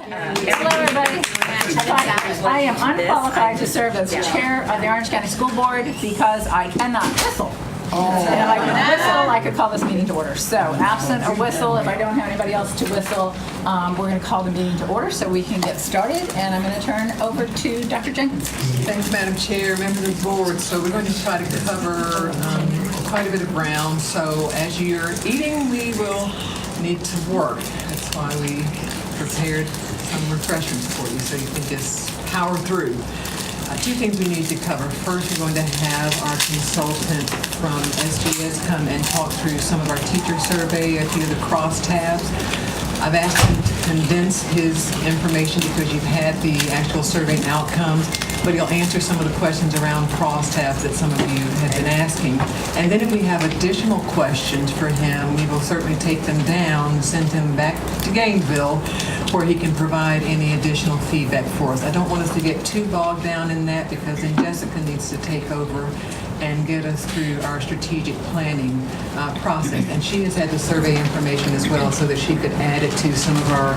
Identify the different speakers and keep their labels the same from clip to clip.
Speaker 1: Hello, everybody. I am unqualified to serve as chair of the Orange County School Board because I cannot whistle. And if I could whistle, I could call this meeting to order. So absent a whistle, if I don't have anybody else to whistle, we're going to call the meeting to order so we can get started. And I'm going to turn over to Dr. Jenkins.
Speaker 2: Thanks, Madam Chair, members of the board. So we're going to try to cover quite a bit of ground. So as you're eating, we will need to work. That's why we prepared some refreshments for you so you can just power through. Two things we need to cover. First, we're going to have our consultant from SGS come and talk through some of our teacher survey, a few of the crosstabs. I've asked him to condense his information because you've had the actual survey outcomes, but he'll answer some of the questions around crosstabs that some of you have been asking. And then if we have additional questions for him, we will certainly take them down, send him back to Gainesville, where he can provide any additional feedback for us. I don't want us to get too bogged down in that because then Jessica needs to take over and get us through our strategic planning process. And she has had the survey information as well so that she could add it to some of our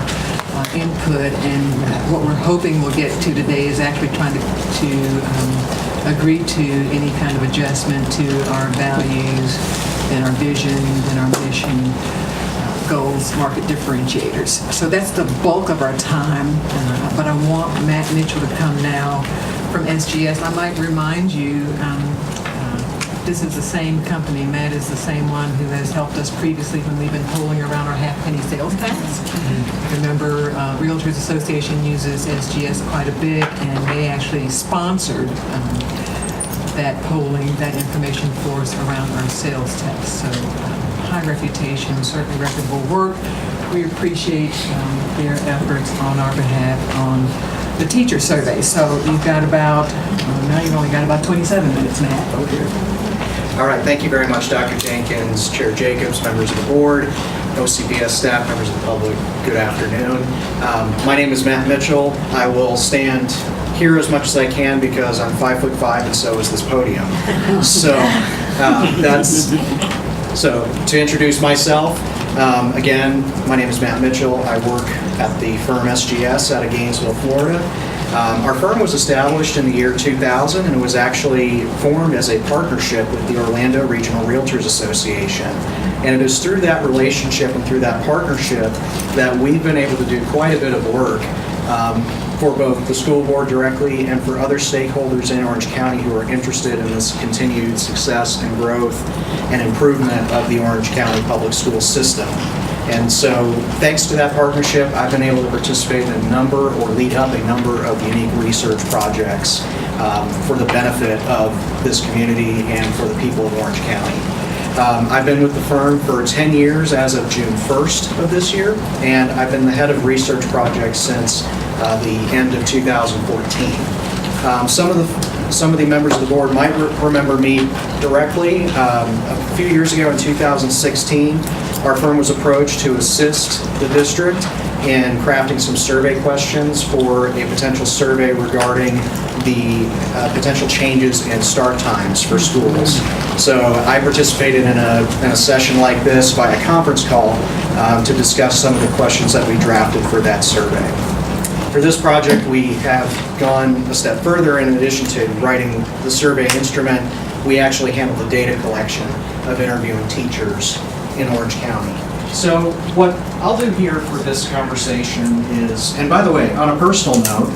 Speaker 2: input. And what we're hoping we'll get to today is actually trying to agree to any kind of adjustment to our values and our vision and our mission, goals, market differentiators. So that's the bulk of our time, but I want Matt Mitchell to come now from SGS. I might remind you, this is the same company. Matt is the same one who has helped us previously when we've been polling around our half-penny sales tax. Remember, Realtors Association uses SGS quite a bit, and they actually sponsored that polling, that information for us around our sales tax. So high reputation, certainly reputable work. We appreciate their efforts on our behalf on the teacher survey. So you've got about, now you've only got about 27 minutes, Matt, over here.
Speaker 3: All right, thank you very much, Dr. Jenkins, Chair Jacobs, members of the board, OCPS staff, members of the public, good afternoon. My name is Matt Mitchell. I will stand here as much as I can because I'm 5'5" and so is this podium. So So to introduce myself, again, my name is Matt Mitchell. I work at the firm SGS out of Gainesville, Florida. Our firm was established in the year 2000 and it was actually formed as a partnership with the Orlando Regional Realtors Association. And it is through that relationship and through that partnership that we've been able to do quite a bit of work for both the school board directly and for other stakeholders in Orange County who are interested in this continued success and growth and improvement of the Orange County public school system. And so thanks to that partnership, I've been able to participate in a number or lead up a number of unique research projects for the benefit of this community and for the people of Orange County. I've been with the firm for 10 years as of June 1st of this year, and I've been the head of research projects since the end of 2014. Some of the members of the board might remember me directly. A few years ago in 2016, our firm was approached to assist the district in crafting some survey questions for a potential survey regarding the potential changes in start times for schools. So I participated in a session like this by a conference call to discuss some of the questions that we drafted for that survey. For this project, we have gone a step further. In addition to writing the survey instrument, we actually handle the data collection of interviewing teachers in Orange County. So what I'll do here for this conversation is, and by the way, on a personal note,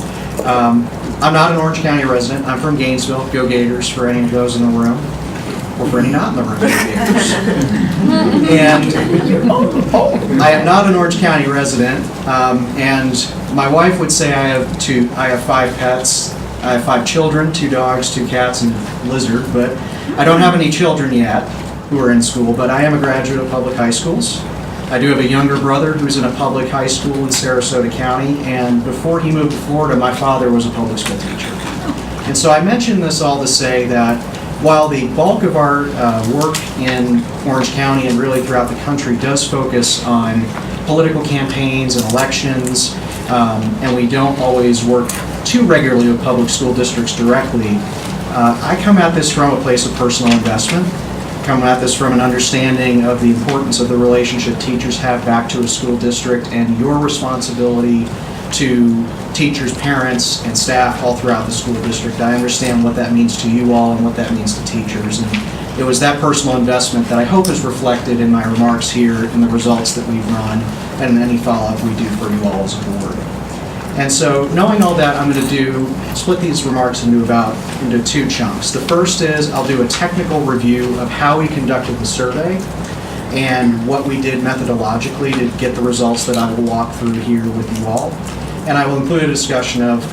Speaker 3: I'm not an Orange County resident. I'm from Gainesville. Go Gators for any of those in the room. Or for any not in the room. And I am not an Orange County resident, and my wife would say I have 5 pets. I have 5 children, 2 dogs, 2 cats, and a lizard, but I don't have any children yet who are in school, but I am a graduate of public high schools. I do have a younger brother who's in a public high school in Sarasota County, and before he moved to Florida, my father was a public school teacher. And so I mention this all to say that while the bulk of our work in Orange County and really throughout the country does focus on political campaigns and elections, and we don't always work too regularly with public school districts directly, I come at this from a place of personal investment, come at this from an understanding of the importance of the relationship teachers have back to a school district and your responsibility to teachers, parents, and staff all throughout the school district. I understand what that means to you all and what that means to teachers. And it was that personal investment that I hope is reflected in my remarks here and the results that we've run and any follow-up we do for you all as a board. And so knowing all that, I'm going to split these remarks into two chunks. The first is I'll do a technical review of how we conducted the survey and what we did methodologically to get the results that I will walk through here with you all. And I will include a discussion of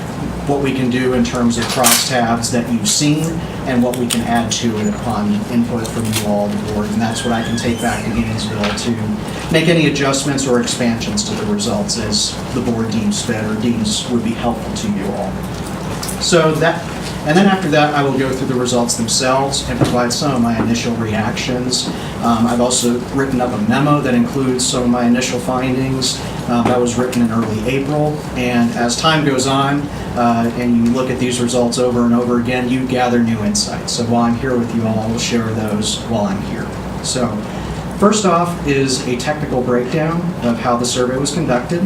Speaker 3: what we can do in terms of crosstabs that you've seen and what we can add to it upon input from you all, the board. And that's what I can take back to Gainesville to make any adjustments or expansions to the results as the board deems fit or deems would be helpful to you all. So that, and then after that, I will go through the results themselves and provide some of my initial reactions. I've also written up a memo that includes some of my initial findings. That was written in early April. And as time goes on, and you look at these results over and over again, you gather new insights. So while I'm here with you all, I will share those while I'm here. So first off is a technical breakdown of how the survey was conducted.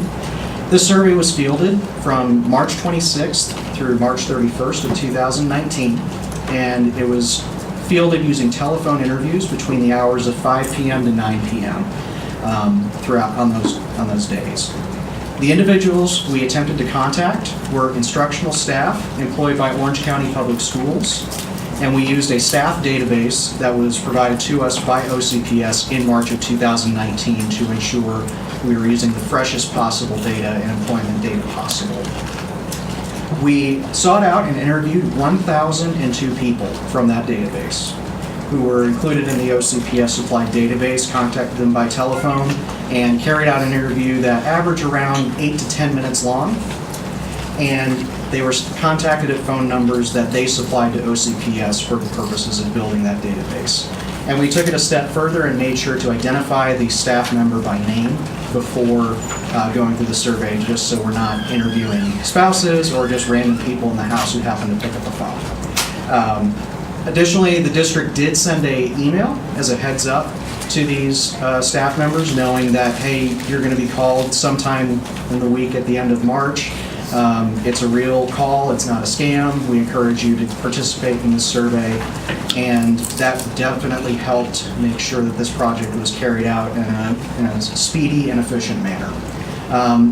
Speaker 3: This survey was fielded from March 26th through March 31st of 2019, and it was fielded using telephone interviews between the hours of 5 p.m. to 9 p.m. Throughout on those days. The individuals we attempted to contact were instructional staff employed by Orange County Public Schools, and we used a staff database that was provided to us by OCPS in March of 2019 to ensure we were using the freshest possible data and employment data possible. We sought out and interviewed 1,002 people from that database who were included in the OCPS supplied database, contacted them by telephone, and carried out an interview that averaged around 8 to 10 minutes long. And they were contacted at phone numbers that they supplied to OCPS for the purposes of building that database. And we took it a step further and made sure to identify the staff member by name before going through the survey, just so we're not interviewing spouses or just random people in the house who happen to pick up the phone. Additionally, the district did send an email as a heads up to these staff members, knowing that, hey, you're going to be called sometime in the week at the end of March. It's a real call, it's not a scam. We encourage you to participate in this survey, and that definitely helped make sure that this project was carried out in a speedy and efficient manner.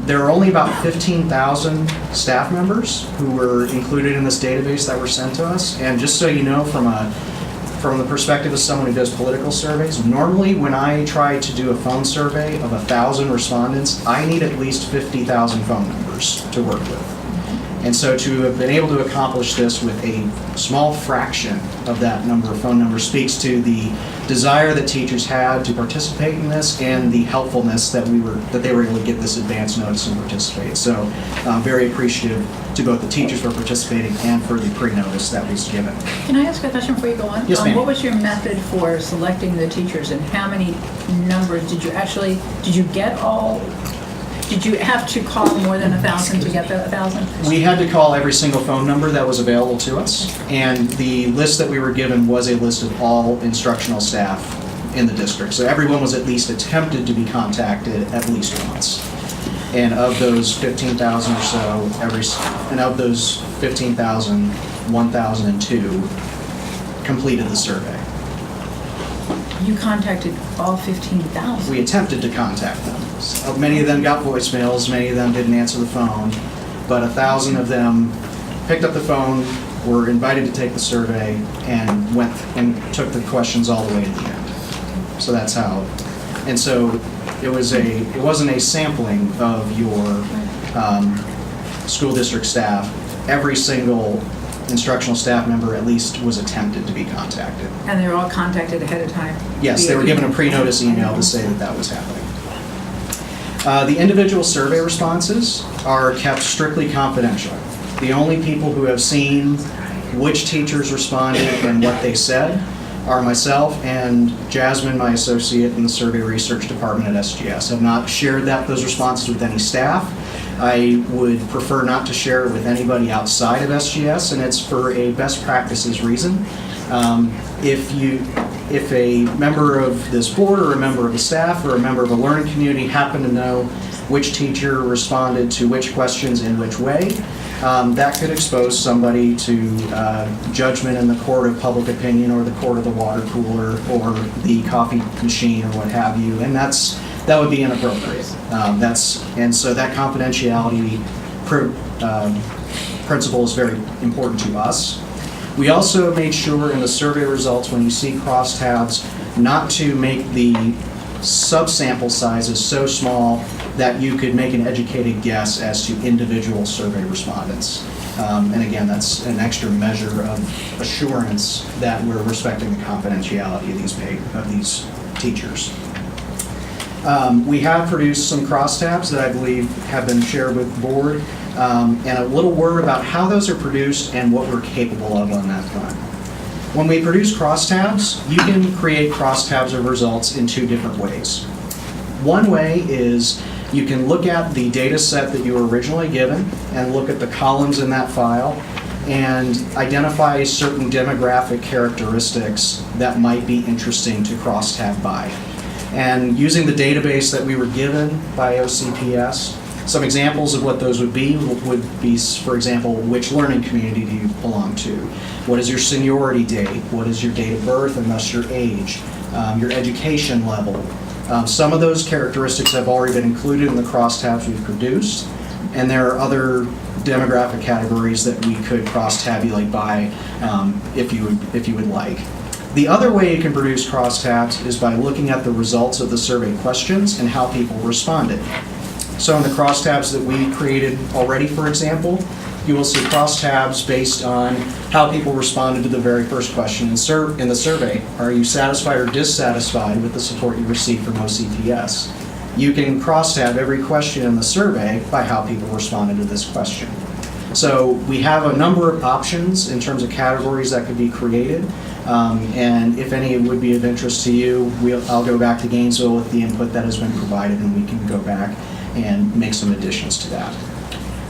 Speaker 3: There are only about 15,000 staff members who were included in this database that were sent to us, and just so you know, from the perspective of someone who does political surveys, normally when I try to do a phone survey of 1,000 respondents, I need at least 50,000 phone numbers to work with. And so to have been able to accomplish this with a small fraction of that number of phone numbers speaks to the desire that teachers had to participate in this and the helpfulness that they were able to get this advance notice and participate. So I'm very appreciative to both the teachers for participating and for the pre-notice that was given.
Speaker 1: Can I ask a question before you go on?
Speaker 3: Yes, ma'am.
Speaker 1: What was your method for selecting the teachers, and how many numbers did you get all? Did you have to call more than 1,000 to get the 1,000?
Speaker 3: We had to call every single phone number that was available to us, and the list that we were given was a list of all instructional staff in the district. So everyone was at least attempted to be contacted at least once. And of those 15,000 or so, and of those 15,000, 1,002 completed the survey.
Speaker 1: You contacted all 15,000?
Speaker 3: We attempted to contact them. So many of them got voicemails, many of them didn't answer the phone, but 1,000 of them picked up the phone, were invited to take the survey, and went and took the questions all the way to the end. So that's how. And so it wasn't a sampling of your school district staff. Every single instructional staff member at least was attempted to be contacted.
Speaker 1: And they were all contacted ahead of time?
Speaker 3: Yes, they were given a pre-notice email to say that that was happening. The individual survey responses are kept strictly confidential. The only people who have seen which teachers responded and what they said are myself and Jasmine, my associate in the survey research department at SGS. I've not shared those responses with any staff. I would prefer not to share it with anybody outside of SGS, and it's for a best practices reason. if a member of this board or a member of the staff or a member of a learning community happen to know which teacher responded to which questions in which way, that could expose somebody to judgment in the court of public opinion or the court of the water cooler or the coffee machine or what have you, and that would be inappropriate. And so that confidentiality principle is very important to us. We also made sure in the survey results, when you see crosstabs, not to make the subsample sizes so small that you could make an educated guess as to individual survey respondents. And again, that's an extra measure of assurance that we're respecting the confidentiality of these teachers. We have produced some crosstabs that I believe have been shared with the board, and a little word about how those are produced and what we're capable of on that front. When we produce crosstabs, you can create crosstabs of results in two different ways. One way is you can look at the data set that you were originally given and look at the columns in that file and identify certain demographic characteristics that might be interesting to crosstab by. And using the database that we were given by OCPS, some examples of what those would be, for example, which learning community do you belong to? What is your seniority date? What is your date of birth and thus your age? Your education level. Some of those characteristics have already been included in the crosstabs we've produced, and there are other demographic categories that we could cross-tabulate by if you would like. The other way you can produce crosstabs is by looking at the results of the survey questions and how people responded. So in the crosstabs that we created already, for example, you will see crosstabs based on how people responded to the very first question in the survey. Are you satisfied or dissatisfied with the support you received from OCPS? You can crosstab every question in the survey by how people responded to this question. So we have a number of options in terms of categories that could be created, and if any would be of interest to you, I'll go back to Gainesville with the input that has been provided, and we can go back and make some additions to that.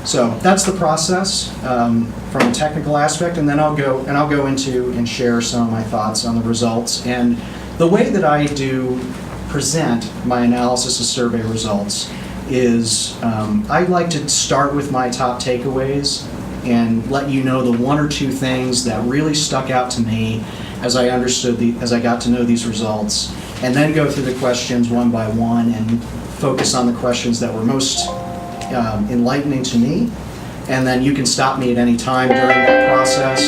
Speaker 3: So that's the process from a technical aspect, and then I'll go into and share some of my thoughts on the results. And the way that I do present my analysis of survey results is I like to start with my top takeaways and let you know the one or two things that really stuck out to me as I got to know these results, and then go through the questions one by one and focus on the questions that were most enlightening to me. And then you can stop me at any time during that process,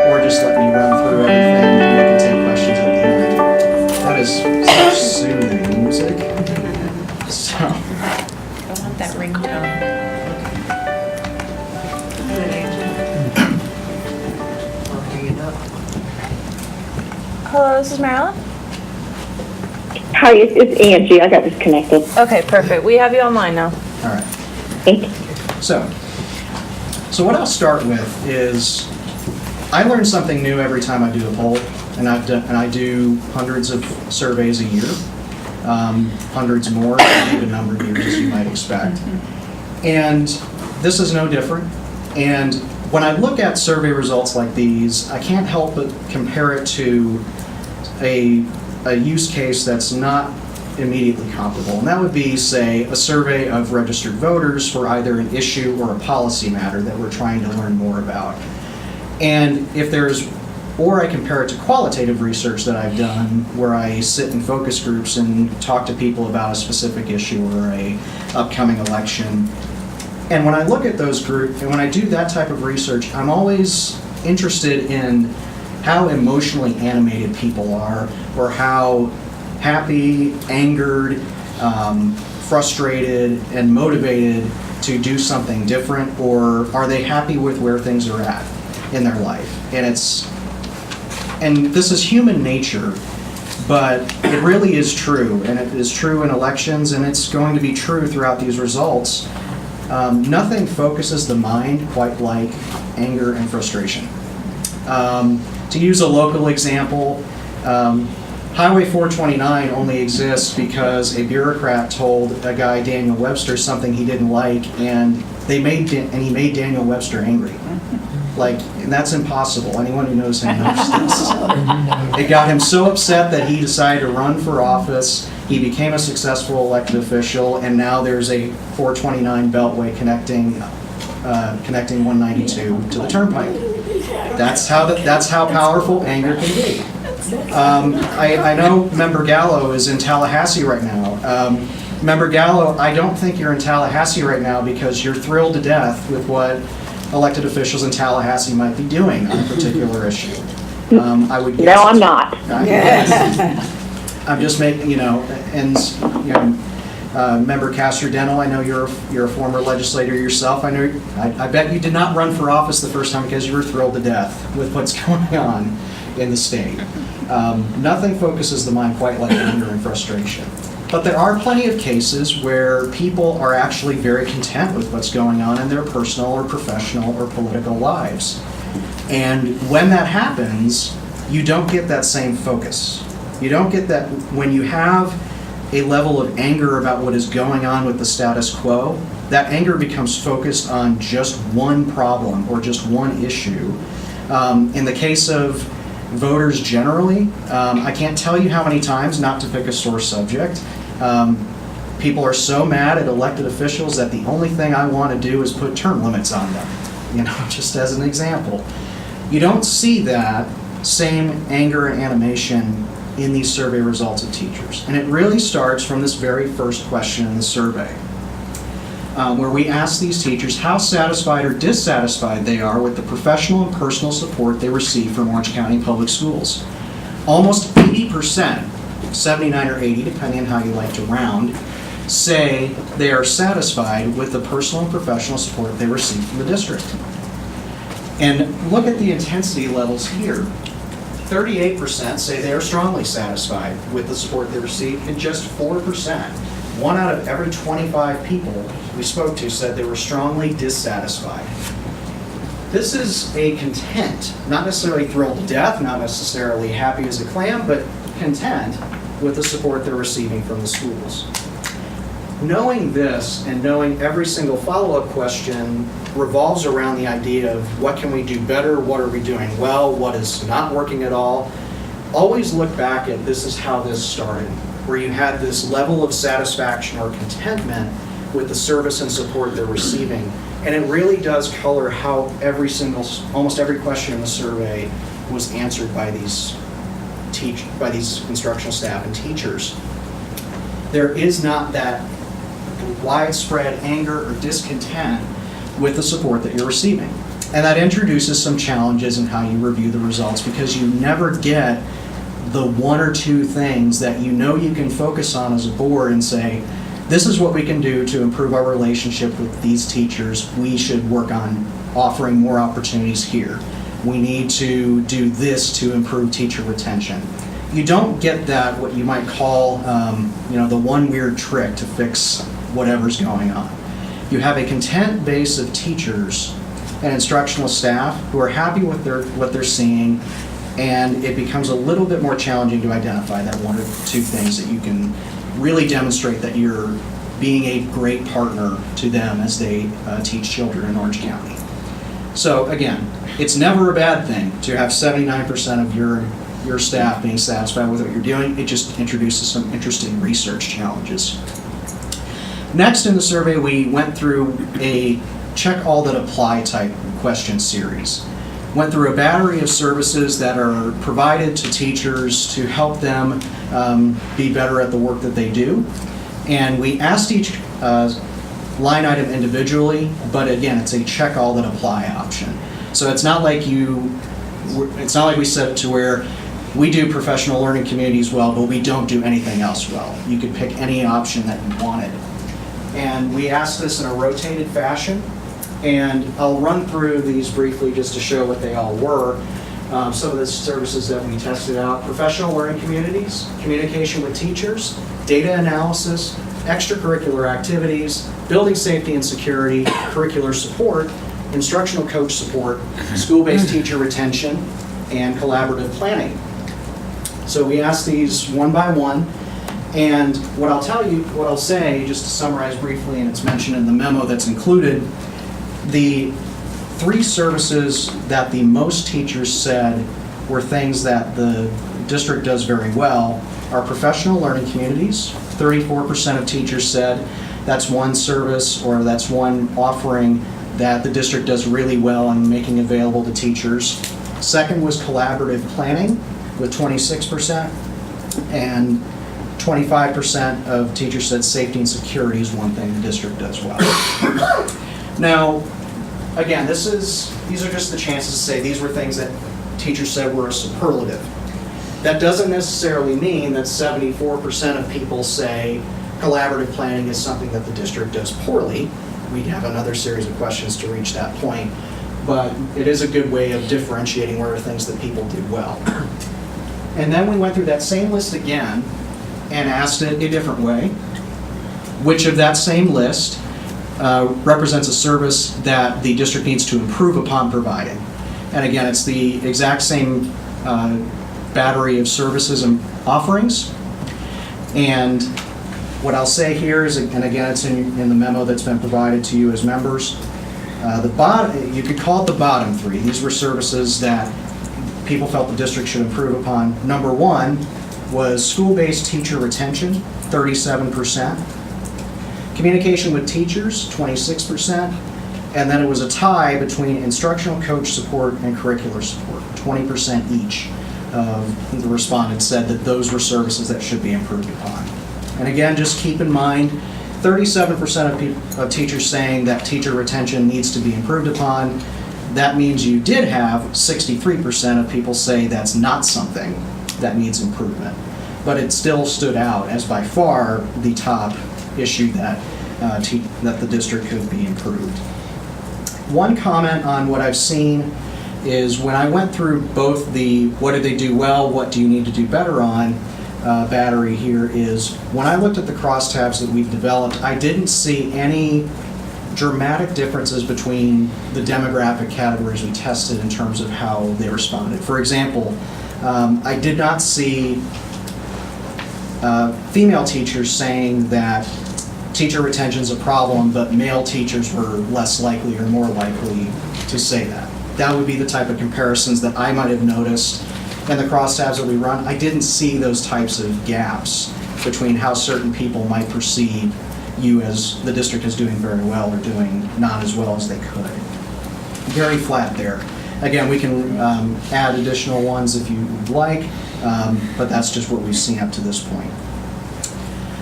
Speaker 3: or just let me run through everything, and we can take questions at the end. That is such soothing music. So.
Speaker 4: I want that ringtone.
Speaker 5: Hello, this is Marilyn.
Speaker 6: Hi, it's Angie. I got disconnected.
Speaker 5: Okay, perfect. We have you online now.
Speaker 3: All right.
Speaker 6: Thank you.
Speaker 3: So what I'll start with is I learn something new every time I do a poll, and I do hundreds of surveys a year, hundreds more, even number of years as you might expect. And this is no different. And when I look at survey results like these, I can't help but compare it to a use case that's not immediately comparable. And that would be, say, a survey of registered voters for either an issue or a policy matter that we're trying to learn more about. And or I compare it to qualitative research that I've done where I sit in focus groups and talk to people about a specific issue or a upcoming election. And when I look at those groups, and when I do that type of research, I'm always interested in how emotionally animated people are, or how happy, angered, frustrated, and motivated to do something different, or are they happy with where things are at in their life? And this is human nature, but it really is true, and it is true in elections, and it's going to be true throughout these results. Nothing focuses the mind quite like anger and frustration. To use a local example, Highway 429 only exists because a bureaucrat told a guy, Daniel Webster, something he didn't like, and he made Daniel Webster angry. and that's impossible. Anyone who knows him knows this. It got him so upset that he decided to run for office. He became a successful elected official, and now there's a 429 beltway connecting 192 to the turnpike. That's how powerful anger can be. I know Member Gallo is in Tallahassee right now. Member Gallo, I don't think you're in Tallahassee right now because you're thrilled to death with what elected officials in Tallahassee might be doing on a particular issue. I would guess.
Speaker 6: No, I'm not.
Speaker 3: I'm just making, Member Castro-Dental, I know you're a former legislator yourself. I bet you did not run for office the first time because you were thrilled to death with what's going on in the state. Nothing focuses the mind quite like anger and frustration. But there are plenty of cases where people are actually very content with what's going on in their personal or professional or political lives. And when that happens, you don't get that same focus. You don't get that when you have a level of anger about what is going on with the status quo. That anger becomes focused on just one problem or just one issue. In the case of voters generally, I can't tell you how many times, not to pick a sore subject, people are so mad at elected officials that the only thing I want to do is put term limits on them, just as an example. You don't see that same anger and animation in these survey results of teachers. And it really starts from this very first question in the survey, where we ask these teachers how satisfied or dissatisfied they are with the professional and personal support they receive from Orange County Public Schools. Almost 80%, 79 or 80, depending on how you like to round, say they are satisfied with the personal and professional support they receive from the district. And look at the intensity levels here. 38% say they are strongly satisfied with the support they receive, and just 4%, 1 out of every 25 people we spoke to said they were strongly dissatisfied. This is a content, not necessarily thrilled to death, not necessarily happy as a clam, but content with the support they're receiving from the schools. Knowing this and knowing every single follow-up question revolves around the idea of what can we do better, what are we doing well, what is not working at all. Always look back at this is how this started, where you had this level of satisfaction or contentment with the service and support they're receiving. And it really does color how almost every question in the survey was answered by these instructional staff and teachers. There is not that widespread anger or discontent with the support that you're receiving. And that introduces some challenges in how you review the results, because you never get the 1 or 2 things that you can focus on as a board and say, this is what we can do to improve our relationship with these teachers. We should work on offering more opportunities here. We need to do this to improve teacher retention. You don't get that, what you might call, the one weird trick to fix whatever's going on. You have a content base of teachers and instructional staff who are happy with what they're seeing, and it becomes a little bit more challenging to identify that 1 or 2 things that you can really demonstrate that you're being a great partner to them as they teach children in Orange County. So again, it's never a bad thing to have 79% of your staff being satisfied with what you're doing. It just introduces some interesting research challenges. Next in the survey, we went through a check all that apply type question series. Went through a battery of services that are provided to teachers to help them be better at the work that they do. And we asked each line item individually, but again, it's a check all that apply option. So it's not like we set it to where we do professional learning communities well, but we don't do anything else well. You could pick any option that you wanted. And we asked this in a rotated fashion, and I'll run through these briefly just to show what they all were. Some of the services that we tested out: professional learning communities, communication with teachers, data analysis, extracurricular activities, building safety and security, curricular support, instructional coach support, school-based teacher retention, and collaborative planning. So we asked these one by one. And what I'll say, just to summarize briefly, and it's mentioned in the memo that's included, the three services that the most teachers said were things that the district does very well are professional learning communities. 34% of teachers said that's one service or that's one offering that the district does really well in making available to teachers. Second was collaborative planning with 26%, and 25% of teachers said safety and security is one thing the district does well. Now, again, these are just the chances to say these were things that teachers said were a superlative. That doesn't necessarily mean that 74% of people say collaborative planning is something that the district does poorly. We'd have another series of questions to reach that point, but it is a good way of differentiating where are things that people do well. And then we went through that same list again and asked it a different way. Which of that same list represents a service that the district needs to improve upon providing? And again, it's the exact same battery of services and offerings. And what I'll say here is, and again, it's in the memo that's been provided to you as members, you could call it the bottom three. These were services that people felt the district should improve upon. Number one was school-based teacher retention, 37%. Communication with teachers, 26%. And then it was a tie between instructional coach support and curricular support, 20% each of the respondents said that those were services that should be improved upon. And again, just keep in mind, 37% of teachers saying that teacher retention needs to be improved upon. That means you did have 63% of people say that's not something that needs improvement. But it still stood out as by far the top issue that the district could be improved. One comment on what I've seen is when I went through both the what did they do well, what do you need to do better on battery here is when I looked at the crosstabs that we've developed, I didn't see any dramatic differences between the demographic categories we tested in terms of how they responded. For example, I did not see female teachers saying that teacher retention is a problem, but male teachers were less likely or more likely to say that. That would be the type of comparisons that I might have noticed in the crosstabs that we run. I didn't see those types of gaps between how certain people might perceive you as the district is doing very well or doing not as well as they could. Very flat there. Again, we can add additional ones if you would like, but that's just what we've seen up to this point.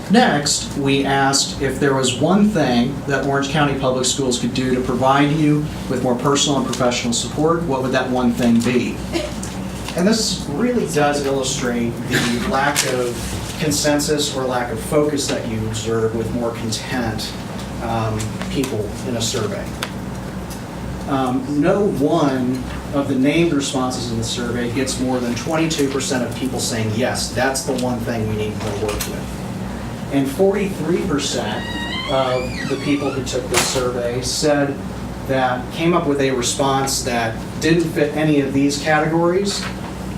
Speaker 3: Next, we asked if there was one thing that Orange County Public Schools could do to provide you with more personal and professional support, what would that one thing be? And this really does illustrate the lack of consensus or lack of focus that you observe with more content people in a survey. No one of the named responses in the survey gets more than 22% of people saying, yes, that's the one thing we need more work with. And 43% of the people who took this survey said that came up with a response that didn't fit any of these categories,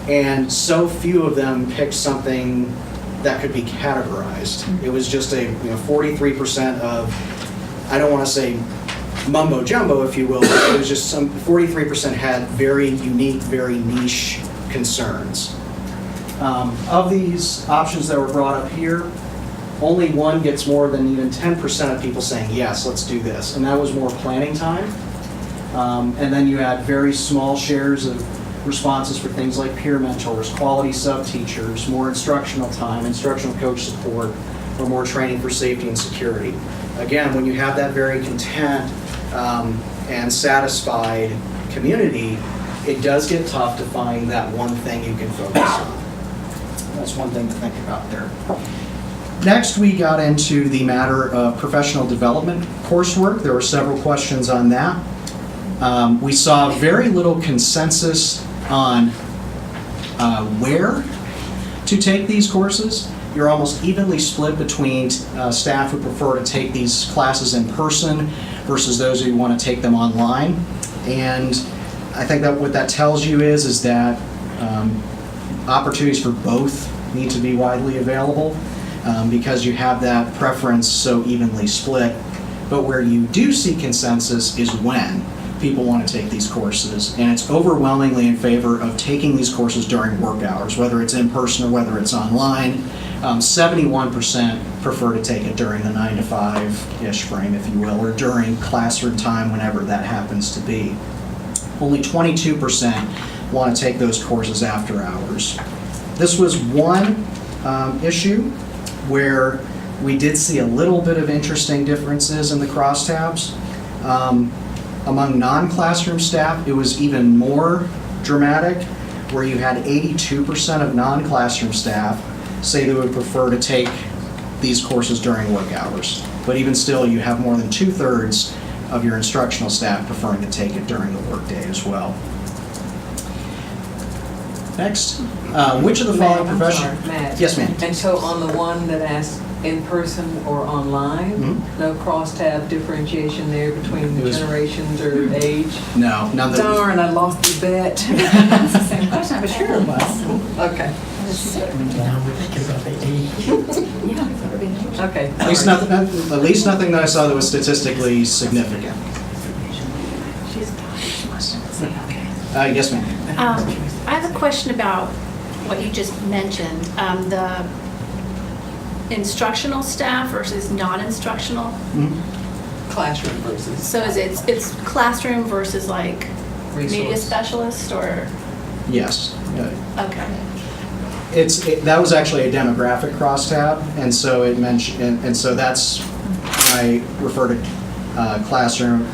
Speaker 3: and so few of them picked something that could be categorized. It was just a 43% of, I don't want to say mumbo jumbo, if you will, but it was just 43% had very unique, very niche concerns. Of these options that were brought up here, only one gets more than even 10% of people saying, yes, let's do this. And that was more planning time. And then you had very small shares of responses for things like peer mentors, quality sub-teachers, more instructional time, instructional coach support, or more training for safety and security. Again, when you have that very content and satisfied community, it does get tough to find that one thing you can focus on. That's one thing to think about there. Next, we got into the matter of professional development coursework. There were several questions on that. We saw very little consensus on where to take these courses. You're almost evenly split between staff who prefer to take these classes in person versus those who want to take them online. And I think that what that tells you is that opportunities for both need to be widely available because you have that preference so evenly split. But where you do see consensus is when. people want to take these courses, and it's overwhelmingly in favor of taking these courses during work hours, whether it's in person or whether it's online. 71% prefer to take it during the 9 to 5-ish frame, if you will, or during classroom time, whenever that happens to be. Only 22% want to take those courses after hours. This was one issue where we did see a little bit of interesting differences in the crosstabs. Among non-classroom staff, it was even more dramatic, where you had 82% of non-classroom staff say they would prefer to take these courses during work hours. But even still, you have more than 2/3 of your instructional staff preferring to take it during the workday as well. Next, which of the following professions?
Speaker 2: Matt.
Speaker 3: Yes, ma'am.
Speaker 2: And so on the one that asks in person or online, no crosstab differentiation there between
Speaker 3: It
Speaker 2: the
Speaker 3: was-
Speaker 2: generations or age?
Speaker 3: No, none of the.
Speaker 2: Darn, I lost the bet.
Speaker 1: That's the same question, I'm sure it was.
Speaker 2: Okay, okay.
Speaker 3: At least nothing that I saw that was statistically significant. Yes, ma'am.
Speaker 7: I have a question about what you just mentioned, the instructional staff versus non-instructional.
Speaker 2: Classroom versus
Speaker 7: So it's classroom versus like media
Speaker 2: resource.
Speaker 7: specialist or,
Speaker 3: Yes.
Speaker 7: okay.
Speaker 3: That was actually a demographic crosstab, and so it mentioned, and so that's when I refer to classroom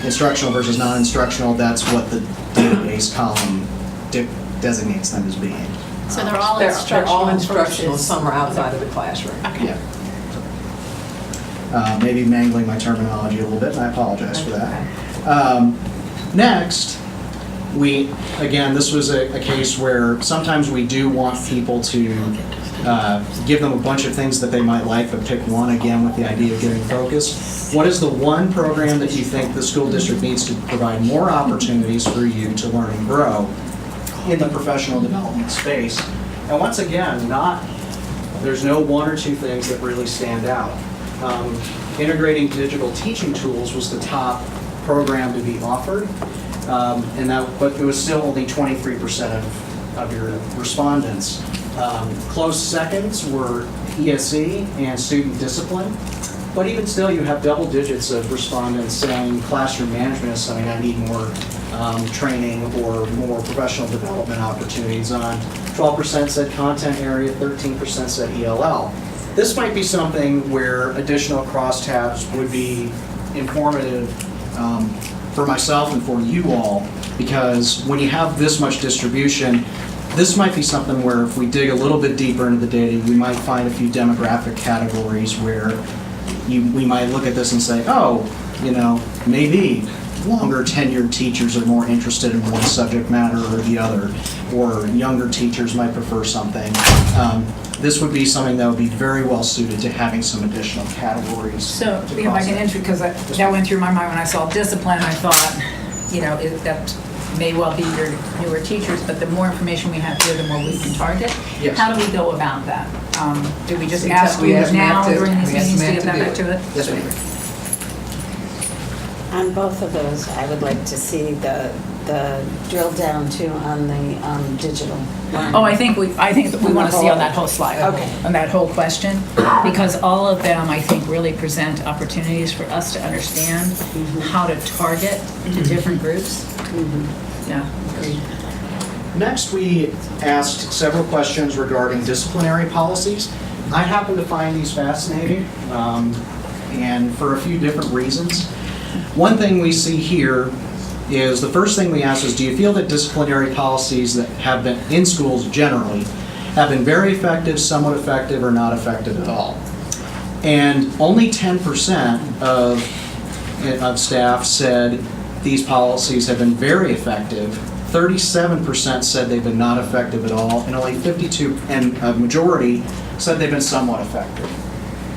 Speaker 3: instructional versus non-instructional. That's what the database column designates them as being.
Speaker 7: So they're all
Speaker 2: They're
Speaker 7: instructional
Speaker 2: all instructional,
Speaker 7: versus-
Speaker 2: some are outside of the classroom.
Speaker 3: Yeah. Maybe mangling my terminology a little bit, and I apologize for that. Next, again, this was a case where sometimes we do want people to give them a bunch of things that they might like, but pick one, again, with the idea of getting focused. What is the one program that you think the school district needs to provide more opportunities for you to learn and grow in the professional development space? And once again, there's no one or two things that really stand out. Integrating digital teaching tools was the top program to be offered, but it was still only 23% of your respondents. Close seconds were ESE and student discipline, but even still, you have double digits of respondents saying classroom management is something I need more training or more professional development opportunities on. 12% said content area, 13% said ELL. This might be something where additional crosstabs would be informative for myself and for you all, because when you have this much distribution, this might be something where if we dig a little bit deeper into the data, we might find a few demographic categories where we might look at this and say, oh, maybe longer tenured teachers are more interested in one subject matter or the other, or younger teachers might prefer something. This would be something that would be very well suited to having some additional categories.
Speaker 1: So, if I can enter, because that went through my mind when I saw discipline, I thought, that may well be your newer teachers, but the more information we have here, the more we can target.
Speaker 3: Yes.
Speaker 1: How do we go about that? Do we just
Speaker 2: We
Speaker 1: ask
Speaker 2: have- we
Speaker 1: you
Speaker 2: have
Speaker 1: now
Speaker 2: Matt to-
Speaker 1: during these
Speaker 2: we have
Speaker 1: meetings to
Speaker 2: Matt
Speaker 1: get
Speaker 2: to
Speaker 1: that
Speaker 2: do
Speaker 1: back
Speaker 2: it.
Speaker 1: to it?
Speaker 3: Yes, ma'am.
Speaker 4: On both of those, I would like to see the drill down too on the digital learning.
Speaker 1: Oh, I think we want to see on that whole slide,
Speaker 4: Okay.
Speaker 1: on that whole question, because all of them, I think, really present opportunities for us to understand how to target to different groups. Yeah.
Speaker 3: Next, we asked several questions regarding disciplinary policies. I happen to find these fascinating, and for a few different reasons. One thing we see here is, the first thing we asked is, do you feel that disciplinary policies that have been in schools generally have been very effective, somewhat effective, or not effective at all? And only 10% of staff said these policies have been very effective. 37% said they've been not effective at all, and only 52, and a majority said they've been somewhat effective.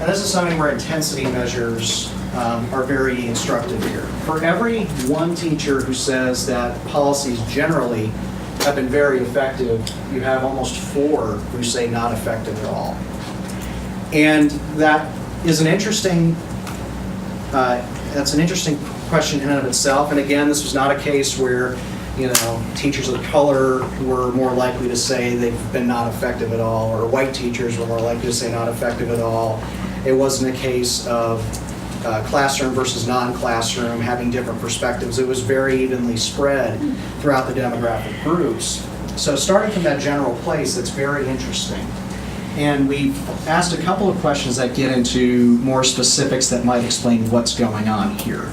Speaker 3: And this is something where intensity measures are very instructive here. For every one teacher who says that policies generally have been very effective, you have almost 4 who say not effective at all. And that is an interesting question in and of itself. And again, this was not a case where, teachers of color were more likely to say they've been not effective at all, or white teachers were more likely to say not effective at all. It wasn't a case of classroom versus non-classroom having different perspectives. It was very evenly spread throughout the demographic groups. So starting from that general place, it's very interesting. And we've asked a couple of questions that get into more specifics that might explain what's going on here,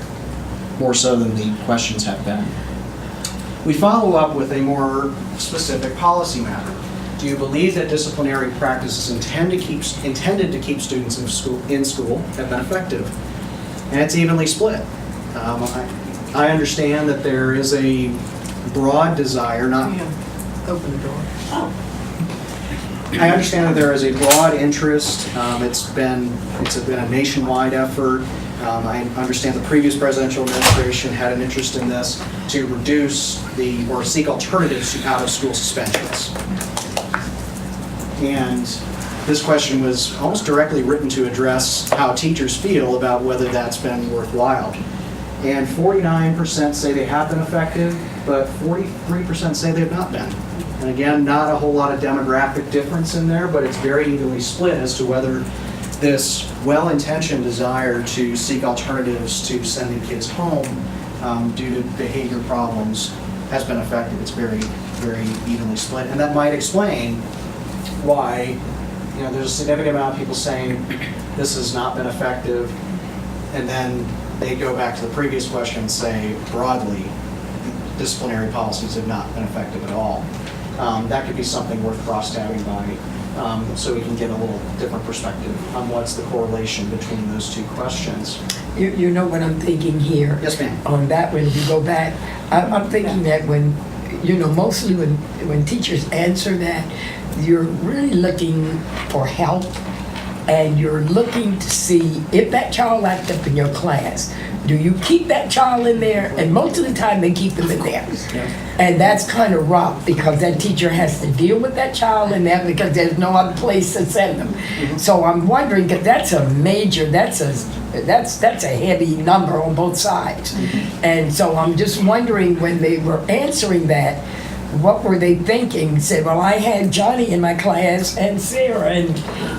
Speaker 3: more so than the questions have been. We follow up with a more specific policy matter. Do you believe that disciplinary practices intended to keep students in school have been effective? And it's evenly split. I understand that there is a broad desire, not...
Speaker 2: Open the door.
Speaker 3: I understand that there is a broad interest. It's been a nationwide effort. I understand the previous presidential administration had an interest in this to reduce or seek alternatives to out-of-school suspensions. And this question was almost directly written to address how teachers feel about whether that's been worthwhile. And 49% say they have been effective, but 43% say they have not been. And again, not a whole lot of demographic difference in there, but it's very evenly split as to whether this well-intentioned desire to seek alternatives to sending kids home due to behavior problems has been effective. It's very, very evenly split. And that might explain why there's a significant amount of people saying this has not been effective, and then they go back to the previous question and say, broadly, disciplinary policies have not been effective at all. That could be something worth cross-tabbing by, so we can get a little different perspective on what's the correlation between those two questions.
Speaker 8: You know what I'm thinking here?
Speaker 3: Yes, ma'am.
Speaker 8: On that one, if you go back, I'm thinking that mostly when teachers answer that, you're really looking for help, and you're looking to see if that child acts up in your class. Do you keep that child in there? And most of the time, they keep them in there. And that's kind of rough, because that teacher has to deal with that child in there because there's no other place to send them. So I'm wondering, because that's a heavy number on both sides. And so I'm just wondering, when they were answering that, what were they thinking? Say, well, I had Johnny in my class and Sarah, and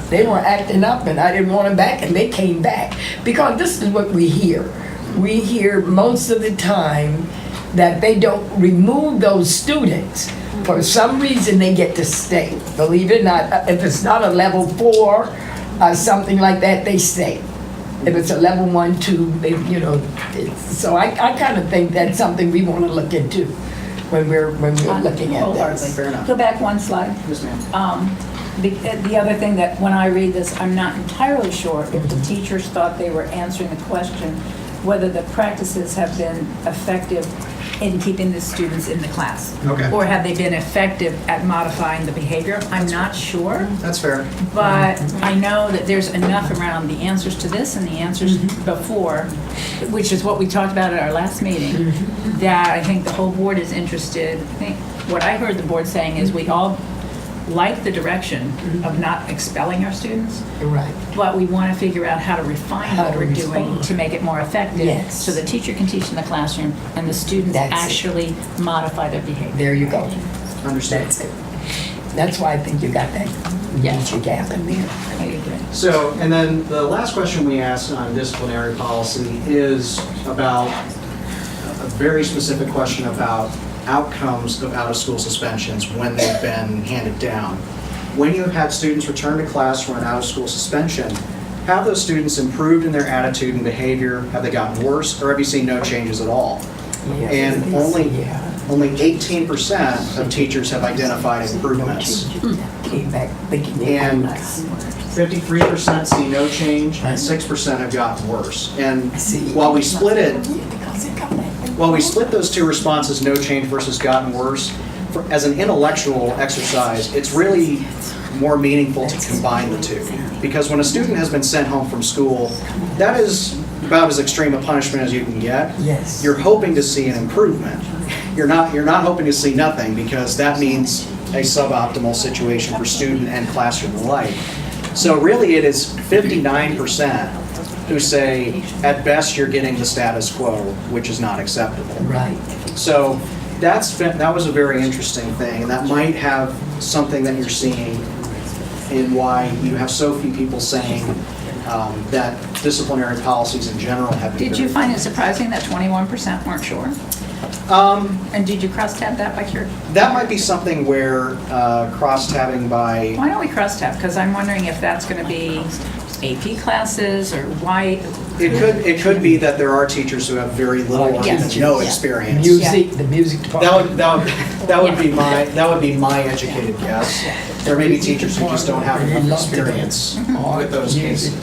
Speaker 8: they were acting up, and I didn't want them back, and they came back. Because this is what we hear. We hear most of the time that they don't remove those students. For some reason, they get to stay. Believe it or not, if it's not a level 4 or something like that, they stay. If it's a level 1, 2, they, so I kind of think that's something we want to look into when we're looking at this.
Speaker 3: Fair enough.
Speaker 1: Go back one slide.
Speaker 3: Yes, ma'am.
Speaker 1: The other thing that when I read this, I'm not entirely sure if the teachers thought they were answering the question whether the practices have been effective in keeping the students in the class.
Speaker 3: Okay.
Speaker 1: Or have they been effective at modifying the behavior? I'm not sure.
Speaker 3: That's fair.
Speaker 1: But I know that there's enough around the answers to this and the answers before, which is what we talked about at our last meeting, that I think the whole board is interested. I think what I heard the board saying is we all like the direction of not expelling our students,
Speaker 8: Right.
Speaker 1: but we want to figure out how to refine
Speaker 8: How
Speaker 1: what
Speaker 8: to
Speaker 1: we're doing
Speaker 8: respond.
Speaker 1: to make it more effective.
Speaker 8: Yes.
Speaker 1: So the teacher can teach in the classroom and the students
Speaker 8: That's it.
Speaker 1: actually modify their behavior.
Speaker 8: There you go.
Speaker 3: Understood.
Speaker 8: That's it. That's why I think you got that major gap in there.
Speaker 1: I agree.
Speaker 3: So, and then the last question we asked on disciplinary policy is about a very specific question about outcomes of out-of-school suspensions when they've been handed down. When you have had students return to class from an out-of-school suspension, have those students improved in their attitude and behavior? Have they gotten worse, or have you seen no changes at all? And only 18% of teachers have identified improvements.
Speaker 8: Came back thinking they were
Speaker 3: And
Speaker 8: nice.
Speaker 3: 53% see no change, and 6% have gotten worse. And
Speaker 8: See.
Speaker 3: while we split it,
Speaker 8: Because they come back.
Speaker 3: while we split those two responses, no change versus gotten worse, as an intellectual exercise, it's really more meaningful to combine the two. Because when a student has been sent home from school, that is about as extreme a punishment as you can get.
Speaker 8: Yes.
Speaker 3: You're hoping to see an improvement. You're not hoping to see nothing, because that means a suboptimal situation for student and classroom alike. So really it is 59% who say, at best, you're getting the status quo, which is not acceptable.
Speaker 8: Right.
Speaker 3: So that was a very interesting thing, and that might have something that you're seeing in why you have so few people saying that disciplinary policies in general have been
Speaker 1: Did you
Speaker 3: very-
Speaker 1: find it surprising that 21% weren't sure? And did you cross-tab that by curiosity?
Speaker 3: That might be something where cross-tabbing by,
Speaker 1: Why don't we cross-tab? Because I'm wondering if that's going to be AP classes or why.
Speaker 3: it could be that there are teachers who have very little or
Speaker 1: Yes.
Speaker 3: even no
Speaker 1: Yeah.
Speaker 3: experience.
Speaker 8: Music, the music department.
Speaker 3: That would be my educated guess. There may be teachers who just don't have enough experience with those cases.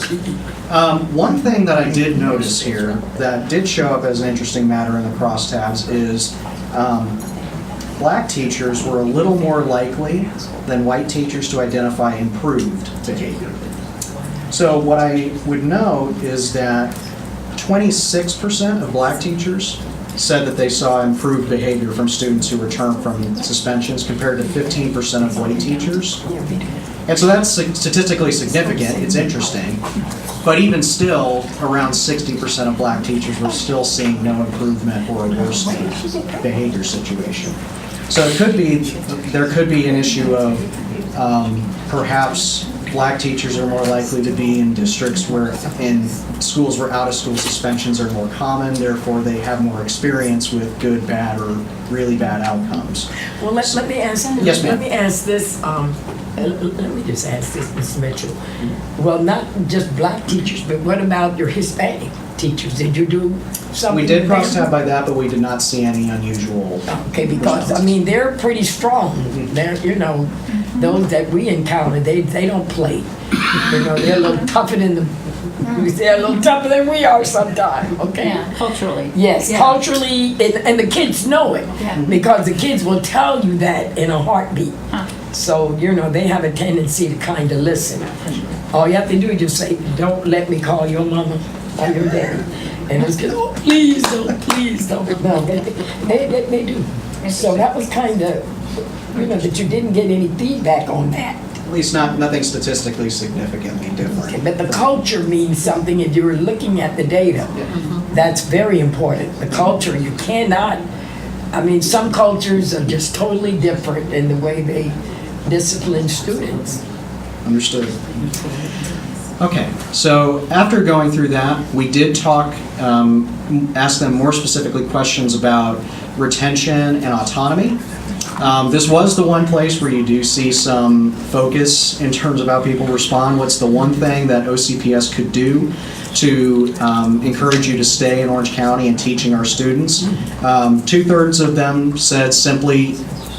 Speaker 3: One thing that I did notice here that did show up as an interesting matter in the crosstabs is black teachers were a little more likely than white teachers to identify improved behavior. So what I would note is that 26% of black teachers said that they saw improved behavior from students who returned from suspensions compared to 15% of white teachers. And so that's statistically significant, it's interesting. But even still, around 60% of black teachers were still seeing no improvement or a worsening behavior situation. So there could be an issue of perhaps black teachers are more likely to be in districts where, in schools where out-of-school suspensions are more common, therefore they have more experience with good, bad, or really bad outcomes.
Speaker 8: Well, let me ask.
Speaker 3: Yes, ma'am.
Speaker 8: Let me ask this. Let me just ask this, Ms. Mitchell. Well, not just black teachers, but what about your Hispanic teachers? Did you do something?
Speaker 3: We did
Speaker 8: there?
Speaker 3: cross-tab by that, but we did not see any unusual.
Speaker 8: Okay, because I mean they're pretty strong. They're those that we encounter, they don't play. They're a little tougher than they're a little tougher than we are sometimes. Okay.
Speaker 1: Yeah, culturally.
Speaker 8: Yes,
Speaker 1: Yeah.
Speaker 8: culturally, and the kids know it
Speaker 1: Yeah.
Speaker 8: because the kids will tell you that in a heartbeat.
Speaker 1: Huh.
Speaker 8: So, they have a tendency to kind of listen. All you have to do is just say, don't let me call your mama or your daddy. And those kids, oh, please don't, please don't. No, they do. So that was kind of, that you didn't get any feedback on that.
Speaker 3: At least nothing statistically significantly different.
Speaker 8: But the culture means something if you're looking at the data. That's very important. The culture, you cannot, some cultures are just totally different in the way they discipline students.
Speaker 3: Understood. Okay, so after going through that, we did talk, ask them more specifically questions about retention and autonomy. This was the one place where you do see some focus in terms of how people respond. What's the one thing that OCPS could do to encourage you to stay in Orange County and teaching our students? 2/3 of them said simply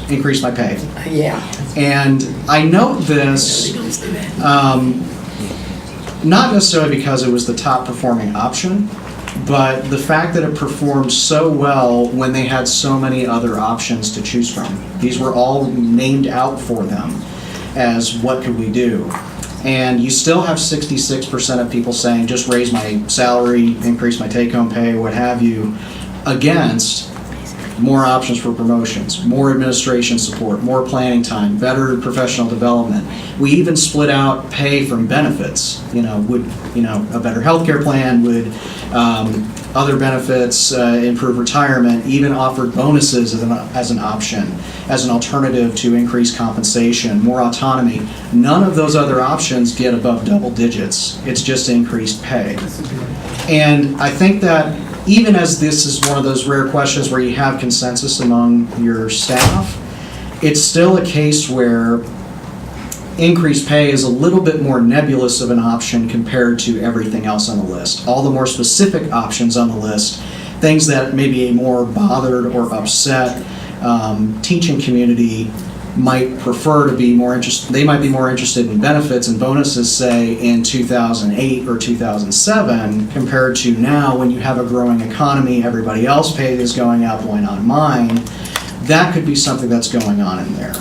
Speaker 3: increase my pay.
Speaker 8: Yeah.
Speaker 3: And I note this not necessarily because it was the top performing option, but the fact that it performed so well when they had so many other options to choose from. These were all named out for them as what could we do. And you still have 66% of people saying just raise my salary, increase my take-home pay, what have you, against more options for promotions, more administration support, more planning time, better professional development. We even split out pay from benefits. Would a better healthcare plan, would other benefits, improve retirement, even offered bonuses as an option, as an alternative to increased compensation, more autonomy. None of those other options get above double digits. It's just increased pay. And I think that even as this is one of those rare questions where you have consensus among your staff, it's still a case where increased pay is a little bit more nebulous of an option compared to everything else on the list. All the more specific options on the list, things that maybe a more bothered or upset teaching community might prefer to be more interested, they might be more interested in benefits and bonuses, say, in 2008 or 2007, compared to now when you have a growing economy, everybody else pay is going up, why not mine? That could be something that's going on in there.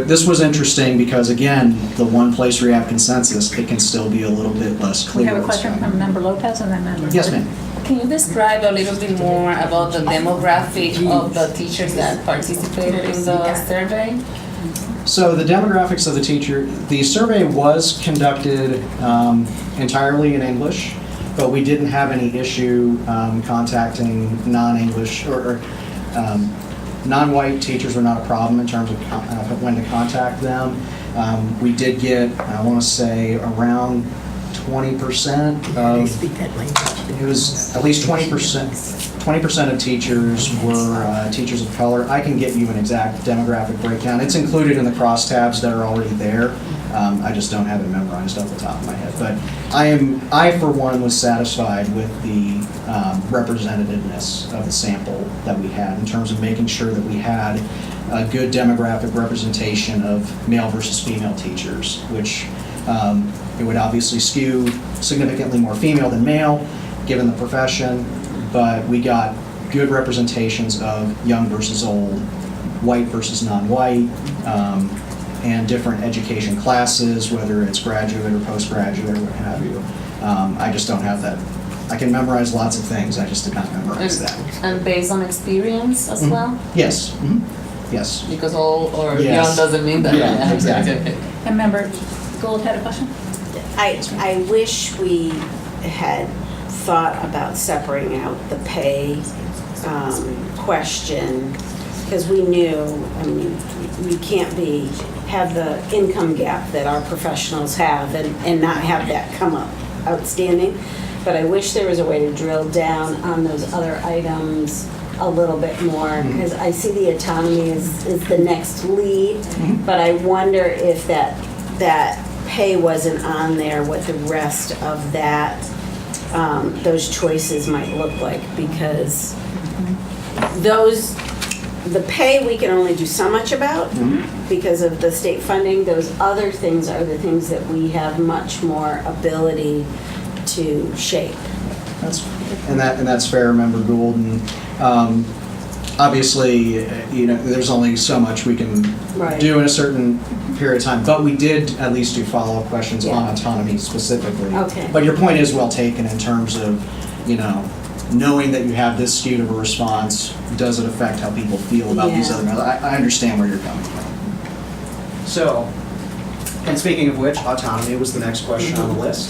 Speaker 3: This was interesting because, again, the one place where you have consensus, it can still be a little bit less clear.
Speaker 1: We have a
Speaker 3: what's
Speaker 1: question
Speaker 3: going on.
Speaker 1: from Member Lopez and then Member.
Speaker 3: Yes, ma'am.
Speaker 9: Can you describe a little bit more about the demographic of the teachers that participated in the survey?
Speaker 3: So the demographics of the survey was conducted entirely in English, but we didn't have any issue contacting non-English or non-white teachers were not a problem in terms of when to contact them. We did get, I want to say, around 20%
Speaker 8: They
Speaker 3: of,
Speaker 8: speak that language.
Speaker 3: it was at least 20% of teachers were teachers of color. I can get you an exact demographic breakdown. It's included in the crosstabs that are already there. I just don't have it memorized off the top of my head. But I for one was satisfied with the representativeness of the sample that we had in terms of making sure that we had a good demographic representation of male versus female teachers, which it would obviously skew significantly more female than male, given the profession, but we got good representations of young versus old, white versus non-white, and different education classes, whether it's graduate or postgraduate or what have you. I just don't have that. I can memorize lots of things, I just did not memorize that.
Speaker 9: And based on experience as well?
Speaker 3: Yes, yes.
Speaker 9: Because old or
Speaker 3: Yes.
Speaker 9: young doesn't mean that.
Speaker 3: Yeah, exactly.
Speaker 1: And member Gould had a question?
Speaker 4: I wish we had thought about separating out the pay question, because we knew, I mean, we can't have the income gap that our professionals have and not have that come up outstanding. But I wish there was a way to drill down on those other items a little bit more, because I see the autonomy is the next lead, but I wonder if that pay wasn't on there, what the rest of that, those choices might look like, because the pay we can only do so much about because of the state funding. Those other things are the things that we have much more ability to shape.
Speaker 3: That's fair, Member Gould. And obviously, there's only so much we can
Speaker 4: Right.
Speaker 3: do in a certain period of time. But we did at least do follow-up questions on autonomy specifically.
Speaker 4: Okay.
Speaker 3: But your point is well taken in terms of, knowing that you have this skewed of a response, does it affect how people feel about these
Speaker 4: Yeah.
Speaker 3: other methods? I understand where you're coming from. So, and speaking of which, autonomy was the next question on the list.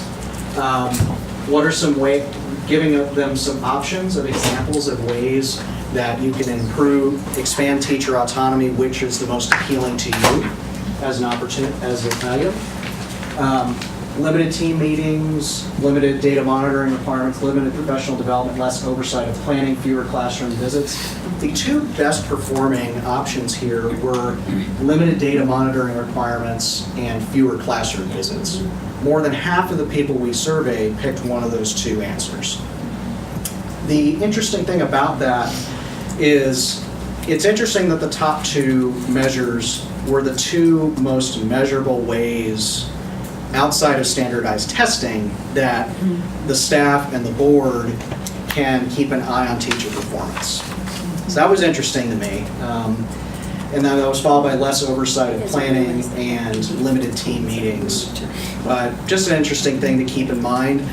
Speaker 3: What are some ways, giving them some options of examples of ways that you can improve, expand teacher autonomy, which is the most appealing to you as an opportunity, as an item. Limited team meetings, limited data monitoring requirements, limited professional development, less oversight of planning, fewer classroom visits. The two best performing options here were limited data monitoring requirements and fewer classroom visits. More than half of the people we surveyed picked one of those two answers. The interesting thing about that is it's interesting that the top two measures were the two most measurable ways outside of standardized testing that the staff and the board can keep an eye on teacher performance. So that was interesting to me. And then that was followed by less oversight of planning and limited team meetings. But just an interesting thing to keep in mind.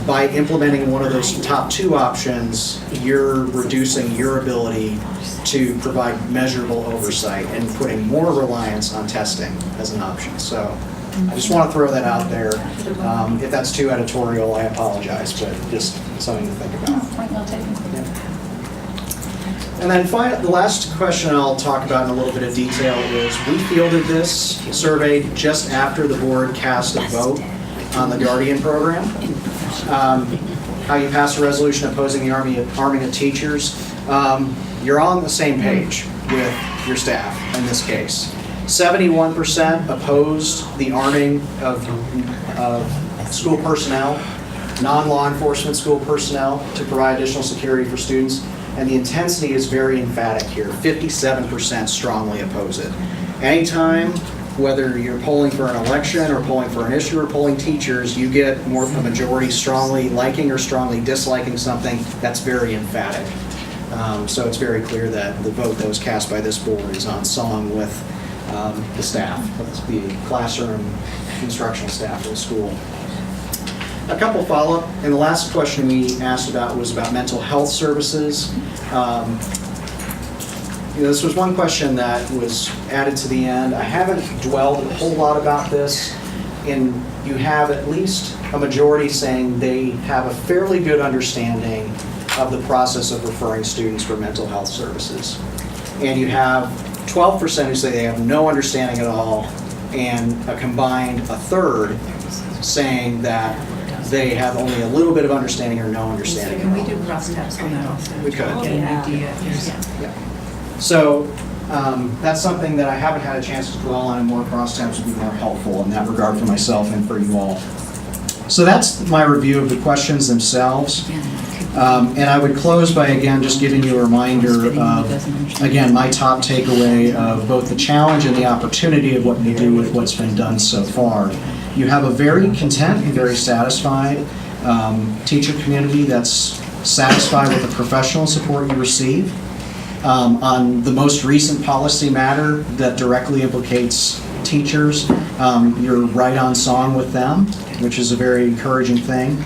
Speaker 3: By implementing one of those top two options, you're reducing your ability to provide measurable oversight and putting more reliance on testing as an option. So I just want to throw that out there. If that's too editorial, I apologize, but just something to think about.
Speaker 1: Point well taken.
Speaker 3: And then the last question I'll talk about in a little bit of detail is we fielded this survey just after the board cast a vote on the Guardian program. How you pass a resolution opposing the arming of teachers. You're on the same page with your staff in this case. 71% opposed the arming of school personnel, non-law enforcement school personnel, to provide additional security for students. And the intensity is very emphatic here. 57% strongly oppose it. Anytime, whether you're polling for an election or polling for an issue or polling teachers, you get more of a majority strongly liking or strongly disliking something, that's very emphatic. So it's very clear that the vote that was cast by this board is on song with the staff, the classroom instructional staff of the school. A couple follow-up, and the last question we asked about was about mental health services. this was one question that was added to the end. I haven't dwelled a whole lot about this, and you have at least a majority saying they have a fairly good understanding of the process of referring students for mental health services. And you have 12% who say they have no understanding at all, and a combined a third saying that they have only a little bit of understanding or no understanding.
Speaker 1: Can we do crosstabs on that also?
Speaker 3: We could.
Speaker 1: Get an idea.
Speaker 3: So that's something that I haven't had a chance to dwell on, and more crosstabs would be more helpful in that regard for myself and for you all. So that's my review of the questions themselves. And I would close by, again, just giving you a reminder of, again, my top takeaway of both the challenge and the opportunity of what you do with what's been done so far. You have a very content and very satisfied teacher community that's satisfied with the professional support you receive. On the most recent policy matter that directly implicates teachers, you're right on song with them, which is a very encouraging thing.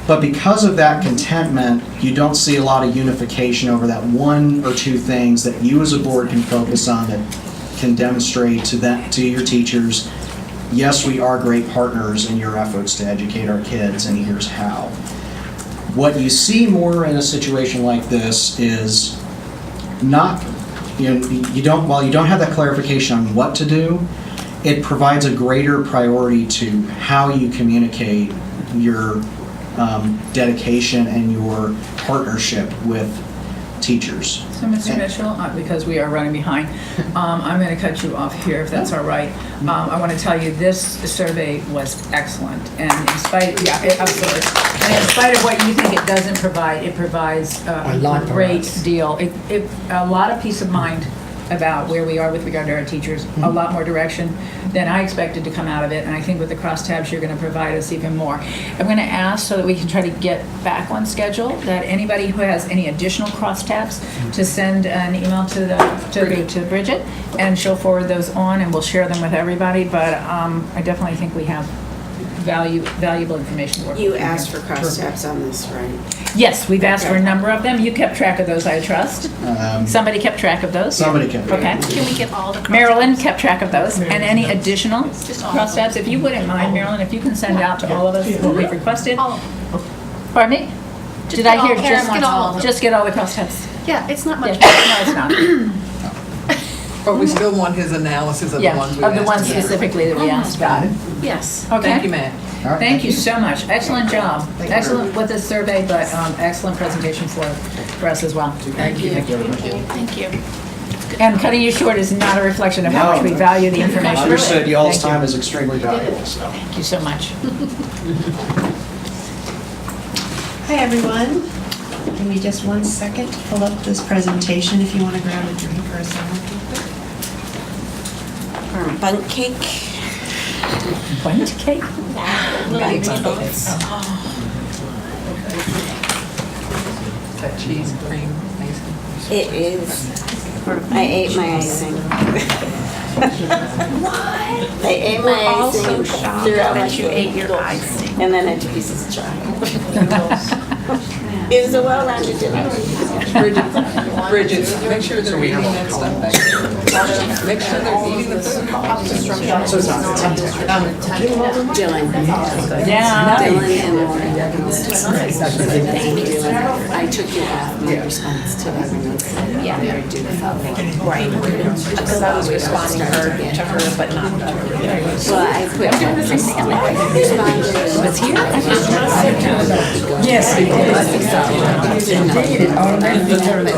Speaker 3: But because of that contentment, you don't see a lot of unification over that one or two things that you as a board can focus on that can demonstrate to your teachers, yes, we are great partners in your efforts to educate our kids, and here's how. What you see more in a situation like this is not, while you don't have that clarification on what to do, it provides a greater priority to how you communicate your dedication and your partnership with teachers.
Speaker 1: So, Mr. Mitchell, because we are running behind, I'm going to cut you off here if that's all right. I want to tell you this survey was excellent, and in spite, absolutely. And in spite of what you think it doesn't provide, it provides a great deal. A lot of peace of mind about where we are with regard to our teachers, a lot more direction than I expected to come out of it, and I think with the crosstabs you're going to provide us even more. I'm going to ask, so that we can try to get back on schedule, that anybody who has any additional crosstabs to send an email to Bridget, and she'll forward those on, and we'll share them with everybody. But I definitely think we have valuable information to work with.
Speaker 4: You asked for crosstabs on this, right?
Speaker 1: Yes, we've asked for a number of them. You kept track of those, I trust. Somebody kept track of those?
Speaker 3: Somebody kept track.
Speaker 1: Okay.
Speaker 7: Can we get all the?
Speaker 1: Marilyn kept track of those, and any additional crosstabs, if you wouldn't mind, Marilyn, if you can send out to all of us what we've requested. Pardon me? Did I hear just get all the crosstabs?
Speaker 7: Yeah, it's not much.
Speaker 1: No, it's not.
Speaker 2: But we still want his analysis of the ones we
Speaker 1: Of the
Speaker 2: asked
Speaker 1: ones
Speaker 2: him.
Speaker 1: specifically that we asked about.
Speaker 7: Yes.
Speaker 1: Okay.
Speaker 2: Thank you, Matt.
Speaker 3: All right,
Speaker 1: Thank you so much. Excellent job. Excellent with this survey, but excellent presentation for us as well. Thank you.
Speaker 7: Thank you.
Speaker 1: And cutting you short is not a reflection of how much we value the information.
Speaker 3: Understood, y'all's
Speaker 1: Thank you.
Speaker 3: time is extremely valuable, so.
Speaker 1: Thank you so much.
Speaker 10: Hi, everyone. Give me just 1 second to pull up this presentation if you want to grab a drink or a sandwich.
Speaker 4: Or bundt cake?
Speaker 1: Bundt cake?
Speaker 2: That cheese cream icing.
Speaker 4: It is. I ate my icing. What? I ate my icing. Throughout my
Speaker 7: You ate your icing.
Speaker 4: And then I took pieces of chocolate. It was a well-rounded dinner.
Speaker 2: Bridget, make sure they're eating that stuff back there. Make sure they're eating the food.
Speaker 4: Dylan.
Speaker 1: Yeah.
Speaker 4: Dylan and Lauren. Thank you. I took you off my response to that when you said, yeah, do the following.
Speaker 7: Right. Because I was responding to her, but not to her.
Speaker 4: Well, I put.
Speaker 1: Was here?
Speaker 8: Yes, it is.
Speaker 4: But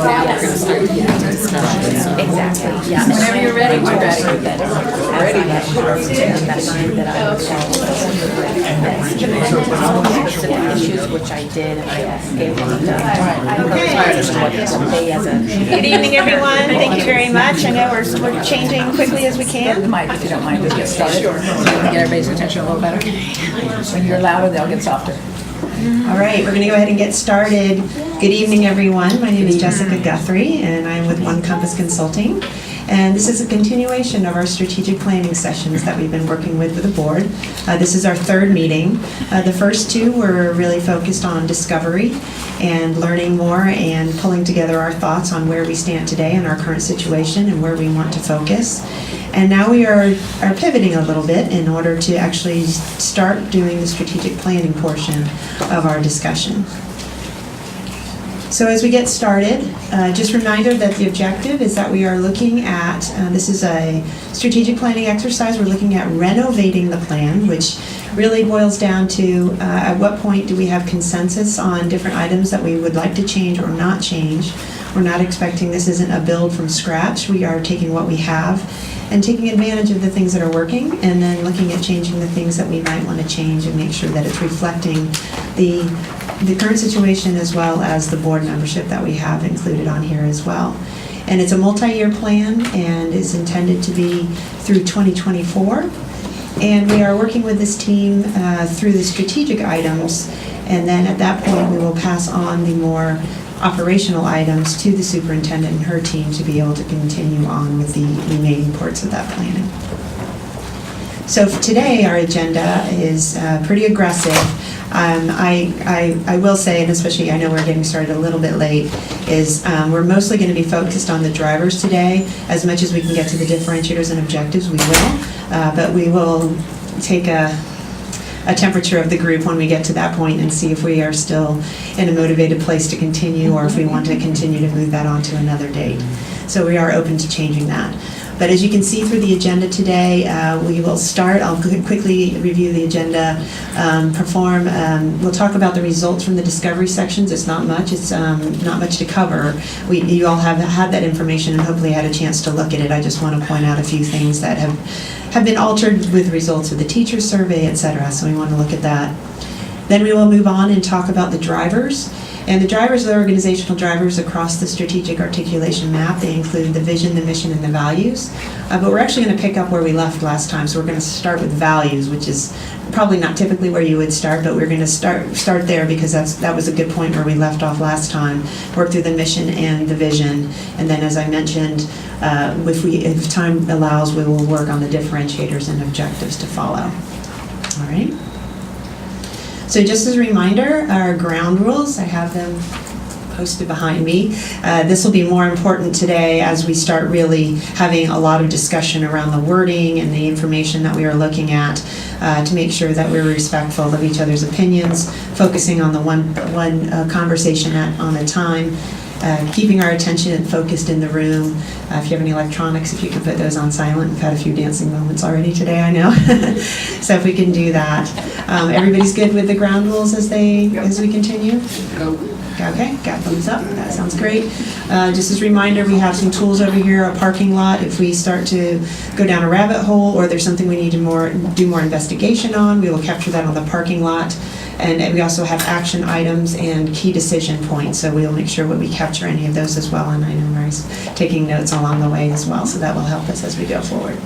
Speaker 4: now we're gonna start getting into discussion.
Speaker 7: Exactly, yeah.
Speaker 1: Whenever you're ready, we're ready.
Speaker 7: Issues, which I did, and I gave them the.
Speaker 10: Good evening, everyone. Thank you very much. I know we're changing quickly as we can.
Speaker 1: Mike, if you don't mind, just get started. So we can get everybody's attention a little better. When you're louder, they'll get softer.
Speaker 10: All right, we're going to go ahead and get started. Good evening, everyone. My name is Jessica Guthrie, and I'm with One Compass Consulting. And this is a continuation of our strategic planning sessions that we've been working with the board. This is our third meeting. The first two were really focused on discovery and learning more and pulling together our thoughts on where we stand today in our current situation and where we want to focus. And now we are pivoting a little bit in order to actually start doing the strategic planning portion of our discussion. So as we get started, just a reminder that the objective is that we are looking at, this is a strategic planning exercise, we're looking at renovating the plan, which really boils down to at what point do we have consensus on different items that we would like to change or not change. We're not expecting, this isn't a build from scratch, we are taking what we have and taking advantage of the things that are working and then looking at changing the things that we might want to change and make sure that it's reflecting the current situation as well as the board membership that we have included on here as well. And it's a multi-year plan and is intended to be through 2024. And we are working with this team through the strategic items, and then at that point we will pass on the more operational items to the superintendent and her team to be able to continue on with the remaining parts of that planning. So for today, our agenda is pretty aggressive. I will say, and especially I know we're getting started a little bit late, is we're mostly going to be focused on the drivers today. As much as we can get to the differentiators and objectives, we will. But we will take a temperature of the group when we get to that point and see if we are still in a motivated place to continue or if we want to continue to move that on to another date. So we are open to changing that. But as you can see through the agenda today, we will start, I'll quickly review the agenda, we'll talk about the results from the discovery sections. It's not much to cover. You all have had that information and hopefully had a chance to look at it. I just want to point out a few things that have been altered with results of the teacher survey, etc. So we want to look at that. Then we will move on and talk about the drivers. And the drivers are the organizational drivers across the strategic articulation map. They include the vision, the mission, and the values. But we're actually going to pick up where we left last time. So we're going to start with values, which is probably not typically where you would start, but we're going to start there because that was a good point where we left off last time. Work through the mission and the vision. And then as I mentioned, if time allows, we will work on the differentiators and objectives to follow. All right. So just as a reminder, our ground rules, I have them posted behind me. This will be more important today as we start really having a lot of discussion around the wording and the information that we are looking at to make sure that we're respectful of each other's opinions, focusing on the one conversation on a time, keeping our attention focused in the room. If you have any electronics, if you could put those on silent. We've had a few dancing moments already today, I know. So if we can do that. Everybody's good with the ground rules as we continue?
Speaker 2: Go.
Speaker 10: Okay, got thumbs up. That sounds great. Just as a reminder, we have some tools over here, a parking lot. If we start to go down a rabbit hole or there's something we need to do more investigation on, we will capture that on the parking lot. And we also have action items and key decision points, so we'll make sure that we capture any of those as well. And I know Mary's taking notes along the way as well, so that will help us as we go forward.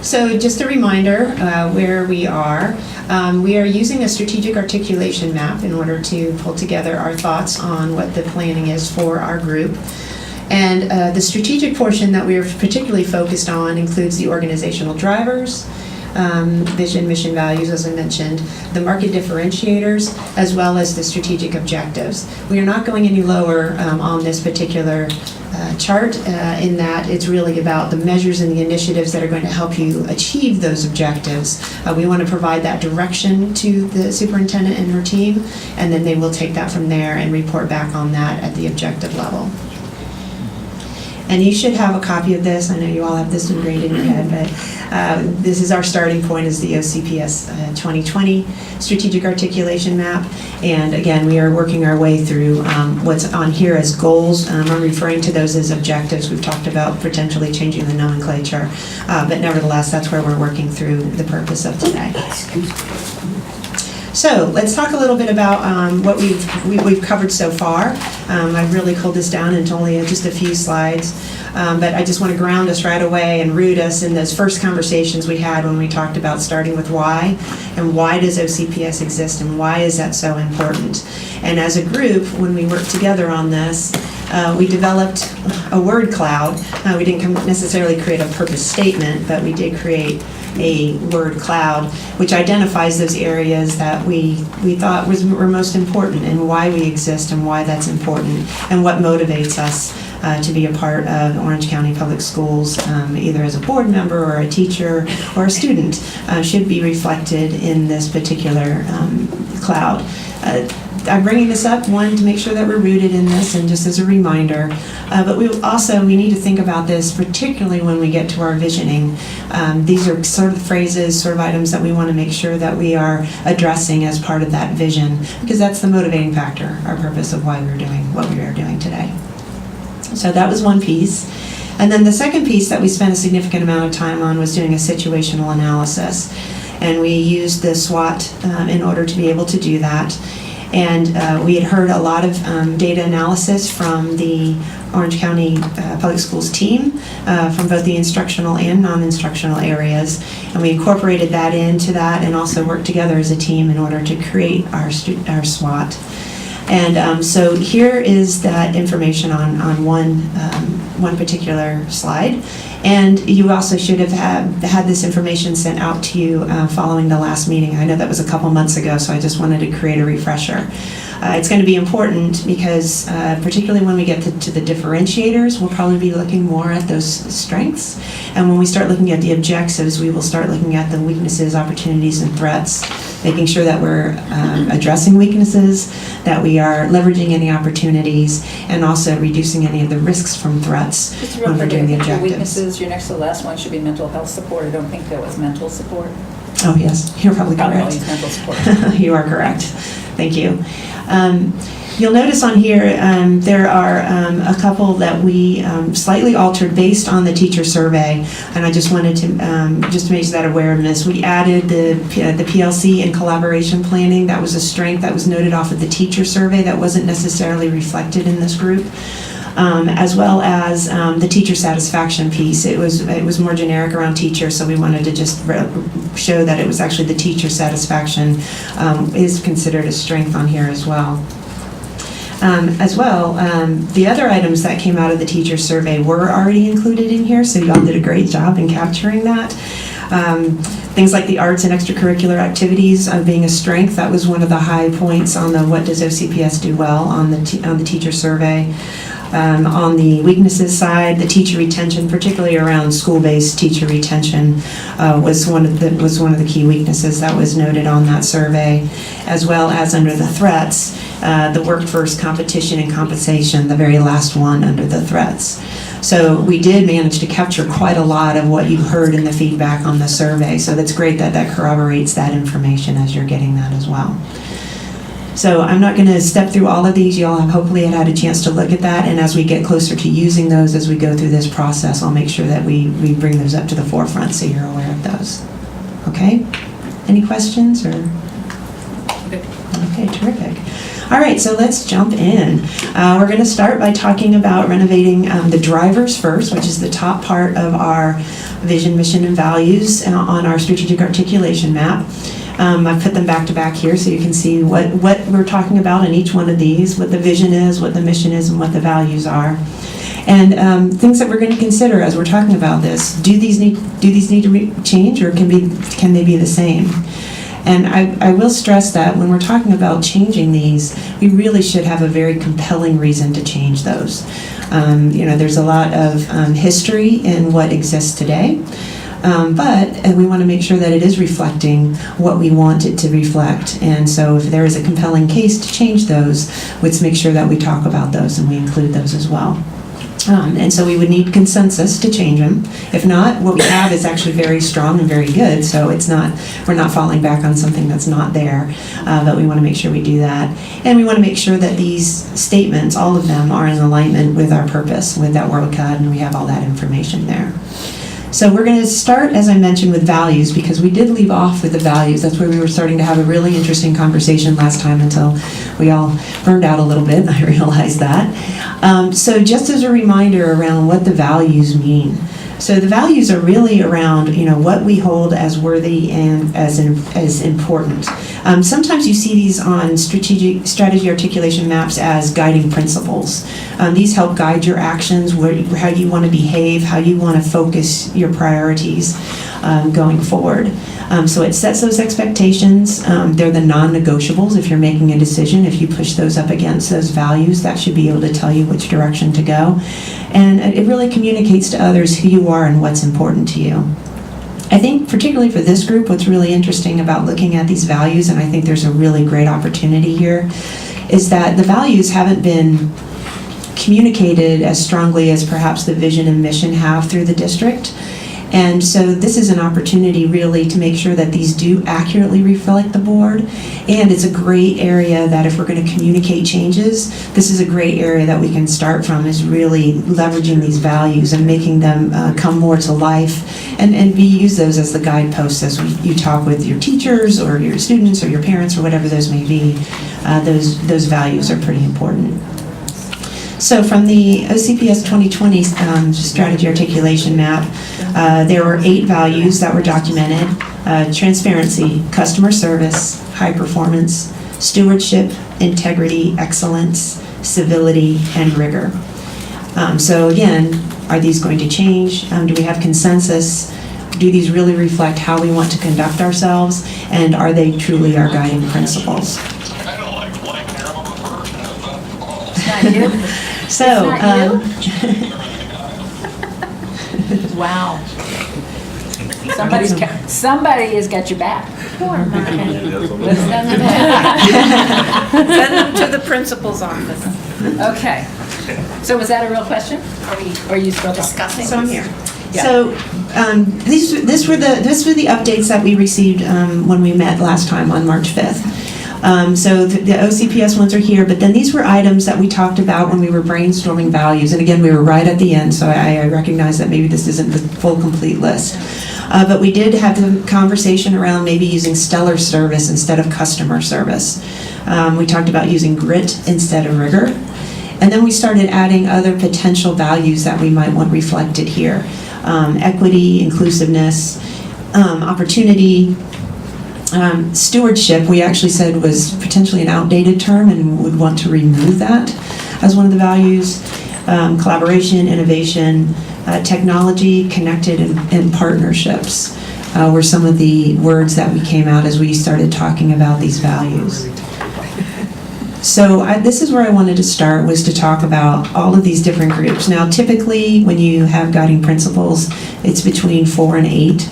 Speaker 10: So just a reminder where we are. We are using a strategic articulation map in order to pull together our thoughts on what the planning is for our group. And the strategic portion that we are particularly focused on includes the organizational drivers, vision, mission, values, as I mentioned, the market differentiators, as well as the strategic objectives. We are not going any lower on this particular chart in that it's really about the measures and the initiatives that are going to help you achieve those objectives. We want to provide that direction to the superintendent and her team, and then they will take that from there and report back on that at the objective level. And you should have a copy of this. I know you all have this ingrained in your head, but this is our starting point, is the OCPS 2020 Strategic Articulation Map. And again, we are working our way through what's on here as goals. I'm referring to those as objectives. We've talked about potentially changing the nomenclature, but nevertheless, that's where we're working through the purpose of today. So let's talk a little bit about what we've covered so far. I've really pulled this down into only just a few slides, but I just want to ground us right away and root us in those first conversations we had when we talked about starting with why, and why does OCPS exist, and why is that so important. And as a group, when we work together on this, we developed a word cloud. We didn't necessarily create a purpose statement, but we did create a word cloud, which identifies those areas that we thought were most important and why we exist and why that's important and what motivates us to be a part of Orange County Public Schools, either as a board member or a teacher or a student, should be reflected in this particular cloud. I'm bringing this up, one, to make sure that we're rooted in this and just as a reminder, but we need to think about this, particularly when we get to our visioning. These are sort of phrases, sort of items that we want to make sure that we are addressing as part of that vision, because that's the motivating factor, our purpose of why we're doing what we are doing today. So that was one piece. And then the second piece that we spent a significant amount of time on was doing a situational analysis. And we used the SWOT in order to be able to do that. And we had heard a lot of data analysis from the Orange County Public Schools team from both the instructional and non-instructional areas. And we incorporated that into that and also worked together as a team in order to create our SWOT. And so here is that information on one particular slide. And you also should have had this information sent out to you following the last meeting. I know that was a couple months ago, so I just wanted to create a refresher. It's going to be important because particularly when we get to the differentiators, we'll probably be looking more at those strengths. And when we start looking at the objectives, we will start looking at the weaknesses, opportunities, and threats, making sure that we're addressing weaknesses, that we are leveraging any opportunities, and also reducing any of the risks from threats
Speaker 1: Just real
Speaker 10: when we're
Speaker 1: quick,
Speaker 10: doing the
Speaker 1: your
Speaker 10: objectives.
Speaker 1: weaknesses, your next to the last one should be mental health support. I don't think there was mental support.
Speaker 10: Oh, yes, you're probably
Speaker 1: Probably
Speaker 10: correct.
Speaker 1: use mental support.
Speaker 10: You are correct. Thank you. You'll notice on here there are a couple that we slightly altered based on the teacher survey, and I just wanted to just make that awareness. We added the PLC and collaboration planning. That was a strength that was noted off of the teacher survey that wasn't necessarily reflected in this group. As well as the teacher satisfaction piece. It was more generic around teacher, so we wanted to just show that it was actually the teacher satisfaction is considered a strength on here as well. The other items that came out of the teacher survey were already included in here, so y'all did a great job in capturing that. Things like the arts and extracurricular activities being a strength, that was one of the high points on the what does OCPS do well on the teacher survey. On the weaknesses side, the teacher retention, particularly around school-based teacher retention, was one of the key weaknesses that was noted on that survey, as well as under the threats, the workforce competition and compensation, the very last one under the threats. So we did manage to capture quite a lot of what you heard in the feedback on the survey. So that's great that corroborates that information as you're getting that as well. So I'm not going to step through all of these. You all have hopefully had a chance to look at that. And as we get closer to using those as we go through this process, I'll make sure that we bring those up to the forefront so you're aware of those. Okay? Any questions? Okay, terrific. All right, so let's jump in. We're going to start by talking about renovating the drivers first, which is the top part of our vision, mission, and values on our strategic articulation map. I've put them back to back here so you can see what we're talking about in each one of these, what the vision is, what the mission is, and what the values are. And things that we're going to consider as we're talking about this. Do these need to change, or can they be the same? And I will stress that when we're talking about changing these, we really should have a very compelling reason to change those. There's a lot of history in what exists today. But we want to make sure that it is reflecting what we want it to reflect. And so if there is a compelling case to change those, let's make sure that we talk about those and we include those as well. And so we would need consensus to change them. If not, what we have is actually very strong and very good, so we're not falling back on something that's not there, but we want to make sure we do that. And we want to make sure that these statements, all of them, are in alignment with our purpose, with that world code, and we have all that information there. So we're going to start, as I mentioned, with values, because we did leave off with the values. That's where we were starting to have a really interesting conversation last time until we all burned out a little bit, and I realized that. So just as a reminder around what the values mean. So the values are really around, what we hold as worthy and as important. Sometimes you see these on strategy articulation maps as guiding principles. These help guide your actions, how you want to behave, how you want to focus your priorities going forward. So it sets those expectations. They're the non-negotiables. If you're making a decision, if you push those up against those values, that should be able to tell you which direction to go. And it really communicates to others who you are and what's important to you. I think particularly for this group, what's really interesting about looking at these values, and I think there's a really great opportunity here, is that the values haven't been communicated as strongly as perhaps the vision and mission have through the district. And so this is an opportunity really to make sure that these do accurately reflect the board. And it's a great area that if we're going to communicate changes, this is a great area that we can start from, is really leveraging these values and making them come more to life and use those as the guideposts as you talk with your teachers or your students or your parents or whatever those may be. Those values are pretty important. So from the OCPS 2020 strategy articulation map, there were 8 values that were documented: transparency, customer service, high performance, stewardship, integrity, excellence, civility, and rigor. So again, are these going to change? Do we have consensus? Do these really reflect how we want to conduct ourselves? And are they truly our guiding principles? So,
Speaker 1: Wow. Somebody has got your back.
Speaker 7: Send them to the principal's office.
Speaker 1: Okay. So was that a real question? Or are you still
Speaker 7: Discussing?
Speaker 10: So I'm here.
Speaker 1: Yeah.
Speaker 10: So these were the updates that we received when we met last time on March 5th. So the OCPS ones are here, but then these were items that we talked about when we were brainstorming values. And again, we were right at the end, so I recognize that maybe this isn't the full complete list. But we did have the conversation around maybe using stellar service instead of customer service. We talked about using grit instead of rigor. And then we started adding other potential values that we might want reflected here. Equity, inclusiveness, opportunity, stewardship, we actually said was potentially an outdated term and would want to remove that as one of the values. Collaboration, innovation, technology, connected, and partnerships were some of the words that we came out as we started talking about these values. So this is where I wanted to start, was to talk about all of these different groups. Now, typically, when you have guiding principles, it's between 4 and 8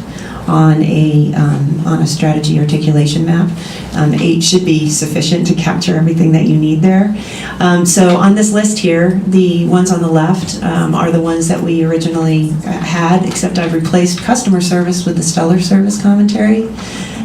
Speaker 10: on a strategy articulation map. 8 should be sufficient to capture everything that you need there. So on this list here, the ones on the left are the ones that we originally had, except I've replaced customer service with the stellar service commentary,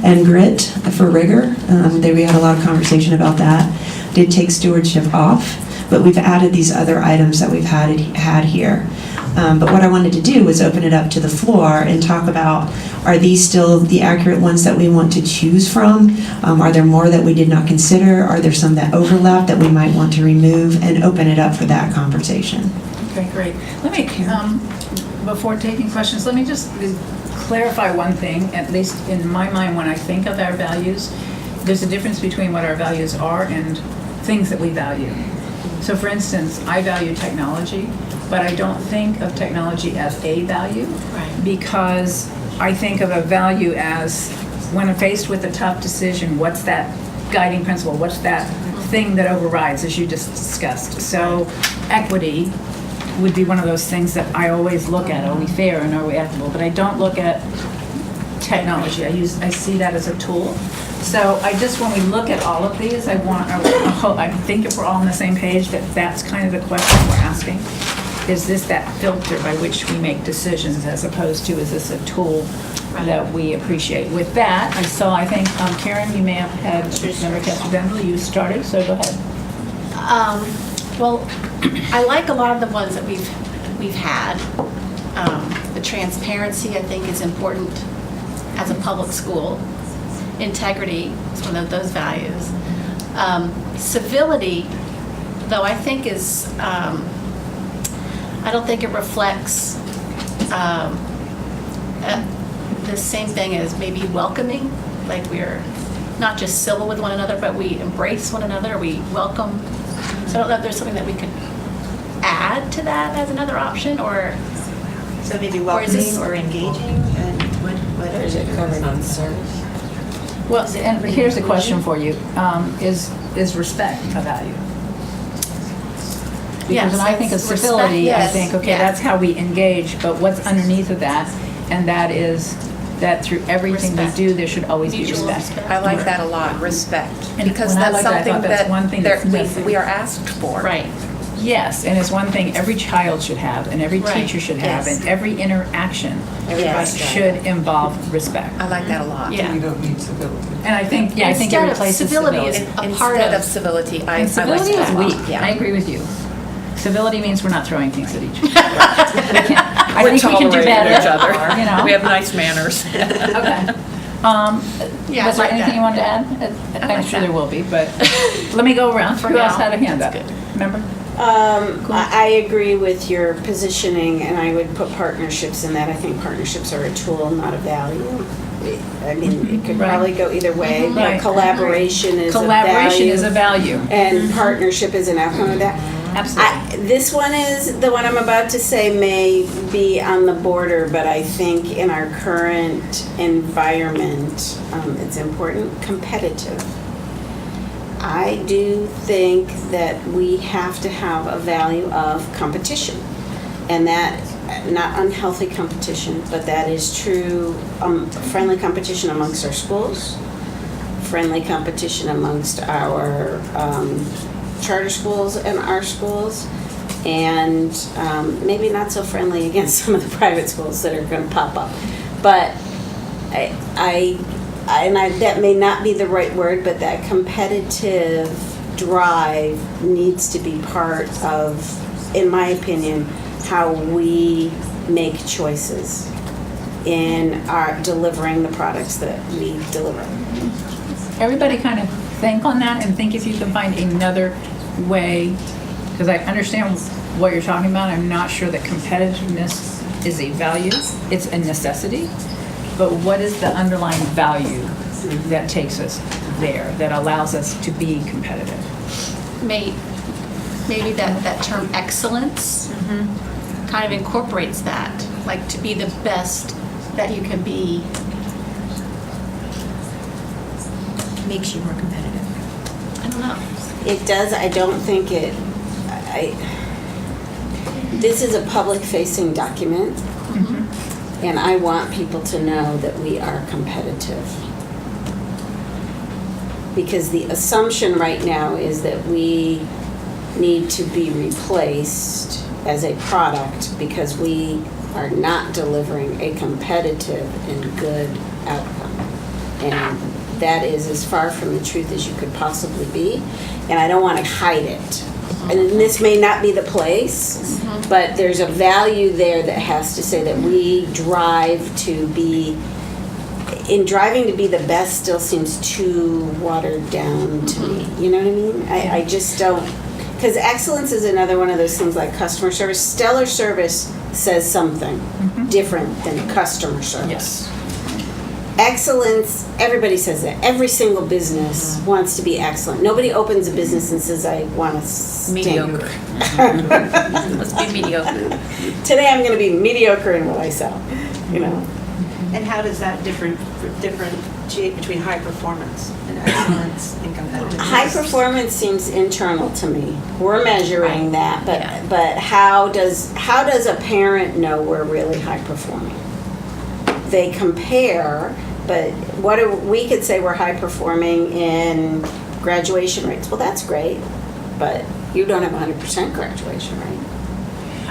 Speaker 10: and grit for rigor. We had a lot of conversation about that. Did take stewardship off, but we've added these other items that we've had here. But what I wanted to do was open it up to the floor and talk about, are these still the accurate ones that we want to choose from? Are there more that we did not consider? Are there some that overlap that we might want to remove, and open it up for that conversation?
Speaker 1: Okay, great. Let me, before taking questions, let me just clarify one thing, at least in my mind when I think of our values. There's a difference between what our values are and things that we value. So for instance, I value technology, but I don't think of technology as a value, because I think of a value as, when I'm faced with a tough decision, what's that guiding principle? What's that thing that overrides, as you just discussed? So equity would be one of those things that I always look at. Are we fair and are we equitable? But I don't look at technology. I see that as a tool. So when we look at all of these, I think if we're all on the same page, that's kind of the question we're asking. Is this that filter by which we make decisions, as opposed to, is this a tool that we appreciate? With that, I think, Karen, you may have had member Kester Denville, you started, so go ahead.
Speaker 7: Well, I like a lot of the ones that we've had. The transparency, I think, is important as a public school. Integrity is one of those values. Civility, though, I think is, I don't think it reflects the same thing as maybe welcoming, like we're not just civil with one another, but we embrace one another, we welcome. So I don't know if there's something that we could add to that as another option, or
Speaker 10: So maybe
Speaker 7: Or is this-
Speaker 10: welcoming or engaging, and what
Speaker 4: Or is it covered in service?
Speaker 1: Well, and here's the question for you. Is respect a value? Because when I think of
Speaker 7: Yes,
Speaker 1: civility, I
Speaker 7: respect,
Speaker 1: think,
Speaker 7: yes,
Speaker 1: okay,
Speaker 7: yeah.
Speaker 1: that's how we engage, but what's underneath of that? And that is that through everything we
Speaker 7: Respect.
Speaker 1: do, there should always be
Speaker 7: Mutual
Speaker 1: respect.
Speaker 7: respect.
Speaker 11: I like that a lot, respect,
Speaker 1: And
Speaker 11: because
Speaker 1: when I
Speaker 11: that's
Speaker 1: like that, I
Speaker 11: something
Speaker 1: thought that's one thing that's
Speaker 11: that
Speaker 1: missing.
Speaker 11: we are asked for.
Speaker 7: Right.
Speaker 1: Yes, and it's one thing every child should have, and every
Speaker 7: Right.
Speaker 1: teacher should have,
Speaker 4: Yes.
Speaker 1: and every interaction
Speaker 4: Yes.
Speaker 1: should involve respect.
Speaker 11: I like that a lot.
Speaker 7: Yeah.
Speaker 2: We don't need civility.
Speaker 1: And I think it
Speaker 7: Instead of
Speaker 1: replaces
Speaker 7: civility
Speaker 1: civility.
Speaker 7: is a part
Speaker 11: Instead
Speaker 7: of
Speaker 11: of civility, I
Speaker 1: And
Speaker 11: like
Speaker 1: civility is
Speaker 11: that.
Speaker 1: weak.
Speaker 11: Yeah.
Speaker 1: I agree with you. Civility means we're not throwing things at each other. I think we can do better. You know?
Speaker 11: We have nice manners.
Speaker 1: Okay.
Speaker 7: Yeah,
Speaker 1: Was
Speaker 7: I
Speaker 1: there
Speaker 7: like
Speaker 1: anything
Speaker 7: that.
Speaker 1: you wanted to add? I'm
Speaker 7: like
Speaker 1: sure
Speaker 7: that.
Speaker 1: there will be, but let me go around.
Speaker 7: For
Speaker 1: Who else
Speaker 7: now,
Speaker 1: had a hand up?
Speaker 7: that's good.
Speaker 1: Remember?
Speaker 4: I agree with your positioning, and I would put partnerships in that. I think partnerships are a tool, not a value. I mean, it could
Speaker 1: Right.
Speaker 4: probably go either way, but
Speaker 1: Right.
Speaker 4: collaboration is a value.
Speaker 1: Collaboration is a value.
Speaker 4: And partnership is an outcome of that.
Speaker 1: Absolutely.
Speaker 4: This one is, the one I'm about to say may be on the border, but I think in our current environment, it's important, competitive. I do think that we have to have a value of competition. And that, not unhealthy competition, but that is true, friendly competition amongst our schools, friendly competition amongst our charter schools and our schools, and maybe not so friendly against some of the private schools that are going to pop up. But that may not be the right word, but that competitive drive needs to be part of, in my opinion, how we make choices in our delivering the products that we deliver.
Speaker 1: Everybody kind of think on that and think if you can find another way, because I understand what you're talking about. I'm not sure that competitiveness is a value. It's a necessity. But what is the underlying value that takes us there, that allows us to be competitive?
Speaker 7: Maybe that term excellence kind of incorporates that, like to be the best that you can be.
Speaker 10: makes you more competitive?
Speaker 7: I don't know.
Speaker 4: It does, I don't think it, this is a public-facing document, and I want people to know that we are competitive. Because the assumption right now is that we need to be replaced as a product because we are not delivering a competitive and good outcome. And that is as far from the truth as you could possibly be, and I don't want to hide it. And this may not be the place, but there's a value there that has to say that we drive to be, in driving to be the best still seems too watered down to me. You know what I mean? I just don't, because excellence is another one of those things like customer service. Stellar service says something different than customer service.
Speaker 1: Yes.
Speaker 4: Excellence, everybody says that. Every single business wants to be excellent. Nobody opens a business and says, I want to stink.
Speaker 11: Mediocre. Let's be mediocre.
Speaker 4: Today I'm going to be mediocre in what I sell, you know.
Speaker 10: And how does that differentiate between high performance and excellence and competitiveness?
Speaker 4: High performance seems internal to me. We're measuring that,
Speaker 7: Yeah.
Speaker 4: but how does a parent know we're really high performing? They compare, but we could say we're high performing in graduation rates. Well, that's great, but you don't have 100% graduation rate.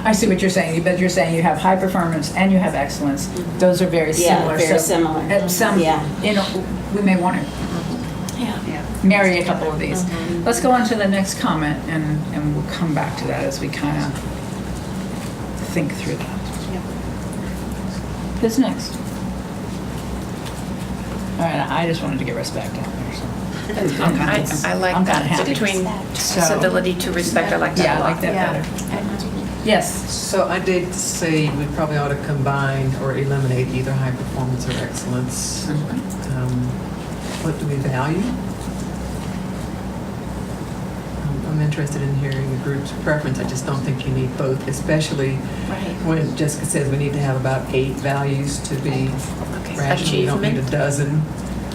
Speaker 1: I see what you're saying, but you're saying you have high performance and you have excellence. Those are very similar.
Speaker 4: Yeah, very similar. Yeah.
Speaker 1: We may want to marry a couple of these. Let's go on to the next comment, and we'll come back to that as we kind of think through that. Who's next? All right, I just wanted to get respect out there. So. I'm
Speaker 11: I like
Speaker 1: I'm kinda
Speaker 11: that.
Speaker 1: happy.
Speaker 11: Between
Speaker 1: So-
Speaker 11: civility to respect, I like that
Speaker 1: Yeah,
Speaker 11: a
Speaker 1: I
Speaker 11: lot.
Speaker 1: like that better. Yes.
Speaker 2: So I did say we probably ought to combine or eliminate either high performance or excellence. what do we value? I'm interested in hearing the group's preference. I just don't think you need both, especially when Jessica says we need to have about 8 values to be rational. We don't need a dozen.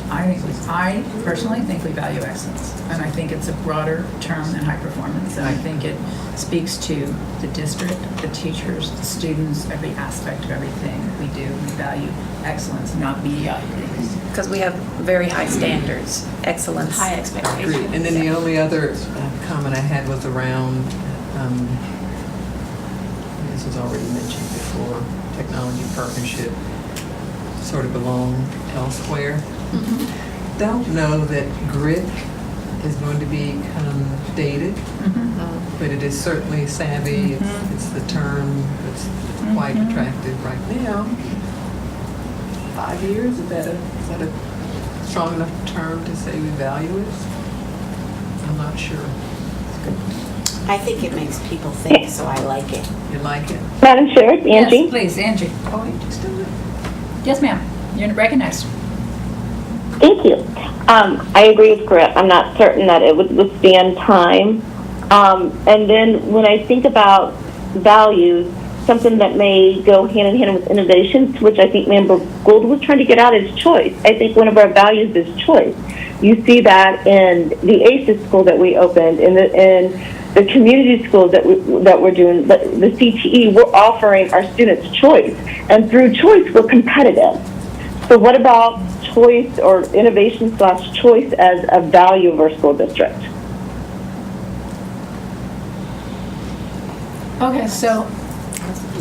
Speaker 1: I personally think we value excellence, and I think it's a broader term than high performance, and I think it speaks to the district, the teachers, the students, every aspect of everything we do. We value excellence, not mediocrity.
Speaker 11: Because we have very high standards, excellence.
Speaker 7: High expectations.
Speaker 2: Agreed. And then the only other comment I had was around, this was already mentioned before, technology partnership sort of belong elsewhere. Don't know that grit is going to become dated, but it is certainly savvy. It's the term that's quite attractive right now. 5 years, is that a strong enough term to say we value it? I'm not sure.
Speaker 4: I think it makes people think, so I like it.
Speaker 2: You like it?
Speaker 6: Madam Chair, it's Angie.
Speaker 1: Yes, please, Angie.
Speaker 2: Oh, you just do it.
Speaker 1: Yes, ma'am. You're recognized.
Speaker 6: Thank you. I agree with Griff. I'm not certain that it would withstand time. And then when I think about values, something that may go hand in hand with innovations, which I think Member Gould was trying to get out, is choice. I think one of our values is choice. You see that in the ACES school that we opened, in the community schools that we're doing, the CTE, we're offering our students choice. And through choice, we're competitive. So what about choice or innovation/choice as a value of our school district?
Speaker 1: Okay, so,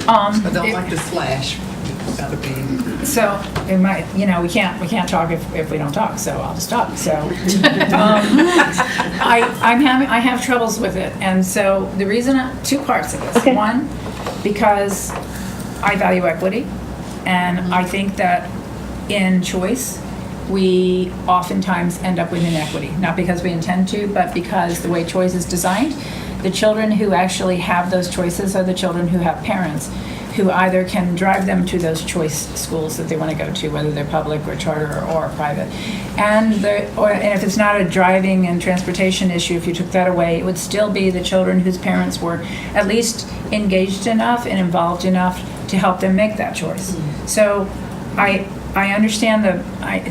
Speaker 2: I don't like the slash. It's gotta be.
Speaker 1: so it might, we can't talk if we don't talk, so I'll just talk. So, I have troubles with it, and so the reason, 2 parts of this.
Speaker 6: Okay.
Speaker 1: One, because I value equity, and I think that in choice, we oftentimes end up with inequity, not because we intend to, but because the way choice is designed, the children who actually have those choices are the children who have parents who either can drive them to those choice schools that they want to go to, whether they're public or charter or private. And if it's not a driving and transportation issue, if you took that away, it would still be the children whose parents were at least engaged enough and involved enough to help them make that choice. So I understand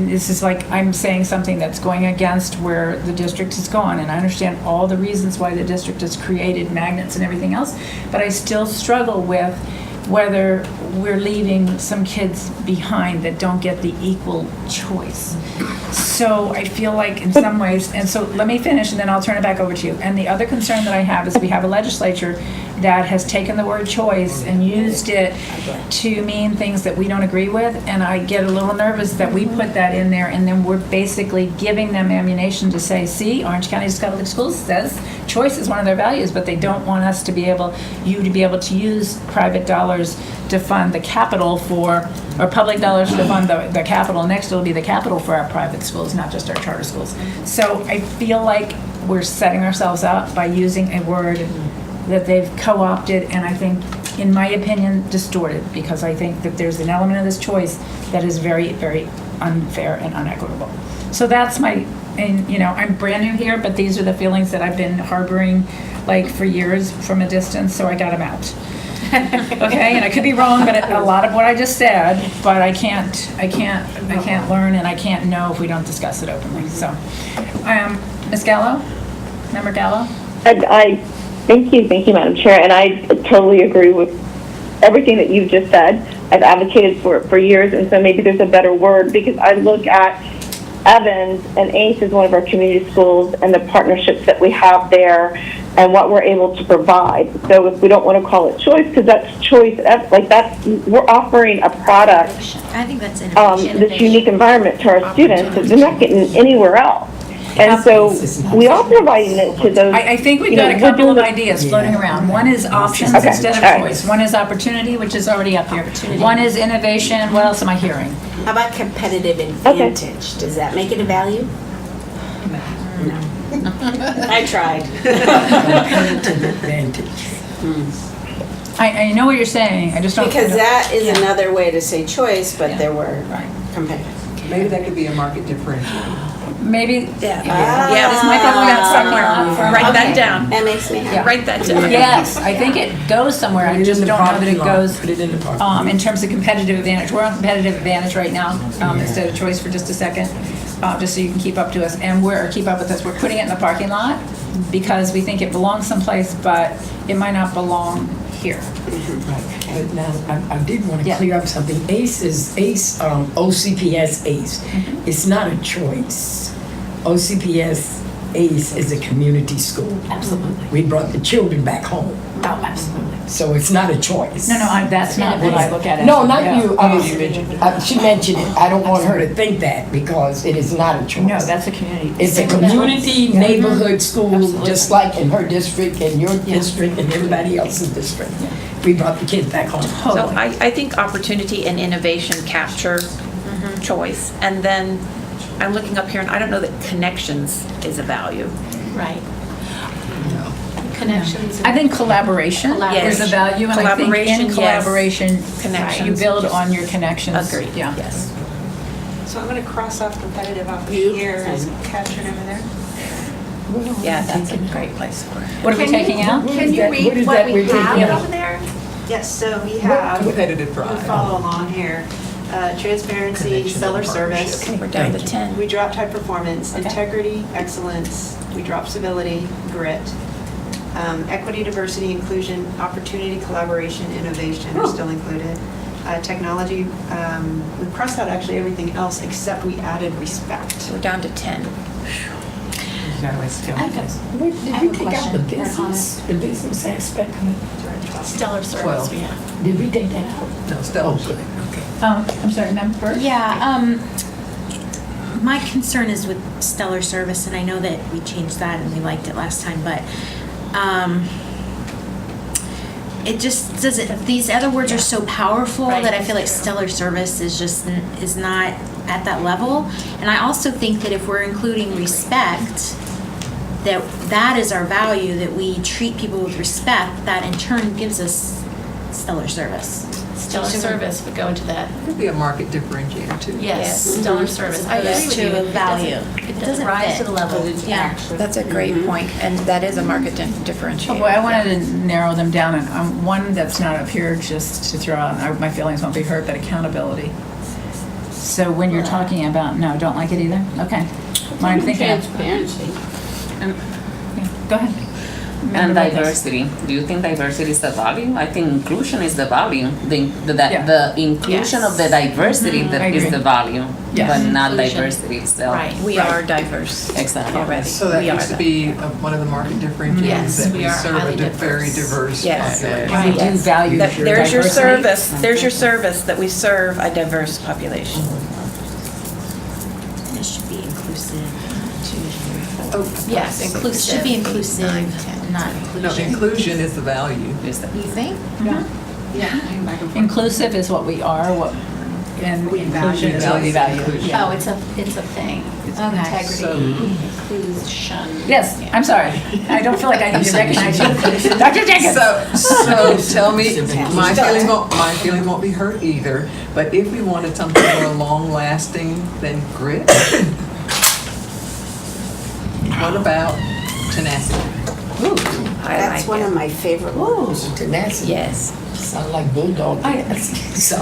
Speaker 1: this is like I'm saying something that's going against where the district has gone, and I understand all the reasons why the district has created magnets and everything else, but I still struggle with whether we're leaving some kids behind that don't get the equal choice. So I feel like in some ways, and so let me finish and then I'll turn it back over to you. And the other concern that I have is we have a legislature that has taken the word choice and used it to mean things that we don't agree with, and I get a little nervous that we put that in there and then we're basically giving them ammunition to say, see, Orange County Public Schools says choice is one of their values, but they don't want us to be able to use private dollars to fund the capital or public dollars to fund the capital. Next it'll be the capital for our private schools, not just our charter schools. So I feel like we're setting ourselves up by using a word that they've co-opted, and I think, in my opinion, distorted, because I think that there's an element of this choice that is very, very unfair and unequitable. So that's I'm brand new here, but these are the feelings that I've been harboring like for years from a distance, so I got them out. Okay, and I could be wrong, but a lot of what I just said, but I can't learn and I can't know if we don't discuss it openly. So, Ms. Gallo, Member Gallo?
Speaker 6: Thank you, Madam Chair, and I totally agree with everything that you've just said. I've advocated for it for years, and so maybe there's a better word, because I look at Evans and ACE as one of our community schools and the partnerships that we have there and what we're able to provide. So if we don't want to call it choice, because that's choice, we're offering a product,
Speaker 11: I think that's innovation.
Speaker 6: this unique environment to our students that they're not getting anywhere else. And so we are providing it to those.
Speaker 1: I think we've got a couple of ideas floating around. One is options instead of choice. One is opportunity, which is already up here. One is innovation. What else am I hearing?
Speaker 4: How about competitive advantage? Does that make it a value? No. I tried.
Speaker 1: I know what you're saying. I just don't.
Speaker 4: Because that is another way to say choice, but there were competitive.
Speaker 2: Maybe that could be a market differentiator.
Speaker 1: Maybe.
Speaker 11: Yeah.
Speaker 1: This might be
Speaker 11: we got somewhere.
Speaker 1: somewhere.
Speaker 11: Write that
Speaker 1: Okay.
Speaker 11: down.
Speaker 4: That makes me happy.
Speaker 11: Write that down.
Speaker 1: Yes, I think it goes somewhere. I just don't know that it goes
Speaker 8: Put it in the parking lot.
Speaker 1: in terms of competitive advantage. We're on competitive advantage right now, instead of choice for just a second, just so you can keep up to us. And keep up with us. We're putting it in the parking lot because we think it belongs someplace, but it might not belong here.
Speaker 8: But now, I did want to
Speaker 1: Yeah.
Speaker 8: clear up something. ACE is OCPS ACE. It's not a choice. OCPS ACE is a community school.
Speaker 1: Absolutely.
Speaker 8: We brought the children back home,
Speaker 1: Oh, absolutely.
Speaker 8: so it's not a choice.
Speaker 1: No, that's not what I look at it.
Speaker 8: No, not
Speaker 1: Yeah.
Speaker 8: you. She mentioned it. I don't want her to think that because it is not a choice.
Speaker 1: No, that's a community.
Speaker 8: It's a community neighborhood school, just like in her district and your district and everybody else's district. We brought the kids back home.
Speaker 11: So I think opportunity and innovation capture choice. And then I'm looking up here and I don't know that connections is a value.
Speaker 7: Right. Connections.
Speaker 1: I think collaboration is a value, and I think
Speaker 11: Collaboration,
Speaker 1: in
Speaker 11: yes.
Speaker 1: collaboration,
Speaker 11: Connections.
Speaker 1: you build on your connections.
Speaker 11: Agreed.
Speaker 1: Yeah.
Speaker 11: Yes.
Speaker 12: So I'm going to cross off competitive up here and captured over there.
Speaker 11: Yeah, that's a great place for it.
Speaker 1: What are we taking out?
Speaker 7: Can you
Speaker 8: What
Speaker 7: read
Speaker 8: is
Speaker 7: what
Speaker 8: that
Speaker 7: we
Speaker 8: we're taking
Speaker 7: have
Speaker 8: out?
Speaker 7: over there?
Speaker 12: Yes, so we have,
Speaker 2: Competitive
Speaker 12: you
Speaker 2: drive.
Speaker 12: follow along here, transparency,
Speaker 2: Connection
Speaker 12: stellar
Speaker 2: and
Speaker 12: service.
Speaker 11: Okay, we're down to 10.
Speaker 12: We dropped high performance, integrity, excellence. We dropped civility, grit. Equity, diversity, inclusion, opportunity, collaboration, innovation are still included. Technology, we crossed out actually everything else except we added respect.
Speaker 11: We're down to 10.
Speaker 8: Did we take out the business aspect of it?
Speaker 7: Stellar service,
Speaker 2: Well.
Speaker 7: yeah.
Speaker 8: Did we take that out?
Speaker 2: No, Stella.
Speaker 8: Oh, good. Okay.
Speaker 1: I'm sorry, member?
Speaker 13: Yeah, my concern is with stellar service, and I know that we changed that and we liked it last time, but it just doesn't, these other words are so powerful
Speaker 7: Right.
Speaker 13: that I feel like stellar service is just, is not at that level. And I also think that if we're including respect, that is our value, that we treat people with respect, that in turn gives us stellar service.
Speaker 7: Stellar service would go into that.
Speaker 2: Could be a market differentiator too.
Speaker 7: Yes, stellar service. I agree
Speaker 13: As
Speaker 7: with
Speaker 13: to
Speaker 7: you.
Speaker 13: a value.
Speaker 7: It doesn't rise to the level.
Speaker 13: Yeah.
Speaker 11: That's a great point, and that is a market
Speaker 1: Oh
Speaker 11: differentiator.
Speaker 1: boy, I wanted to narrow them down, and one that's not up here, just to throw out, and my feelings won't be hurt, but accountability. So when you're talking about, no, don't like it either? Okay. Mine thinking.
Speaker 4: Transparency.
Speaker 1: Yeah, go ahead.
Speaker 9: And
Speaker 1: Member Davis.
Speaker 9: diversity. Do you think diversity is the value? I think inclusion is the value. The
Speaker 1: Yeah.
Speaker 9: inclusion
Speaker 7: Yes.
Speaker 9: of the diversity
Speaker 1: I
Speaker 9: that is
Speaker 1: agree.
Speaker 9: the value,
Speaker 1: Yes.
Speaker 9: but not
Speaker 7: Inclusion.
Speaker 9: diversity itself.
Speaker 7: Right.
Speaker 11: We are diverse.
Speaker 9: Exactly.
Speaker 11: Already.
Speaker 2: So that
Speaker 11: We are
Speaker 2: used to
Speaker 11: that.
Speaker 2: be one of the market differentiators,
Speaker 7: Yes,
Speaker 2: that
Speaker 7: we
Speaker 2: we
Speaker 7: are
Speaker 2: serve
Speaker 7: highly
Speaker 2: a very
Speaker 7: diverse.
Speaker 2: diverse
Speaker 11: Yes.
Speaker 2: population.
Speaker 1: And we do value your diversity.
Speaker 11: There's your service, there's your service, that we serve a diverse population.
Speaker 13: And it should be inclusive.
Speaker 7: Yes,
Speaker 13: It
Speaker 7: inclusive.
Speaker 13: should be inclusive,
Speaker 7: 9, 10.
Speaker 13: not
Speaker 2: No,
Speaker 13: inclusion.
Speaker 2: inclusion is the value.
Speaker 9: Is the-
Speaker 7: You think?
Speaker 1: Inclusive is what we are, and inclusion is what we value.
Speaker 2: Inclusion.
Speaker 7: Oh, it's a thing. It's integrity, inclusion.
Speaker 1: Yes, I'm sorry. I don't feel like I need to recognize you. Dr. Jenkins.
Speaker 2: So tell me, my feelings won't be hurt either, but if we wanted something more long-lasting than grit, what about tenacity?
Speaker 4: That's one of my favorite words.
Speaker 8: Ooh, tenacity.
Speaker 11: Yes.
Speaker 8: Sound like bulldog. So,
Speaker 1: So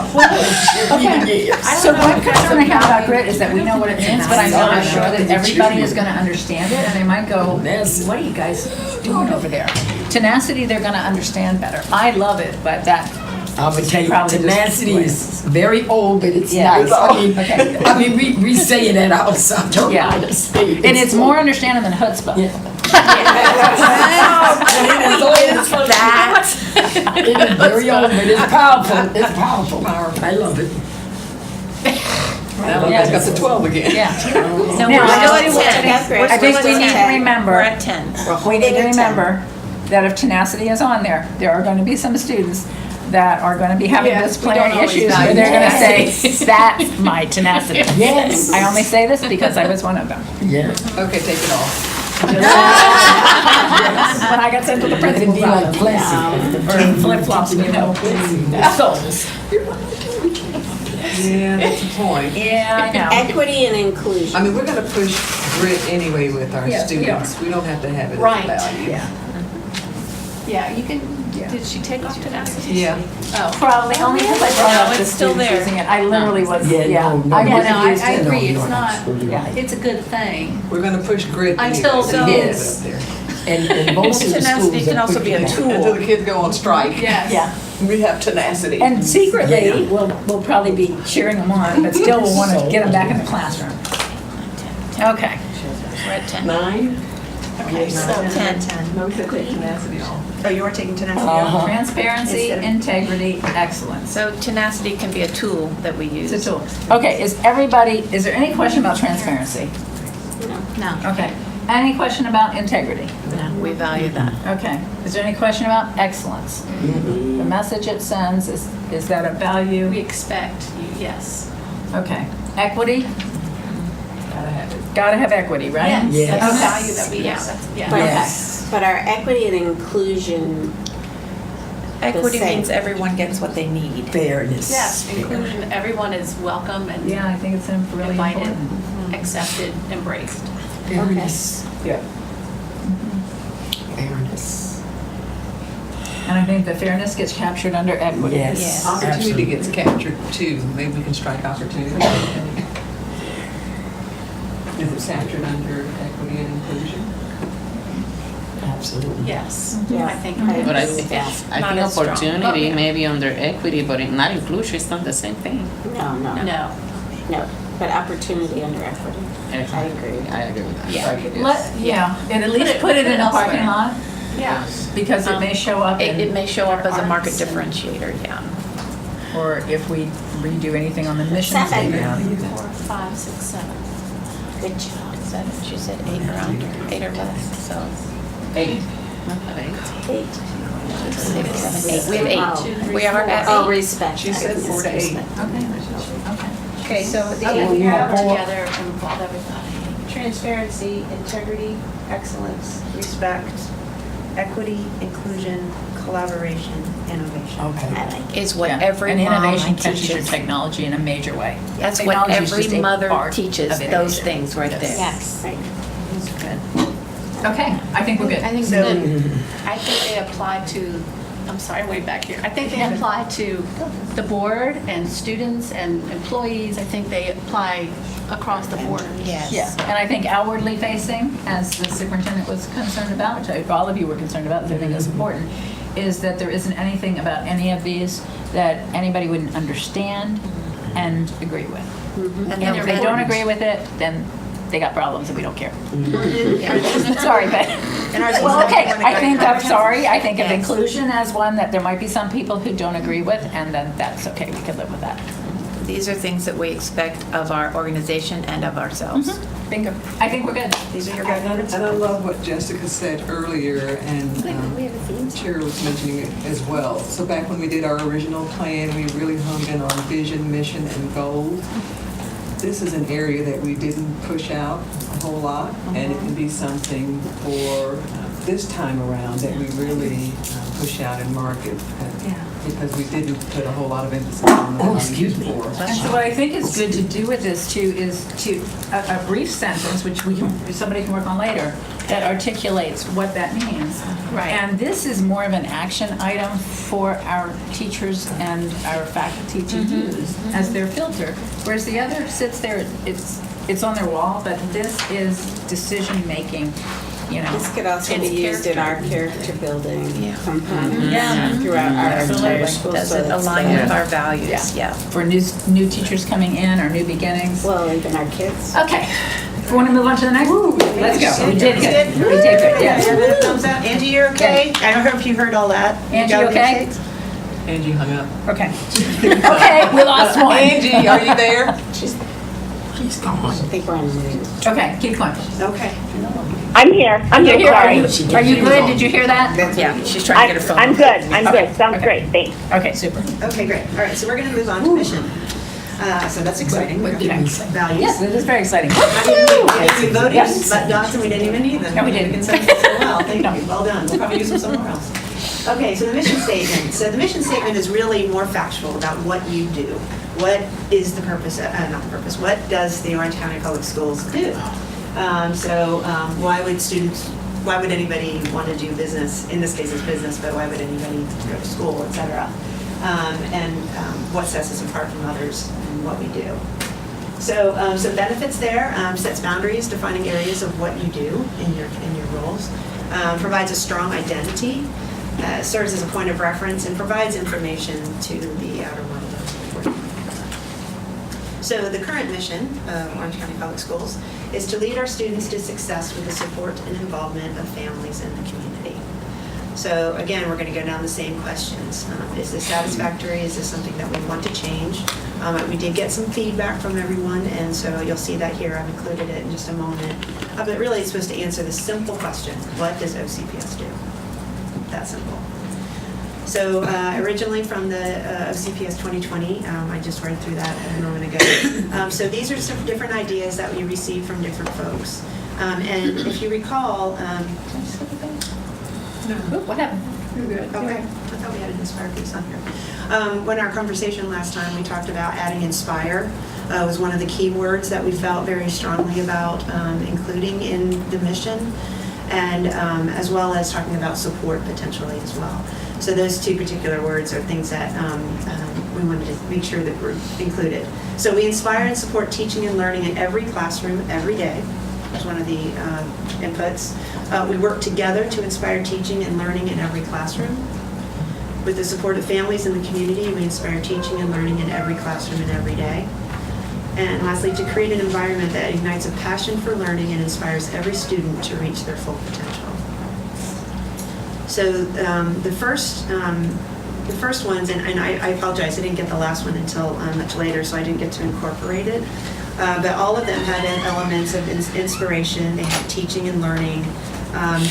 Speaker 1: one concern I have about grit is that we know what it means, but I'm not sure that everybody is going to understand it, and they might go, what are you guys doing over there? Tenacity, they're going to understand better. I love it, but that,
Speaker 8: I would tell you,
Speaker 1: Probably just
Speaker 8: tenacity
Speaker 1: way.
Speaker 8: is very old, but it's
Speaker 1: Yeah.
Speaker 8: nice. I mean,
Speaker 1: Okay.
Speaker 8: I mean, we say it at our South
Speaker 1: Yeah.
Speaker 8: Carolina State.
Speaker 1: and it's more understanding than chutzpah.
Speaker 8: Yeah.
Speaker 11: That.
Speaker 8: It is very old, but it's powerful. It's powerful. I love it.
Speaker 2: Now I've got the 12 again.
Speaker 1: Yeah.
Speaker 11: No,
Speaker 1: Now,
Speaker 11: we're
Speaker 1: I
Speaker 11: still
Speaker 1: know
Speaker 11: at 10.
Speaker 1: I think we need to remember.
Speaker 11: We're at 10.
Speaker 1: We need to remember that if tenacity is on there are going to be some students that are going to be having disciplinary issues where they're going to say, that's my tenacity.
Speaker 8: Yes.
Speaker 1: I only say this because I was one of them.
Speaker 8: Yeah.
Speaker 2: Okay, take it off.
Speaker 1: When I got sent to the
Speaker 8: It'd
Speaker 1: principal's
Speaker 8: be like
Speaker 1: office.
Speaker 8: plastic.
Speaker 1: Or flip-flops, you know. Souls.
Speaker 2: Yeah, that's the point.
Speaker 1: Yeah, I know.
Speaker 4: Equity and inclusion.
Speaker 2: I mean, we're gonna push grit anyway with our
Speaker 1: Yes, we
Speaker 2: students. We don't have to have it
Speaker 7: Right.
Speaker 2: as a value.
Speaker 1: Yeah.
Speaker 7: Yeah, you can, did she take off tenacity?
Speaker 2: Yeah.
Speaker 7: Oh.
Speaker 1: Probably only because I brought
Speaker 11: No,
Speaker 1: up the
Speaker 11: it's still
Speaker 1: students
Speaker 11: there.
Speaker 1: using it. I literally was,
Speaker 8: Yeah,
Speaker 1: yeah.
Speaker 8: no, no.
Speaker 1: I
Speaker 8: Yeah,
Speaker 1: would
Speaker 8: no,
Speaker 1: have used
Speaker 7: I
Speaker 1: it.
Speaker 7: agree,
Speaker 8: No,
Speaker 7: it's not,
Speaker 1: Yeah.
Speaker 7: it's a good thing.
Speaker 2: We're gonna push grit
Speaker 7: Until
Speaker 2: anyway.
Speaker 7: the
Speaker 2: Get
Speaker 7: kids-
Speaker 2: it up there.
Speaker 8: And most of the
Speaker 11: Tenacity
Speaker 8: schools
Speaker 11: can
Speaker 8: are
Speaker 11: also be a
Speaker 8: pushing
Speaker 11: tool.
Speaker 8: that.
Speaker 2: Until the kids go on strike.
Speaker 7: Yes.
Speaker 1: Yeah.
Speaker 2: We have tenacity.
Speaker 1: And secretly, we'll probably be cheering them on, but still we'll want to get them back in the classroom. Okay.
Speaker 11: We're at 10.
Speaker 2: 9?
Speaker 7: Okay, so
Speaker 11: 10.
Speaker 2: No, we said take tenacity off.
Speaker 12: Oh, you are taking tenacity
Speaker 8: Uh-huh.
Speaker 12: off?
Speaker 1: Transparency,
Speaker 12: Instead of-
Speaker 1: integrity, excellence.
Speaker 11: So tenacity can be a tool that we use.
Speaker 1: It's a tool. Okay, is there any question about transparency?
Speaker 13: No.
Speaker 1: Okay. Any question about integrity?
Speaker 11: No, we value that.
Speaker 1: Okay. Is there any question about excellence? The message it sends, is that a
Speaker 7: we
Speaker 1: value?
Speaker 7: expect, yes.
Speaker 1: Okay. Equity?
Speaker 2: Gotta have it.
Speaker 1: Gotta have equity, right?
Speaker 8: Yes.
Speaker 7: That's a
Speaker 1: Okay.
Speaker 7: value that we expect, yeah.
Speaker 4: But-
Speaker 8: Yes.
Speaker 4: But our equity and inclusion,
Speaker 11: Equity
Speaker 4: same.
Speaker 11: means everyone gets what they need.
Speaker 8: Fairness.
Speaker 7: Yes, inclusion, everyone is welcome and
Speaker 1: Yeah, I think it's really
Speaker 7: invited,
Speaker 1: important.
Speaker 7: accepted, embraced.
Speaker 8: Fairness.
Speaker 2: Yeah.
Speaker 8: Fairness.
Speaker 1: And I think the fairness gets captured under equity.
Speaker 8: Yes.
Speaker 2: Opportunity
Speaker 8: Absolutely.
Speaker 2: gets captured too. Maybe we can strike opportunity. Is it captured under equity and inclusion?
Speaker 8: Absolutely.
Speaker 7: Yes,
Speaker 4: Yeah.
Speaker 7: I think.
Speaker 9: But I
Speaker 7: it's-
Speaker 9: think,
Speaker 7: it's
Speaker 9: I
Speaker 7: not
Speaker 9: think
Speaker 7: as strong.
Speaker 9: opportunity
Speaker 7: Okay.
Speaker 9: maybe under equity, but not inclusion, it's not the same thing.
Speaker 4: no,
Speaker 7: No.
Speaker 4: but opportunity under equity. I agree.
Speaker 9: I agree with that.
Speaker 7: Yeah.
Speaker 1: And at least put it in a parking
Speaker 7: elsewhere.
Speaker 1: lot,
Speaker 7: Yeah.
Speaker 1: because it may show up
Speaker 11: It
Speaker 1: in,
Speaker 11: may show up as a market
Speaker 7: Arts and-
Speaker 11: differentiator, yeah.
Speaker 1: or if we redo anything on the mission
Speaker 4: Seven.
Speaker 1: statement.
Speaker 7: 4, 5, 6, 7.
Speaker 4: Good job.
Speaker 11: Seven, she said 8 or under, 8 or less, so
Speaker 9: 8.
Speaker 4: 8.
Speaker 11: 6, 7, 8. We have
Speaker 4: Oh.
Speaker 11: 8. We are at
Speaker 4: Oh,
Speaker 11: 8.
Speaker 4: respect.
Speaker 2: She said 4 to 8.
Speaker 12: Okay, so the
Speaker 8: Oh,
Speaker 12: eight we
Speaker 8: yeah.
Speaker 12: have
Speaker 7: Together and involve everybody.
Speaker 12: transparency, integrity, excellence, respect, equity, inclusion, collaboration, innovation.
Speaker 8: Okay.
Speaker 4: I like it.
Speaker 11: Is what
Speaker 1: Yeah.
Speaker 11: every
Speaker 1: And
Speaker 11: mom
Speaker 1: innovation catches your
Speaker 11: teaches.
Speaker 1: technology in a major way.
Speaker 11: That's what
Speaker 1: Technology is
Speaker 11: every
Speaker 1: just a
Speaker 11: mother
Speaker 1: part
Speaker 11: teaches,
Speaker 1: of
Speaker 11: those
Speaker 1: innovation.
Speaker 11: things right there.
Speaker 4: Yes. Right.
Speaker 1: Okay, I think we're good.
Speaker 7: I think I think they apply to, I'm sorry, way back here. I think they apply to the board and students and employees. I think they apply across the board.
Speaker 11: Yes.
Speaker 1: Yeah, and I think outwardly facing, as the superintendent was concerned about, which I hope all of you were concerned about, which I think is important, is that there isn't anything about any of these that anybody wouldn't understand and agree with. And if they don't agree with it, then they got problems and we don't care. Sorry, but, well, okay, I think, I'm sorry, I think of inclusion as one that there might be some people who don't agree with, and then that's okay, we can live with that.
Speaker 11: These are things that we expect of our organization and of ourselves.
Speaker 1: Bingo. I think we're good.
Speaker 11: These are your
Speaker 2: And I love what Jessica said earlier, and Chair was mentioning it as well. So back when we did our original plan, we really honed in on vision, mission, and goals. This is an area that we didn't push out a whole lot, and it can be something for this time around that we really push out and market. Because we didn't put a whole lot of emphasis on the
Speaker 8: Excuse me.
Speaker 2: before.
Speaker 1: And so what I think is good to do with this too is a brief sentence, which somebody can work on later, that articulates what that means.
Speaker 7: Right.
Speaker 1: And this is more of an action item for our teachers and our faculty to use as their filter, whereas the other sits there, it's on their wall, but this is decision-making, you know.
Speaker 4: This could also be
Speaker 1: It's
Speaker 4: used in our character building component
Speaker 1: Yeah.
Speaker 4: throughout our entire
Speaker 1: Absolutely.
Speaker 4: school.
Speaker 11: Does
Speaker 4: so
Speaker 11: it
Speaker 4: that's
Speaker 11: align
Speaker 4: there.
Speaker 11: with our values? Yeah.
Speaker 1: For new teachers coming in or new beginnings.
Speaker 4: Well, even our kids.
Speaker 1: Okay, if we want to move on to the next, let's go. We did good. We did good, yes.
Speaker 12: Thumbs up. Angie, you're okay? I hope you heard all that.
Speaker 1: Angie,
Speaker 12: got
Speaker 1: okay?
Speaker 12: it?
Speaker 2: Angie hung up.
Speaker 1: Okay. Okay, we lost one.
Speaker 2: Angie, are you there?
Speaker 8: She's gone.
Speaker 4: I think we're on mute.
Speaker 1: Okay, keep going.
Speaker 12: Okay.
Speaker 6: I'm here.
Speaker 1: You're here?
Speaker 6: Sorry.
Speaker 1: Are you good? Did you hear that?
Speaker 11: Yeah, she's trying to get her phone.
Speaker 6: I'm good. I'm
Speaker 1: Okay.
Speaker 6: good. Sounds
Speaker 1: Okay.
Speaker 6: great. Thanks.
Speaker 1: Okay, super.
Speaker 12: Okay, great. All right, so we're going to move on to mission. So that's exciting.
Speaker 1: Okay.
Speaker 12: Values.
Speaker 1: Yes, it is very exciting.
Speaker 12: We voted,
Speaker 1: Yes.
Speaker 12: but docs, and we didn't even need them.
Speaker 1: No, we didn't.
Speaker 12: Consensus so well. Thank you. Well done. We'll probably use them somewhere else. Okay, so the mission statement. So the mission statement is really more factual about what you do. What is the purpose, not the purpose, what does the Orange County Public Schools do? Why would anybody want to do business? In this case, it's business, but why would anybody go to school, et cetera? What sets us apart from others and what we do. So some benefits there, sets boundaries, defining areas of what you do in your roles, provides a strong identity, serves as a point of reference, and provides information to the outer world. So the current mission of Orange County Public Schools is to lead our students to success with the support and involvement of families in the community. So again, we're going to go down the same questions. Is this satisfactory? Is this something that we want to change? We did get some feedback from everyone, and so you'll see that here. I've included it in just a moment. But really, it's supposed to answer the simple question, what does OCPS do? That simple. So originally from the OCPS 2020, I just read through that a moment ago. So these are some different ideas that we received from different folks. And if you recall, can I just look at that? No.
Speaker 1: What happened?
Speaker 12: You're good. Okay. I thought we had an Inspire piece on here. When our conversation last time, we talked about adding Inspire. Was one of the key words that we felt very strongly about including in the mission, and as well as talking about support potentially as well. So those two particular words are things that we wanted to make sure that were included. So we inspire and support teaching and learning in every classroom every day. That's one of the inputs. We work together to inspire teaching and learning in every classroom. With the support of families in the community, we inspire teaching and learning in every classroom and every day. And lastly, to create an environment that ignites a passion for learning and inspires every student to reach their full potential. So the first ones, and I apologize, I didn't get the last one until much later, so I didn't get to incorporate it. But all of them had elements of inspiration. They have teaching and learning.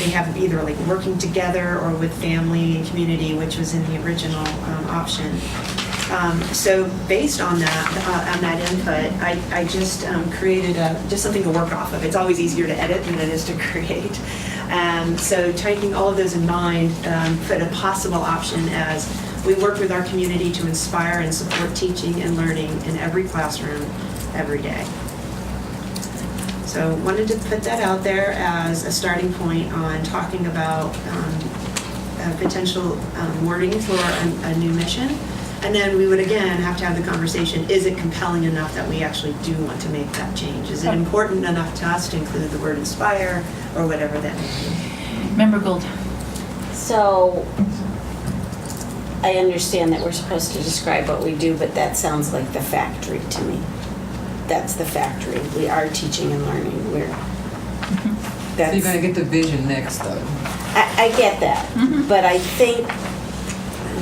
Speaker 12: They have either like working together or with family and community, which was in the original option. So based on that input, I just created just something to work off of. It's always easier to edit than it is to create. So taking all of those in mind, put a possible option as we work with our community to inspire and support teaching and learning in every classroom, every day. So wanted to put that out there as a starting point on talking about potential wording for a new mission. And then we would again have to have the conversation, is it compelling enough that we actually do want to make that change? Is it important enough to us to include the word inspire or whatever that may be?
Speaker 1: Member Gould.
Speaker 4: So I understand that we're supposed to describe what we do, but that sounds like the factory to me. That's the factory. We are teaching and learning.
Speaker 2: So you're going to get the vision next, though.
Speaker 4: I get that, but I think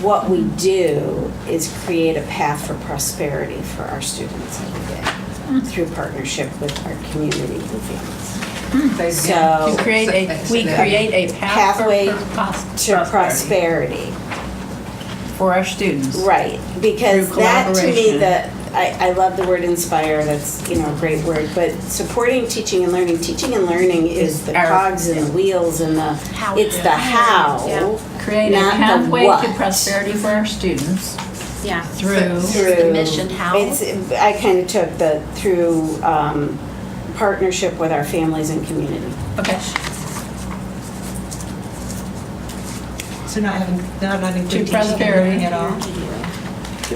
Speaker 4: what we do is create a path for prosperity for our students every day through partnership with our community and families. So
Speaker 1: we create a
Speaker 4: pathway to prosperity
Speaker 1: for our students.
Speaker 4: Right, because that to me, I love the word inspire. That's a great word. But supporting teaching and learning is the cogs and the wheels and the how.
Speaker 1: Create a pathway to prosperity for our students.
Speaker 13: Yeah.
Speaker 1: Through
Speaker 13: the mission. How?
Speaker 4: I kind of took the through partnership with our families and community.
Speaker 1: Okay.
Speaker 10: So not including
Speaker 1: To prosperity
Speaker 10: at all.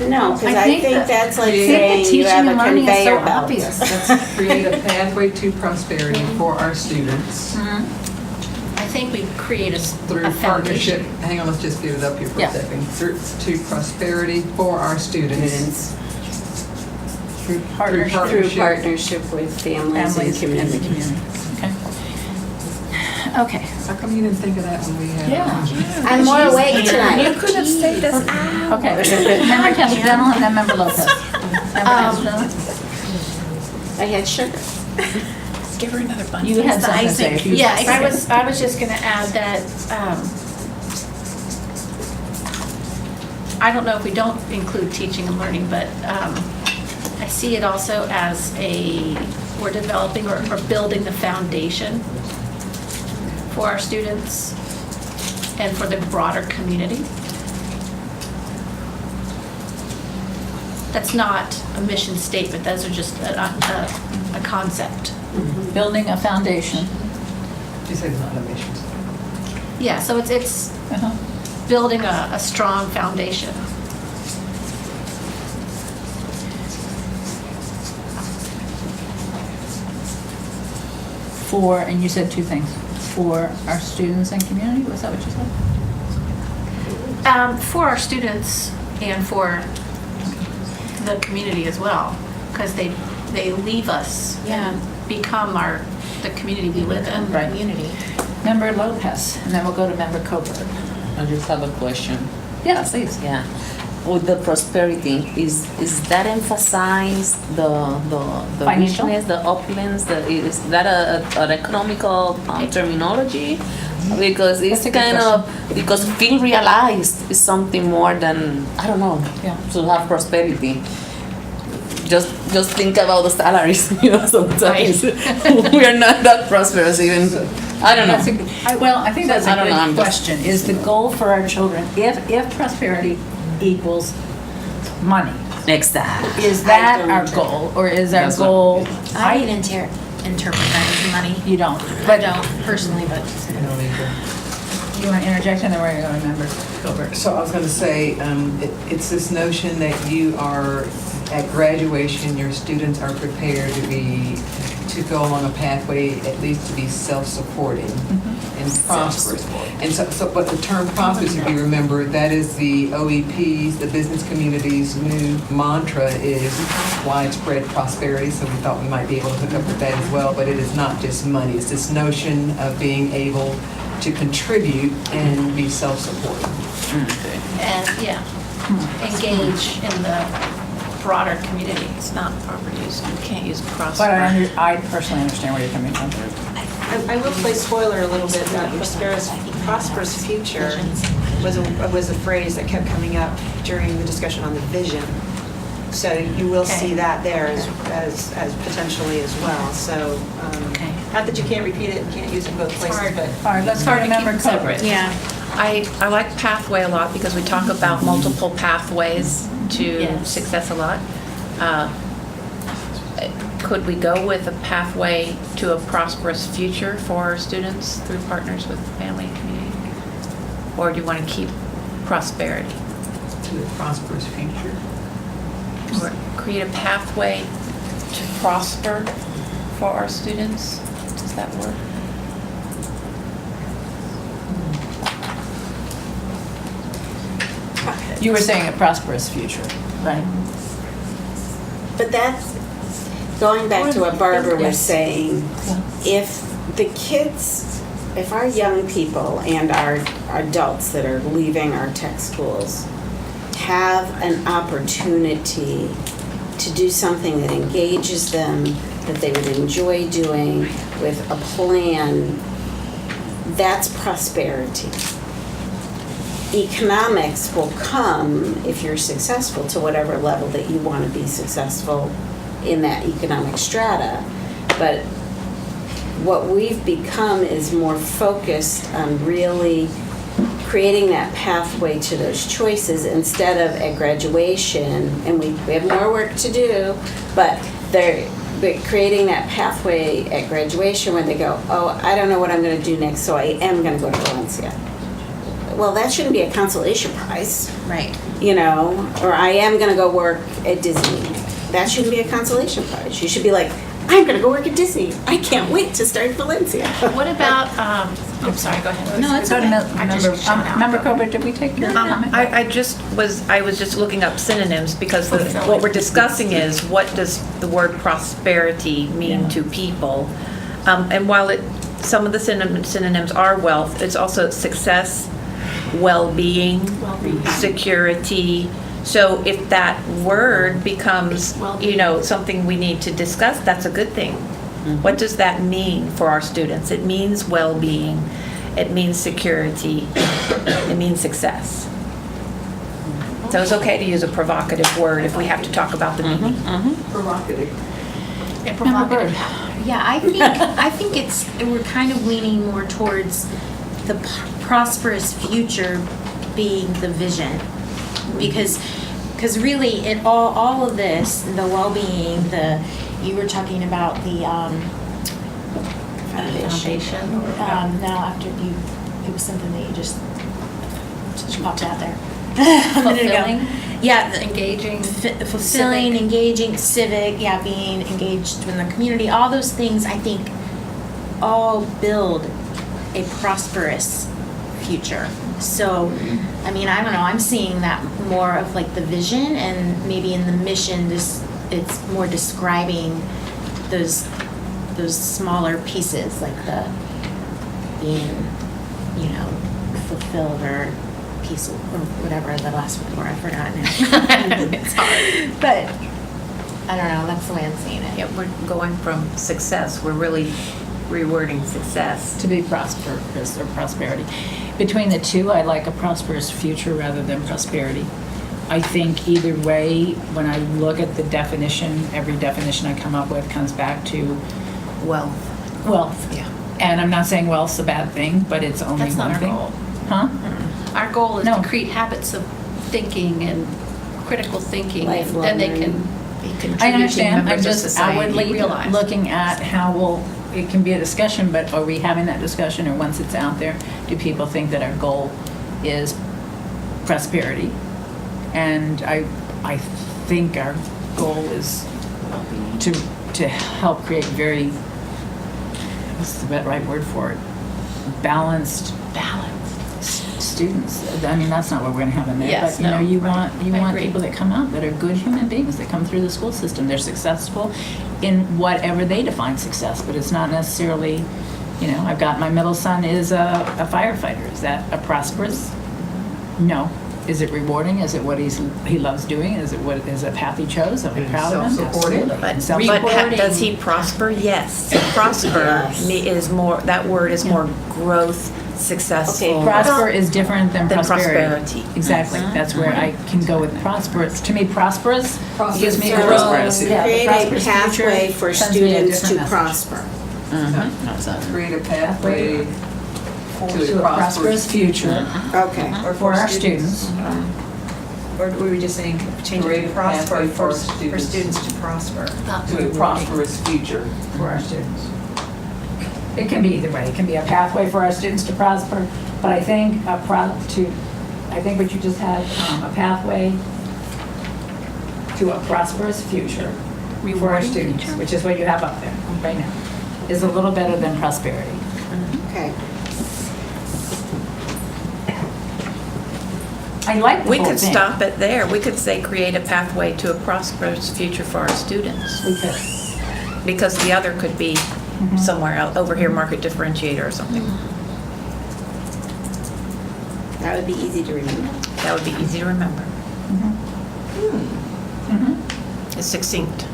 Speaker 4: No, because I think that's like saying
Speaker 1: teaching
Speaker 4: you have
Speaker 1: and
Speaker 4: a
Speaker 1: learning is so
Speaker 4: conveyor belt.
Speaker 1: obvious.
Speaker 2: Let's create a pathway to prosperity for our students
Speaker 7: I think we create a
Speaker 2: through partnership.
Speaker 7: foundation.
Speaker 2: Hang on, let's just get it up here for a second. To prosperity for our students.
Speaker 1: Through partnership.
Speaker 4: Through partnership with families and community.
Speaker 1: Okay.
Speaker 2: How come you didn't think of that when we had?
Speaker 4: I'm more awake tonight.
Speaker 11: You could have saved us out.
Speaker 1: Okay. Member Campbell and then Member Lopez.
Speaker 4: I had sugar.
Speaker 11: Give her another bunch.
Speaker 1: You had something to say.
Speaker 7: Yes, I was just going to add that I don't know if we don't include teaching and learning, but I see it also as we're developing or building the foundation for our students. and for the broader community. That's not a mission statement, those are just a concept.
Speaker 1: Building a foundation.
Speaker 2: She said it's not a mission.
Speaker 7: Yeah, so it's building a strong foundation.
Speaker 1: For, and you said two things, for our students and community, was that what you said?
Speaker 7: For our students and for the community as well, because they leave us and become the community we live in.
Speaker 1: Right.
Speaker 7: Community.
Speaker 1: Member Lopez, and then we'll go to Member Coburn.
Speaker 9: I just have a question.
Speaker 1: Yeah, please.
Speaker 9: Yeah. With the prosperity, is that emphasize the
Speaker 1: Financial?
Speaker 9: richness, the opulence? Is that an economical terminology? Because it's
Speaker 1: That's a good
Speaker 9: kind of because feel realized is something more than I don't know.
Speaker 1: Yeah.
Speaker 9: To have prosperity. Just think about the salaries. Sometimes we are not that prosperous even. I don't know.
Speaker 1: Well, I think that's a
Speaker 9: I don't know, I'm
Speaker 1: good
Speaker 9: just-
Speaker 1: question. Is the goal for our children, if prosperity equals money,
Speaker 9: Exactly.
Speaker 1: is that
Speaker 4: don't
Speaker 1: our goal, or is our
Speaker 9: That's what-
Speaker 1: goal?
Speaker 13: I didn't interpret that as money.
Speaker 1: You don't.
Speaker 13: I
Speaker 1: But
Speaker 13: don't personally, but.
Speaker 1: you want to interject, and then we're going to go to Member Coburn.
Speaker 2: So I was going to say, it's this notion that you are, at graduation, your students are prepared to go along a pathway, at least to be self-supporting and prosperous. And so, but the term prosperous, if you remember, that is the OEP's, the business community's new mantra is widespread prosperity. So we thought we might be able to hook up with that as well. But it is not just money. It's this notion of being able to contribute and be self-supporting.
Speaker 7: And, engage in the broader community.
Speaker 11: It's not proper use. You can't use
Speaker 1: But
Speaker 11: prosper.
Speaker 1: I personally understand where you're coming from.
Speaker 12: I will play spoiler a little bit. That prosperous future was a phrase that kept coming up during the discussion on the vision. So you will see that there as potentially as well. So not that you can't repeat it and can't use it in both places, but
Speaker 1: All right, let's go to Member Coburn.
Speaker 11: Yeah. I like pathway a lot because we talk about multiple pathways to success a lot. Could we go with a pathway to a prosperous future for our students through partners with family and community? Or do you want to keep prosperity?
Speaker 2: To a prosperous future.
Speaker 11: Or create a pathway to prosper for our students? Does that work?
Speaker 1: You were saying a prosperous future, right?
Speaker 4: But that's going back to what Barbara was saying. If the kids, if our young people and our adults that are leaving our tech schools have an opportunity to do something that engages them, that they would enjoy doing with a plan, that's prosperity. Economics will come if you're successful to whatever level that you want to be successful in that economic strata. But what we've become is more focused on really creating that pathway to those choices instead of at graduation, and we have more work to do, but creating that pathway at graduation when they go, oh, I don't know what I'm going to do next, so I am going to go to Valencia. Well, that shouldn't be a consolation prize.
Speaker 13: Right.
Speaker 4: You know, or I am going to go work at Disney. That shouldn't be a consolation prize. You should be like, I'm going to go work at Disney. I can't wait to start Valencia.
Speaker 7: What about, I'm sorry, go ahead.
Speaker 13: No, it's
Speaker 1: Go to
Speaker 13: okay.
Speaker 1: Member Coburn, did we take your comment?
Speaker 11: I was just looking up synonyms because what we're discussing is what does the word prosperity mean to people? And while some of the synonyms are wealth, it's also success, well-being, security. So if that word becomes, something we need to discuss, that's a good thing. What does that mean for our students? It means well-being. It means security. It means success. So it's okay to use a provocative word if we have to talk about the meaning.
Speaker 2: Provocative.
Speaker 13: Yeah, I think we're kind of leaning more towards the prosperous future being the vision. Because really, it all of this, the well-being, you were talking about the
Speaker 7: Foundation.
Speaker 13: no, after it was something that you just popped out there. A minute ago.
Speaker 7: Fulfilling?
Speaker 13: Yeah,
Speaker 7: Engaging.
Speaker 13: fulfilling,
Speaker 7: Civic.
Speaker 13: engaging, civic, yeah, being engaged in the community. All those things, I think, all build a prosperous future. So, I mean, I don't know, I'm seeing that more of like the vision, and maybe in the mission, it's more describing those smaller pieces, like the being, fulfilled or peaceful or whatever the last word, I forgot now.
Speaker 7: It's hard.
Speaker 13: But I don't know, that's the way I'm seeing it.
Speaker 11: Yeah, we're going from success, we're really rewording success.
Speaker 1: To be prosperous or prosperity. Between the two, I like a prosperous future rather than prosperity. I think either way, when I look at the definition, every definition I come up with comes back to
Speaker 11: Wealth.
Speaker 1: wealth.
Speaker 11: Yeah.
Speaker 1: And I'm not saying wealth's a bad thing, but it's only
Speaker 7: That's not
Speaker 1: one
Speaker 7: our
Speaker 1: thing.
Speaker 7: goal.
Speaker 1: Huh?
Speaker 7: Our goal is
Speaker 1: No.
Speaker 7: to create habits of thinking and critical thinking, and
Speaker 4: Lifelong
Speaker 7: then they
Speaker 4: learning.
Speaker 7: can be contributing
Speaker 1: I understand, I'm
Speaker 7: members of
Speaker 1: just
Speaker 7: society.
Speaker 1: outwardly
Speaker 7: Realize.
Speaker 1: looking at how it can be a discussion, but are we having that discussion, or once it's out there, do people think that our goal is prosperity? And I think our goal is to help create very, what's the right word for it? Balanced students. I mean, that's not what we're going to have in there,
Speaker 7: Yes,
Speaker 1: but you
Speaker 7: no,
Speaker 1: want
Speaker 7: I agree.
Speaker 1: people that come out that are good human beings that come through the school system. They're successful in whatever they define success, but it's not necessarily, I've got my middle son is a firefighter. Is that a prosperous? No. Is it rewarding? Is it what he loves doing? Is it a path he chose? Are we proud of him?
Speaker 2: Self-supporting?
Speaker 1: Absolutely.
Speaker 11: But does he prosper? Yes. Prosper is more, that word is more growth, successful.
Speaker 1: Prosper is different than
Speaker 11: Than
Speaker 1: prosperity.
Speaker 11: prosperity.
Speaker 1: Exactly. That's where I can go with prosperous. To me, prosperous gives me a
Speaker 4: So,
Speaker 1: growth.
Speaker 4: create
Speaker 1: Yeah, the
Speaker 4: a
Speaker 1: prosperous
Speaker 4: pathway
Speaker 1: future
Speaker 4: for
Speaker 1: sends me a
Speaker 4: students to
Speaker 1: different message.
Speaker 4: prosper.
Speaker 2: Create a pathway
Speaker 1: To a prosperous future
Speaker 4: Okay.
Speaker 1: for our students.
Speaker 12: Or were we just saying, change it
Speaker 2: Create
Speaker 12: to
Speaker 2: a
Speaker 12: prosper
Speaker 2: pathway
Speaker 12: for
Speaker 2: for
Speaker 12: students to prosper?
Speaker 2: to a prosperous future.
Speaker 1: For our students. It can be either way. It can be a pathway for our students to prosper, but I think I think what you just had, a pathway to a prosperous future for our
Speaker 7: Rewarding
Speaker 1: students,
Speaker 7: future?
Speaker 1: which is what you have up there right now, is a little better than prosperity.
Speaker 4: Okay.
Speaker 1: I like the
Speaker 11: We
Speaker 1: whole
Speaker 11: could
Speaker 1: thing.
Speaker 11: stop it there. We could say create a pathway to a prosperous future for our students.
Speaker 1: We could.
Speaker 11: Because the other could be somewhere else, over here, market differentiator or something.
Speaker 4: That would be easy to remember.
Speaker 11: That would be easy to remember. It's succinct.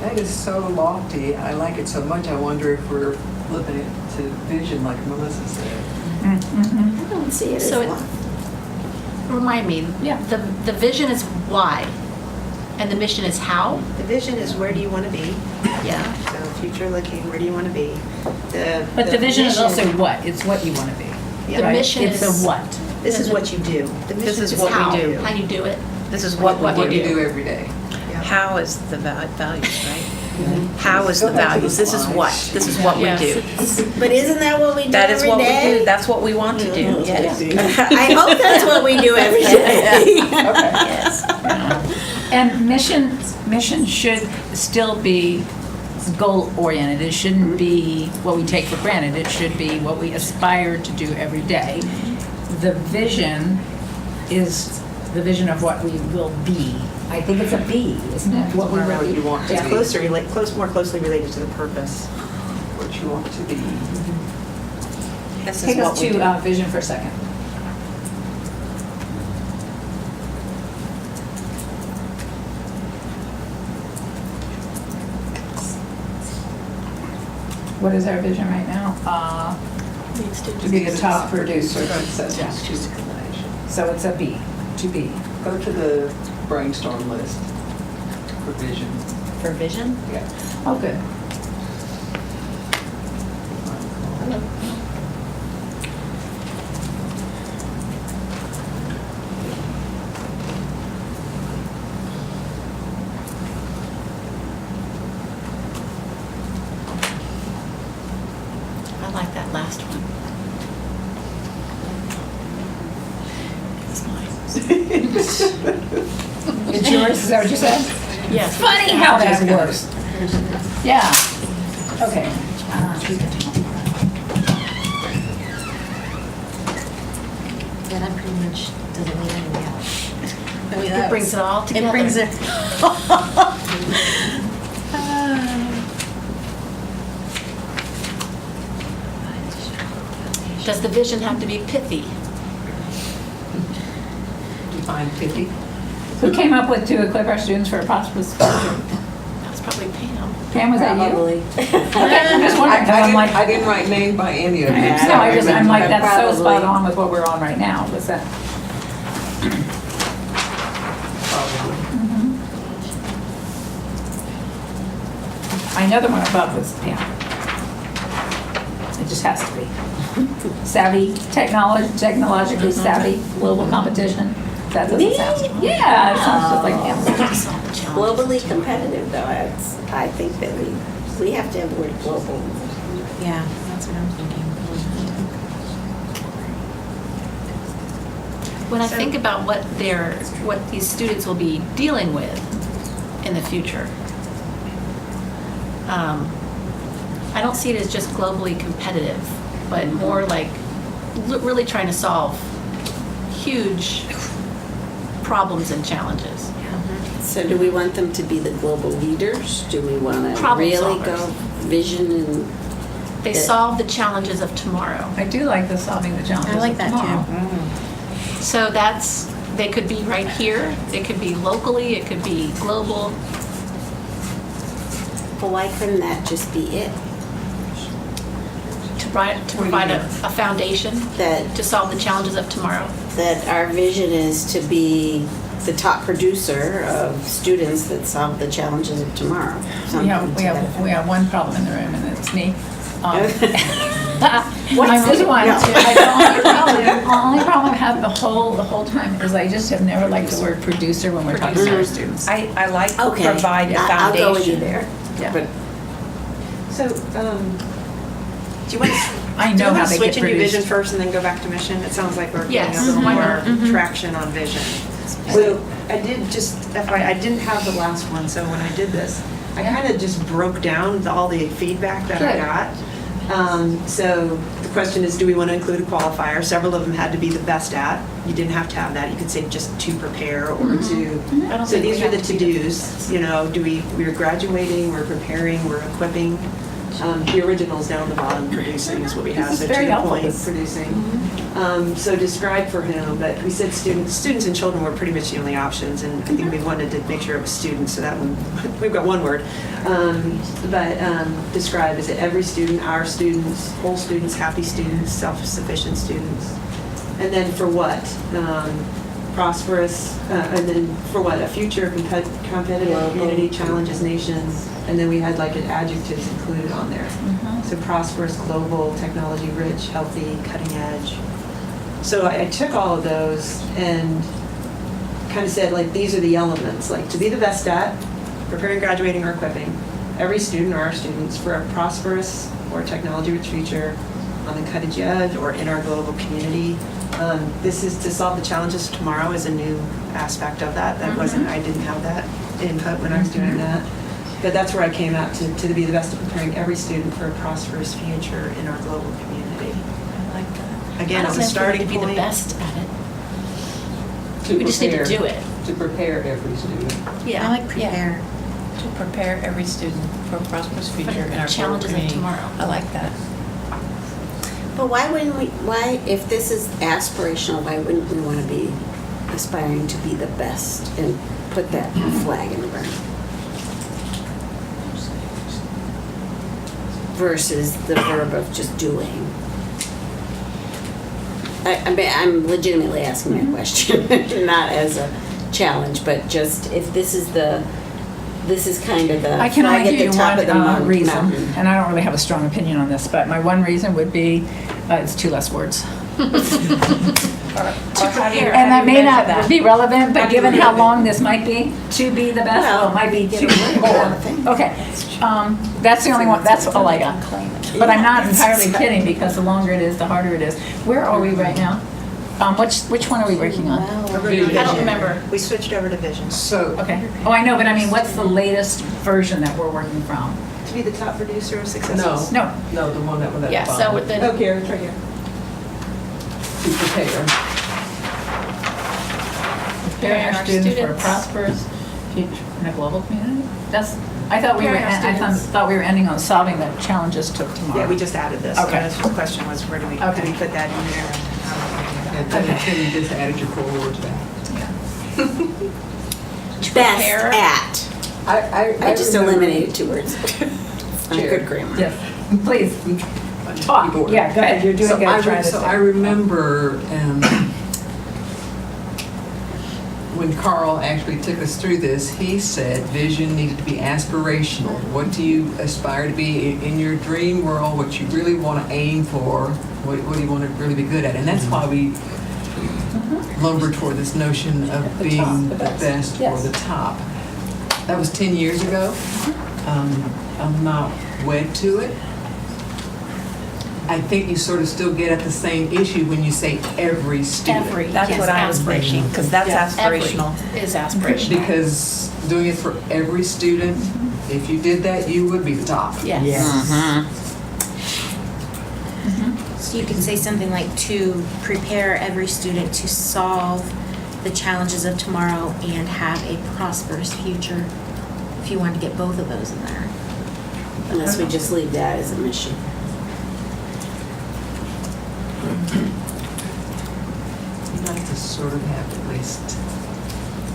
Speaker 2: That is so lofty. I like it so much. I wonder if we're looking at to vision, like Melissa said.
Speaker 4: I don't see it as
Speaker 7: So
Speaker 4: one.
Speaker 7: Remind me,
Speaker 1: Yeah.
Speaker 7: the vision is why, and the mission is how?
Speaker 12: The vision is where do you want to be?
Speaker 7: Yeah.
Speaker 12: So future looking, where do you want to be?
Speaker 1: But the vision is also what? It's what you want to be.
Speaker 7: The
Speaker 1: right?
Speaker 7: mission
Speaker 1: It's
Speaker 7: is-
Speaker 1: the what.
Speaker 12: This is what you do. The
Speaker 11: This
Speaker 12: mission
Speaker 11: is
Speaker 12: is
Speaker 11: what
Speaker 7: how,
Speaker 11: we do.
Speaker 7: how you do it.
Speaker 11: This is what
Speaker 2: What
Speaker 11: we
Speaker 2: you
Speaker 11: do.
Speaker 2: do every day.
Speaker 11: How is the values, right? How is the values? This is what. This is what we do.
Speaker 4: But isn't that what we do
Speaker 11: That is
Speaker 4: every
Speaker 11: what we
Speaker 4: day?
Speaker 11: do. That's what we want to do. Yes.
Speaker 4: I hope that's what we do every day.
Speaker 11: Yes.
Speaker 1: And mission should still be goal-oriented. It shouldn't be what we take for granted. It should be what we aspire to do every day. The vision is the vision of what we will be. I think it's a be, isn't it? What we
Speaker 2: What
Speaker 1: really
Speaker 2: you want to
Speaker 1: yeah.
Speaker 2: be.
Speaker 12: More closely related to the purpose.
Speaker 2: What you want to be.
Speaker 11: This is
Speaker 1: Take
Speaker 11: what
Speaker 1: us
Speaker 11: we do.
Speaker 1: to vision for a second. What is our vision right now? To be the top producer. Yeah. So it's a B, to be.
Speaker 2: Go to the brainstorm list for vision.
Speaker 13: For vision?
Speaker 2: Yeah.
Speaker 1: Oh, good.
Speaker 7: like that last one.
Speaker 1: It's yours, is that what you said?
Speaker 7: Yes.
Speaker 1: Funny how that works. Yeah. Okay.
Speaker 13: Yeah, that pretty much doesn't leave anything out.
Speaker 7: It brings it all together.
Speaker 13: It brings it.
Speaker 7: Does the vision have to be pithy?
Speaker 2: Define 50.
Speaker 1: Who came up with to equip our students for a prosperous future?
Speaker 7: That's probably Pam.
Speaker 1: Pam, was that you?
Speaker 4: Probably.
Speaker 1: Okay, I'm just wondering, 'cause I'm like,
Speaker 2: I didn't write name by any of you.
Speaker 1: no, I'm like, that's so
Speaker 4: Probably.
Speaker 1: spot on with what we're on right now. Was that? I know the one above was Pam. It just has to be. Savvy, technologically savvy, global competition. That doesn't sound. Yeah, it sounds just like Pam.
Speaker 4: Globally competitive, though, I think that we have to have the word global.
Speaker 13: Yeah, that's what I'm thinking.
Speaker 7: When I think about what these students will be dealing with in the future, I don't see it as just globally competitive, but more like really trying to solve huge problems and challenges.
Speaker 4: So do we want them to be the global leaders? Do we want to
Speaker 7: Problem
Speaker 4: really
Speaker 7: solvers.
Speaker 4: go vision and?
Speaker 7: They solve the challenges of tomorrow.
Speaker 1: I do like the solving the challenges
Speaker 13: I like
Speaker 1: of
Speaker 13: that
Speaker 1: tomorrow.
Speaker 13: too.
Speaker 7: So they could be right here, it could be locally, it could be global.
Speaker 4: Well, why couldn't that just be it?
Speaker 7: To provide a foundation
Speaker 4: That
Speaker 7: to solve the challenges of tomorrow.
Speaker 4: that our vision is to be the top producer of students that solve the challenges of tomorrow.
Speaker 1: We have one problem in the room, and it's me.
Speaker 4: What's
Speaker 1: I just
Speaker 4: it?
Speaker 1: want
Speaker 4: No.
Speaker 1: to. The only problem I have the whole time is I just have never liked the word producer when we're talking to our students.
Speaker 11: I like to
Speaker 4: Okay.
Speaker 11: provide the
Speaker 4: I'll go with you
Speaker 11: foundation.
Speaker 4: there.
Speaker 1: Yeah.
Speaker 4: But
Speaker 12: So, do you want
Speaker 1: I
Speaker 12: to
Speaker 1: know how they
Speaker 12: switch
Speaker 1: get
Speaker 12: and do vision
Speaker 1: produced.
Speaker 12: first and then go back to mission? It sounds like we're getting
Speaker 7: Yes.
Speaker 12: a little
Speaker 7: Why
Speaker 12: more
Speaker 7: not?
Speaker 12: traction on vision. So I did just, FYI, I didn't have the last one, so when I did this, I kind of just broke down all the feedback that I
Speaker 1: Good.
Speaker 12: got. So the question is, do we want to include a qualifier? Several of them had to be the best at. You didn't have to have that. You could say just to prepare or to.
Speaker 7: I don't
Speaker 12: So
Speaker 7: think
Speaker 12: these
Speaker 7: we
Speaker 12: are the
Speaker 7: have to be the
Speaker 12: to-dos. You know, we're graduating, we're preparing, we're equipping. The original's down the bottom, producing is what we have.
Speaker 1: This is
Speaker 12: So
Speaker 1: very
Speaker 12: to the
Speaker 1: helpful.
Speaker 12: point, producing. So describe for whom, but we said students and children were pretty much the only options, and I think we wanted to make sure it was students, so that one, we've got one word. Describe, is it every student, our students, whole students, happy students, self-sufficient students? And then for what? Prosperous, and then for what? A future competitive community, challenges nations, and then we had like adjectives included on there. So prosperous, global, technology rich, healthy, cutting edge. So I took all of those and kind of said, like, these are the elements, like to be the best at, preparing, graduating, or equipping every student or our students for a prosperous or technology rich future on the cutting edge or in our global community. This is to solve the challenges of tomorrow is a new aspect of that. That wasn't, I didn't have that input when I was doing that. But that's where I came out to be the best at preparing every student for a prosperous future in our global community.
Speaker 7: I like that.
Speaker 12: Again,
Speaker 7: I
Speaker 12: as
Speaker 7: don't
Speaker 12: a
Speaker 7: know if we
Speaker 12: starting
Speaker 7: have to be the
Speaker 12: point.
Speaker 7: best at it. We just need to do it.
Speaker 2: To prepare every student.
Speaker 7: Yeah.
Speaker 13: I like prepare.
Speaker 11: To prepare every student for a prosperous future in our
Speaker 7: challenges of
Speaker 11: community.
Speaker 7: tomorrow.
Speaker 11: I like that.
Speaker 4: But why wouldn't we, if this is aspirational, why wouldn't we want to be aspiring to be the best and put that flag in the ground? Versus the verb of just doing. I'm legitimately asking that question, not as a challenge, but just if this is kind of the
Speaker 1: I can
Speaker 4: flag
Speaker 1: only
Speaker 4: at
Speaker 1: give
Speaker 4: the
Speaker 1: you
Speaker 4: top of the
Speaker 1: one reason,
Speaker 4: mountain.
Speaker 1: and I don't really have a strong opinion on this, but my one reason would be, it's two less words. And that may not be relevant, but given how long this might be, to be the best, well, it might be too long. Okay, that's the only one, that's all I got. But I'm not entirely kidding, because the longer it is, the harder it is. Where are we right now? Which one are we working on?
Speaker 12: I
Speaker 7: don't remember.
Speaker 12: We switched over to vision.
Speaker 2: So,
Speaker 1: Okay. Oh, I know, but I mean, what's the latest version that we're working from?
Speaker 12: To be the top producer of successes.
Speaker 2: no,
Speaker 1: No.
Speaker 2: no, the one that was at the
Speaker 7: Yeah, so
Speaker 2: bottom.
Speaker 7: with the,
Speaker 12: Oh, here, it's right here.
Speaker 2: To prepare.
Speaker 1: Preparing our students for a prosperous future in a global community? I thought we were,
Speaker 7: Preparing our students.
Speaker 1: thought we were ending on solving the challenges to tomorrow.
Speaker 12: Yeah, we just added this.
Speaker 1: Okay.
Speaker 12: So the question was, where do we put that in there?
Speaker 2: And then you just added your forward to that.
Speaker 4: Best
Speaker 7: prepare.
Speaker 4: at. I just
Speaker 2: remember-
Speaker 4: eliminated 2 words. Not good grammar.
Speaker 1: Yes, please, talk.
Speaker 2: Keyboard.
Speaker 1: Yeah, go ahead, you're doing
Speaker 2: So
Speaker 1: good.
Speaker 2: I,
Speaker 1: Trying to
Speaker 2: so
Speaker 1: say.
Speaker 2: I remember when Carl actually took us through this, he said vision needed to be aspirational. What do you aspire to be in your dream world? What you really want to aim for? What do you want to really be good at? And that's why we lumber toward this notion of
Speaker 1: The
Speaker 2: being
Speaker 1: top,
Speaker 2: the
Speaker 1: the best.
Speaker 2: best
Speaker 1: Yes.
Speaker 2: or the top. That was 10 years ago. I'm not wed to it. I think you sort of still get at the same issue when you say every student.
Speaker 7: every,
Speaker 11: That's
Speaker 7: yes,
Speaker 11: what I was thinking, because that's aspirational.
Speaker 7: Every is aspirational.
Speaker 2: Because doing it for every student, if you did that, you would be the top.
Speaker 7: Yes.
Speaker 13: So you can say something like to prepare every student to solve the challenges of tomorrow and have a prosperous future, if you want to get both of those in there.
Speaker 4: Unless we just leave that as a mission.
Speaker 2: You like to sort of have at least.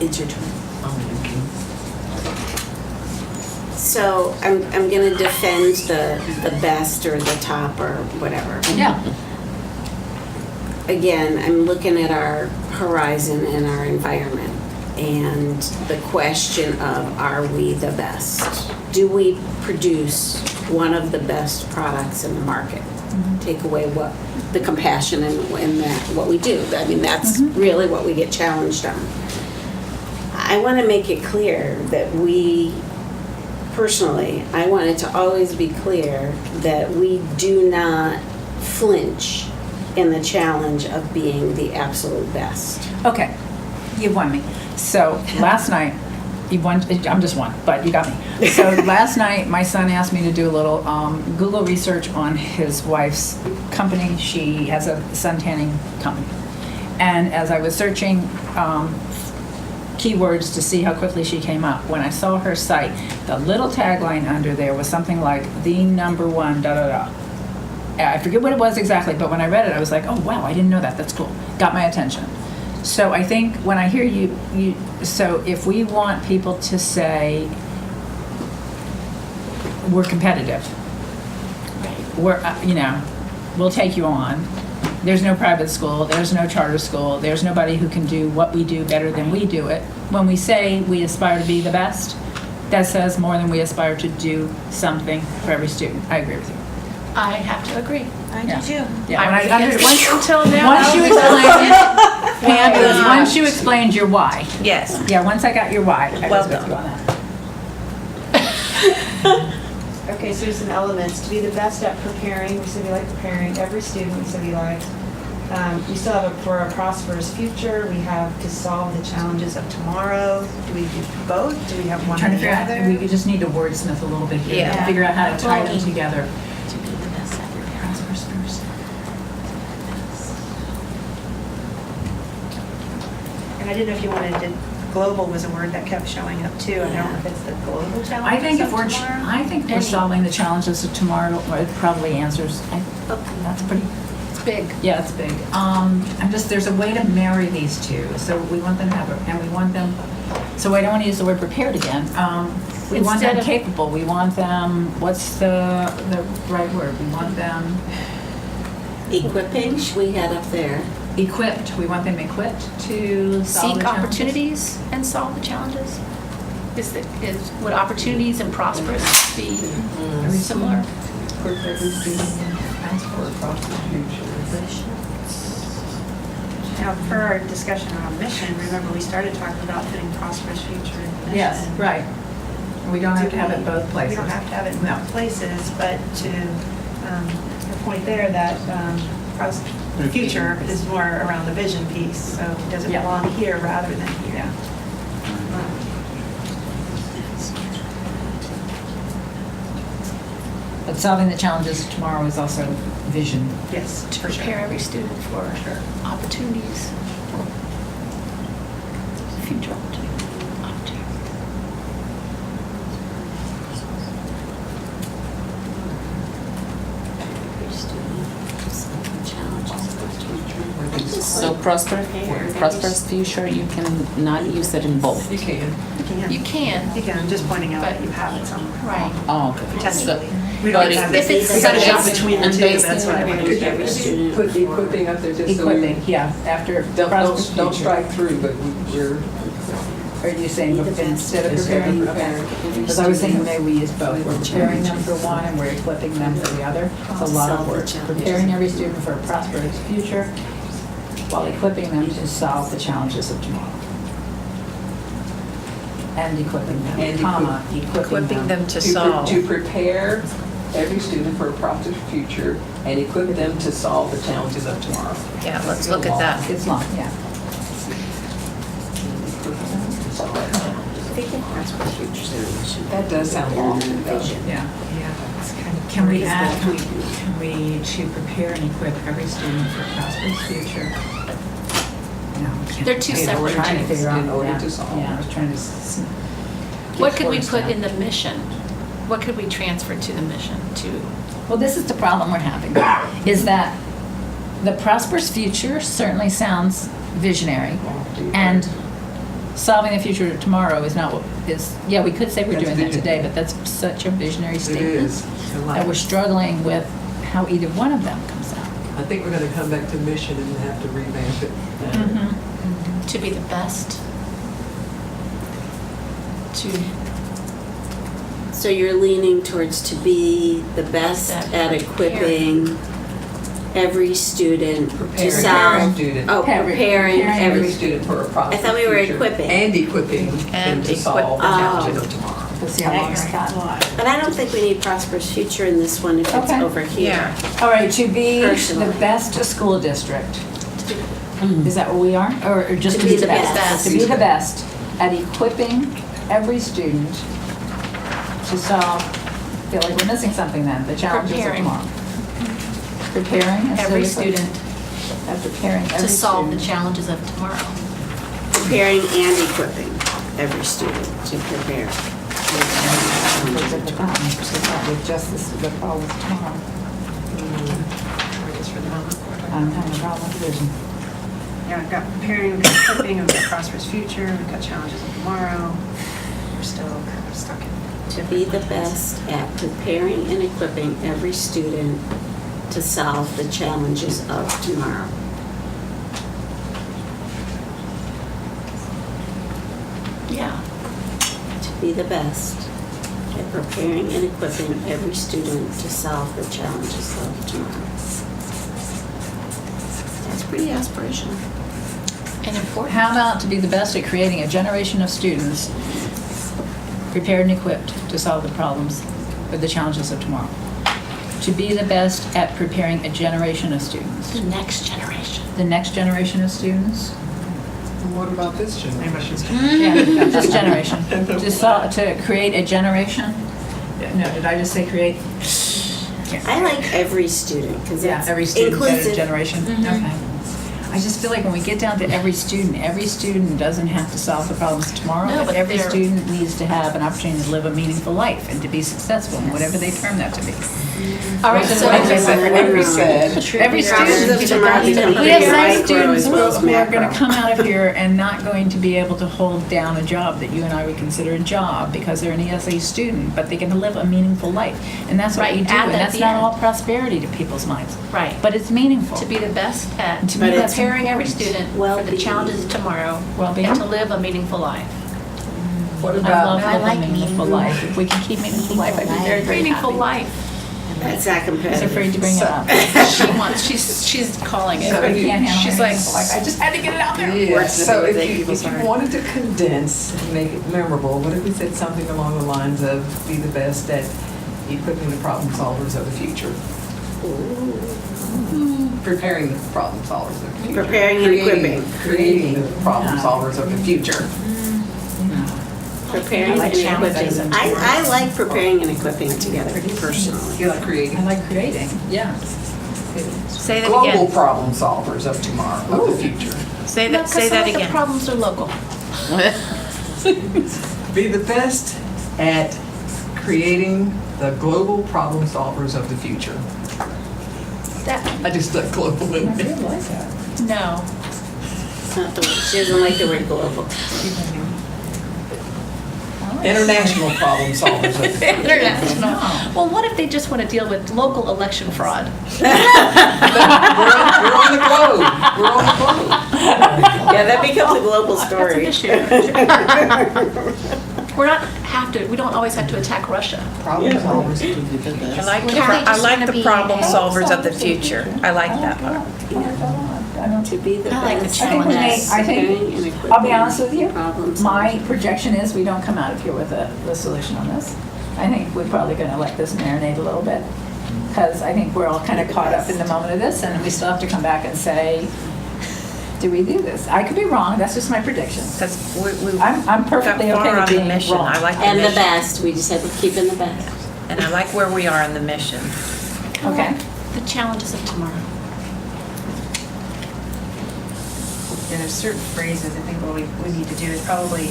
Speaker 4: It's your turn.
Speaker 2: Okay.
Speaker 4: So I'm going to defend the best or the top or whatever.
Speaker 1: Yeah.
Speaker 4: Again, I'm looking at our horizon and our environment and the question of, are we the best? Do we produce one of the best products in the market? Take away what the compassion and that what we do. I mean, that's really what we get challenged on. I want to make it clear that we, personally, I want it to always be clear that we do not flinch in the challenge of being the absolute best.
Speaker 1: Okay, you won me. So last night, you won, I'm just one, but you got me. So last night, my son asked me to do a little Google research on his wife's company. She has a sun tanning company. And as I was searching keywords to see how quickly she came up, when I saw her site, the little tagline under there was something like, the #1, da-da-da. I forget what it was exactly, but when I read it, I was like, oh, wow, I didn't know that. That's cool. Got my attention. So I think when I hear you, so if we want people to say, we're competitive, we're, we'll take you on. There's no private school, there's no charter school, there's nobody who can do what we do better than we do it. When we say we aspire to be the best, that says more than we aspire to do something for every student. I agree with you.
Speaker 7: I have to agree.
Speaker 13: I
Speaker 1: Yeah.
Speaker 13: do too.
Speaker 1: Yeah,
Speaker 7: I
Speaker 1: when
Speaker 7: was
Speaker 1: I
Speaker 7: against
Speaker 1: once,
Speaker 7: it until now.
Speaker 1: once you explained it, once you explained your why.
Speaker 11: Yes.
Speaker 1: Yeah, once I got your why, I
Speaker 11: Well
Speaker 1: was with
Speaker 11: done.
Speaker 1: you on that.
Speaker 12: Okay, so here's some elements. To be the best at preparing, we said we like preparing. Every student, we said we like. We still have for a prosperous future. We have to solve the challenges of tomorrow. Do we do both? Do we have one
Speaker 1: Trying
Speaker 12: or
Speaker 1: to
Speaker 12: the
Speaker 1: figure out,
Speaker 12: other?
Speaker 1: we just need to wordsmith a little bit here,
Speaker 11: Yeah.
Speaker 1: and figure out how to tie them
Speaker 13: Talking.
Speaker 1: together.
Speaker 13: To be the best at preparing first.
Speaker 12: And I didn't know if you wanted to, global was a word that kept showing up too. I don't know if it's the global challenges
Speaker 1: I think if
Speaker 12: of
Speaker 1: we're,
Speaker 12: tomorrow.
Speaker 1: I think we're solving the challenges of tomorrow, it probably answers, that's pretty,
Speaker 7: It's big.
Speaker 1: yeah, it's big. There's a way to marry these two, so we want them to have, and we want them, so I don't want to use the word prepared again. We want them
Speaker 7: Instead of-
Speaker 1: capable, we want them, what's the right word? We want them
Speaker 4: Equipping, we had up there.
Speaker 1: equipped, we want them equipped to solve the
Speaker 7: Seek
Speaker 1: challenges.
Speaker 7: opportunities and solve the challenges. Would opportunities and prosperous be similar?
Speaker 12: Now, for our discussion around mission, remember we started talking about putting prosperous future in the mission.
Speaker 1: Yes, right. We don't have to have it both places.
Speaker 12: We don't have to have it in
Speaker 1: No.
Speaker 12: both places, but to her point there that the future is more around the vision piece, so does it
Speaker 1: Yeah.
Speaker 12: belong here rather than here?
Speaker 1: Yeah. But solving the challenges of tomorrow is also vision.
Speaker 12: Yes,
Speaker 7: To
Speaker 12: for sure.
Speaker 7: prepare every student for opportunities, future opportunities.
Speaker 9: So prosperous future, you can not use it in both.
Speaker 2: You can.
Speaker 7: You can,
Speaker 12: You can, I'm just pointing out that you have it somewhere.
Speaker 7: right.
Speaker 9: Oh, okay.
Speaker 12: Potentially.
Speaker 9: So-
Speaker 12: We don't
Speaker 9: but
Speaker 12: have
Speaker 9: if
Speaker 12: this,
Speaker 7: it's
Speaker 12: we gotta jump
Speaker 9: based-
Speaker 12: between the
Speaker 9: and
Speaker 12: two,
Speaker 9: based
Speaker 12: that's what I
Speaker 9: on-
Speaker 12: wanted to do.
Speaker 2: Put the equipping up there just so we
Speaker 1: Equipping, yeah, after.
Speaker 2: don't strike through, but we're.
Speaker 1: Are you saying instead of preparing? Because I was thinking maybe we use both. We're preparing them for one and we're equipping them for the other. It's a lot of work. Preparing every student for a prosperous future while equipping them to solve the challenges of tomorrow. And equipping them,
Speaker 2: And
Speaker 1: comma,
Speaker 11: Equipping them to solve.
Speaker 2: To prepare every student for a prosperous future and equip them to solve the challenges of tomorrow.
Speaker 11: Yeah, let's look at that.
Speaker 1: It's long, yeah.
Speaker 2: That does sound long.
Speaker 1: Yeah.
Speaker 14: Can we add, can we to prepare and equip every student for a prosperous future? No, we can't.
Speaker 7: They're two
Speaker 1: Okay,
Speaker 7: separate
Speaker 1: we're trying to
Speaker 7: things.
Speaker 1: figure out
Speaker 2: In order
Speaker 1: that.
Speaker 2: to solve.
Speaker 1: Yeah, I was trying to.
Speaker 7: What could we put in the mission? What could we transfer to the mission to?
Speaker 1: Well, this is the problem we're having, is that the prosperous future certainly sounds visionary, and solving the future of tomorrow is not what is, yeah, we could say we're
Speaker 2: That's
Speaker 1: doing that
Speaker 2: vision.
Speaker 1: today, but that's such a visionary
Speaker 2: It
Speaker 1: statement.
Speaker 2: is.
Speaker 1: That we're struggling with how either one of them comes out.
Speaker 2: I think we're going to come back to mission and have to revamp it.
Speaker 7: To be the best? To,
Speaker 4: So you're leaning towards to be the best at equipping every student to
Speaker 2: Preparing
Speaker 4: solve.
Speaker 2: every student.
Speaker 4: Oh, preparing
Speaker 2: Every
Speaker 4: every.
Speaker 2: student for a
Speaker 4: I
Speaker 2: prosperous
Speaker 4: thought we were
Speaker 2: future.
Speaker 4: equipping.
Speaker 2: And equipping them
Speaker 11: And
Speaker 2: to solve the
Speaker 4: equip-
Speaker 2: challenges of tomorrow.
Speaker 1: Let's see how long it's got.
Speaker 4: But I don't think we need prosperous future in this one if it's
Speaker 1: Okay.
Speaker 4: over here.
Speaker 11: Yeah.
Speaker 1: All right, to be the
Speaker 4: Personally.
Speaker 1: best school district. Is that what we are? Or just
Speaker 4: To be the best.
Speaker 1: To be the best at equipping every student to solve, I feel like we're missing something then, the challenges of
Speaker 7: Preparing.
Speaker 1: tomorrow. Preparing. and so
Speaker 7: every
Speaker 1: we-
Speaker 7: student
Speaker 1: At preparing every
Speaker 7: to solve the
Speaker 1: student.
Speaker 7: challenges of tomorrow.
Speaker 4: Preparing and equipping every student to prepare.
Speaker 1: With just this, the problems tomorrow. I'm having a problem with vision.
Speaker 12: Yeah, we've got preparing, we've got equipping, we've got prosperous future, we've got challenges of tomorrow. We're still kind of stuck in.
Speaker 4: To be the best at preparing and equipping every student to solve the challenges of tomorrow.
Speaker 7: Yeah.
Speaker 4: To be the best at preparing and equipping every student to solve the challenges of tomorrow. That's pretty aspirational.
Speaker 7: And important.
Speaker 1: How about to be the best at creating a generation of students prepared and equipped to solve the problems or the challenges of tomorrow? To be the best at preparing a generation of students.
Speaker 7: The next generation.
Speaker 1: The next generation of students?
Speaker 2: And what about this generation?
Speaker 1: Yeah, this generation. To create a generation? No, did I just say create?
Speaker 4: I like every student because
Speaker 1: Yeah,
Speaker 4: it's
Speaker 1: every student, better
Speaker 4: inclusive.
Speaker 1: generation. Okay. I just feel like when we get down to every student doesn't have to solve the problems tomorrow,
Speaker 7: No,
Speaker 1: but
Speaker 7: but
Speaker 1: every
Speaker 7: they're-
Speaker 1: student needs to have an opportunity to live a meaningful life and to be successful in whatever they term that to be.
Speaker 7: All right, so
Speaker 1: Every student.
Speaker 4: Problems of tomorrow become
Speaker 1: We have
Speaker 4: bigger,
Speaker 1: some
Speaker 4: micro
Speaker 1: students
Speaker 4: as well as
Speaker 1: who are going
Speaker 4: macro.
Speaker 1: to come out of here and not going to be able to hold down a job that you and I would consider a job because they're an ESA student, but they can live a meaningful life. And that's what
Speaker 7: Right,
Speaker 1: we do,
Speaker 7: add
Speaker 1: and
Speaker 7: that at
Speaker 1: that's
Speaker 7: the
Speaker 1: not
Speaker 7: end.
Speaker 1: all prosperity to people's minds.
Speaker 7: Right.
Speaker 1: But it's meaningful.
Speaker 7: To be the best at
Speaker 1: To be the best
Speaker 7: preparing every
Speaker 1: important.
Speaker 7: student for the
Speaker 4: Well-being.
Speaker 7: challenges of tomorrow
Speaker 1: Well-being.
Speaker 7: and to live a meaningful life.
Speaker 2: What
Speaker 1: I love
Speaker 2: about,
Speaker 13: I like
Speaker 1: living a meaningful life. If we can keep meaningful life, I'd be very, very
Speaker 7: Meaningful
Speaker 1: happy.
Speaker 7: life.
Speaker 4: That's not
Speaker 1: I was
Speaker 4: competitive.
Speaker 1: afraid to bring it up.
Speaker 7: She wants, she's calling it.
Speaker 2: So
Speaker 1: I can't handle
Speaker 7: She's
Speaker 1: meaningful
Speaker 7: like,
Speaker 1: life. I just had to get it out there.
Speaker 2: yeah,
Speaker 4: Words that
Speaker 2: so
Speaker 4: make
Speaker 2: if you
Speaker 4: people's heart.
Speaker 2: wanted to condense and make it memorable, what if we said something along the lines of be the best at equipping the problem solvers of the future? Preparing the problem solvers of the future.
Speaker 4: Preparing and equipping.
Speaker 2: Creating the problem solvers of the future.
Speaker 4: Preparing and equipping. I like preparing and equipping together personally.
Speaker 2: You like creating.
Speaker 1: I like creating, yeah.
Speaker 11: Say that
Speaker 2: Global
Speaker 11: again.
Speaker 2: problem solvers of tomorrow, of the future.
Speaker 11: Say
Speaker 7: No,
Speaker 11: that,
Speaker 7: 'cause
Speaker 11: say
Speaker 7: some
Speaker 11: that
Speaker 7: of the
Speaker 11: again.
Speaker 7: problems are local.
Speaker 2: Be the best at creating the global problem solvers of the future. I just stuck global in there.
Speaker 7: No.
Speaker 4: It's not the word. She doesn't like the word global.
Speaker 2: International problem solvers of the future.
Speaker 7: International. Well, what if they just want to deal with local election fraud?
Speaker 2: We're on the globe. We're on the globe.
Speaker 4: Yeah, that becomes a global story.
Speaker 7: That's an issue. We don't always have to attack Russia.
Speaker 2: Problem solvers.
Speaker 11: I like the problem solvers of the future. I like that part.
Speaker 4: To be the
Speaker 7: I like the
Speaker 4: best.
Speaker 7: challenge.
Speaker 1: I think,
Speaker 4: Preparing and equipping
Speaker 1: I'll be honest with you,
Speaker 4: problem
Speaker 1: my
Speaker 4: solvers.
Speaker 1: projection is we don't come out of here with a solution on this. I think we're probably gonna let this marinate a little bit, because I think we're all kind of caught up in the moment of this, and we still have to come back and say, do we do this? I could be wrong, that's just my prediction.
Speaker 11: Because
Speaker 1: I'm perfectly
Speaker 11: got
Speaker 1: okay
Speaker 11: far
Speaker 1: with
Speaker 11: on the
Speaker 1: being
Speaker 11: mission.
Speaker 1: wrong.
Speaker 11: I like the
Speaker 4: And the
Speaker 11: mission.
Speaker 4: best. We just have to keep in the best.
Speaker 11: And I like where we are in the mission.
Speaker 1: Okay.
Speaker 7: The challenges of tomorrow.
Speaker 12: And there's certain phrases, I think what we need to do is probably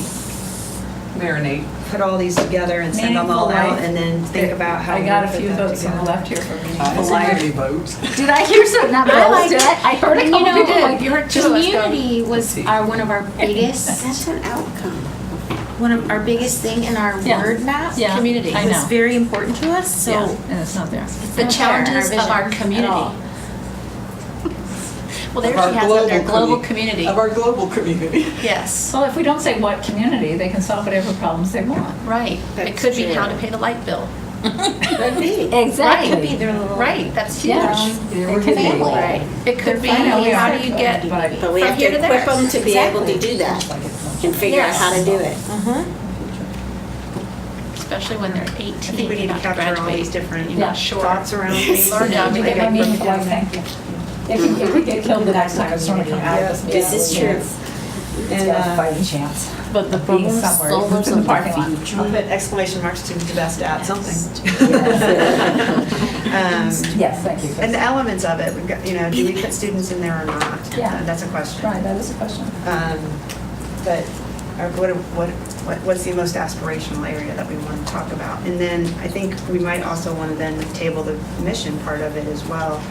Speaker 2: Marinate.
Speaker 12: put all these together and send them all
Speaker 1: Meaningful
Speaker 12: out
Speaker 1: life.
Speaker 12: and then think about how
Speaker 1: I
Speaker 12: we
Speaker 1: got a
Speaker 12: put
Speaker 1: few
Speaker 12: that
Speaker 1: votes on the
Speaker 12: together.
Speaker 1: left here for
Speaker 2: I
Speaker 1: meaningful
Speaker 2: didn't see
Speaker 1: life.
Speaker 2: any votes.
Speaker 1: Did I hear some, not votes, did I? I heard a couple
Speaker 13: You know,
Speaker 1: people like, you heard two of us go.
Speaker 13: community was one of our biggest,
Speaker 4: That's an outcome.
Speaker 13: one of our biggest thing in our
Speaker 1: Yeah.
Speaker 13: word map.
Speaker 1: Yeah,
Speaker 7: Community.
Speaker 1: I
Speaker 13: It was
Speaker 1: know.
Speaker 13: very important to us, so.
Speaker 1: Yeah, and it's not there.
Speaker 13: it's
Speaker 7: The
Speaker 13: not there in
Speaker 7: challenges of our
Speaker 13: vision
Speaker 7: community.
Speaker 13: at all.
Speaker 7: Well, there
Speaker 2: Of our
Speaker 7: she has it, their global community.
Speaker 2: Of our global community.
Speaker 7: Yes,
Speaker 1: Well, if we don't say what community, they can solve whatever problems they want.
Speaker 7: right. It
Speaker 4: That's
Speaker 7: could be
Speaker 4: true.
Speaker 7: how to pay the light bill.
Speaker 4: Could be.
Speaker 1: Exactly.
Speaker 7: Could be their little. Right, that's huge.
Speaker 1: Yeah.
Speaker 2: It
Speaker 1: could be.
Speaker 4: Right.
Speaker 7: It could be,
Speaker 1: I know we
Speaker 7: how
Speaker 1: are.
Speaker 7: do you get
Speaker 4: But we
Speaker 7: from
Speaker 4: have
Speaker 7: here
Speaker 4: to
Speaker 7: to
Speaker 4: equip
Speaker 7: there?
Speaker 4: them to be able to do that and figure out
Speaker 7: Yes.
Speaker 4: how to do it.
Speaker 7: Especially when they're 18.
Speaker 12: I think we need to
Speaker 7: about
Speaker 12: capture all
Speaker 7: graduate.
Speaker 12: these different
Speaker 7: You're not sure.
Speaker 12: thoughts around things.
Speaker 1: Learn
Speaker 7: Yeah,
Speaker 1: to
Speaker 7: we
Speaker 1: get
Speaker 7: get
Speaker 1: my
Speaker 7: my
Speaker 1: meeting twice, thank you. If we get killed the next time, it's going to come out of this meeting.
Speaker 4: This is true.
Speaker 1: It's got a fighting chance.
Speaker 9: But the
Speaker 1: Being
Speaker 9: problem
Speaker 1: somewhere,
Speaker 9: solvers
Speaker 1: it's in the
Speaker 9: of
Speaker 1: parking lot.
Speaker 9: the future.
Speaker 12: I'll put exclamation marks to the best at something.
Speaker 1: Yes, thank you.
Speaker 12: And the elements of it, we've got, do we put students in there or not?
Speaker 1: Yeah.
Speaker 12: That's a question.
Speaker 1: Right, that is a question.
Speaker 12: But what's the most aspirational area that we want to talk about? And then I think we might also want to then table the mission part of it as well.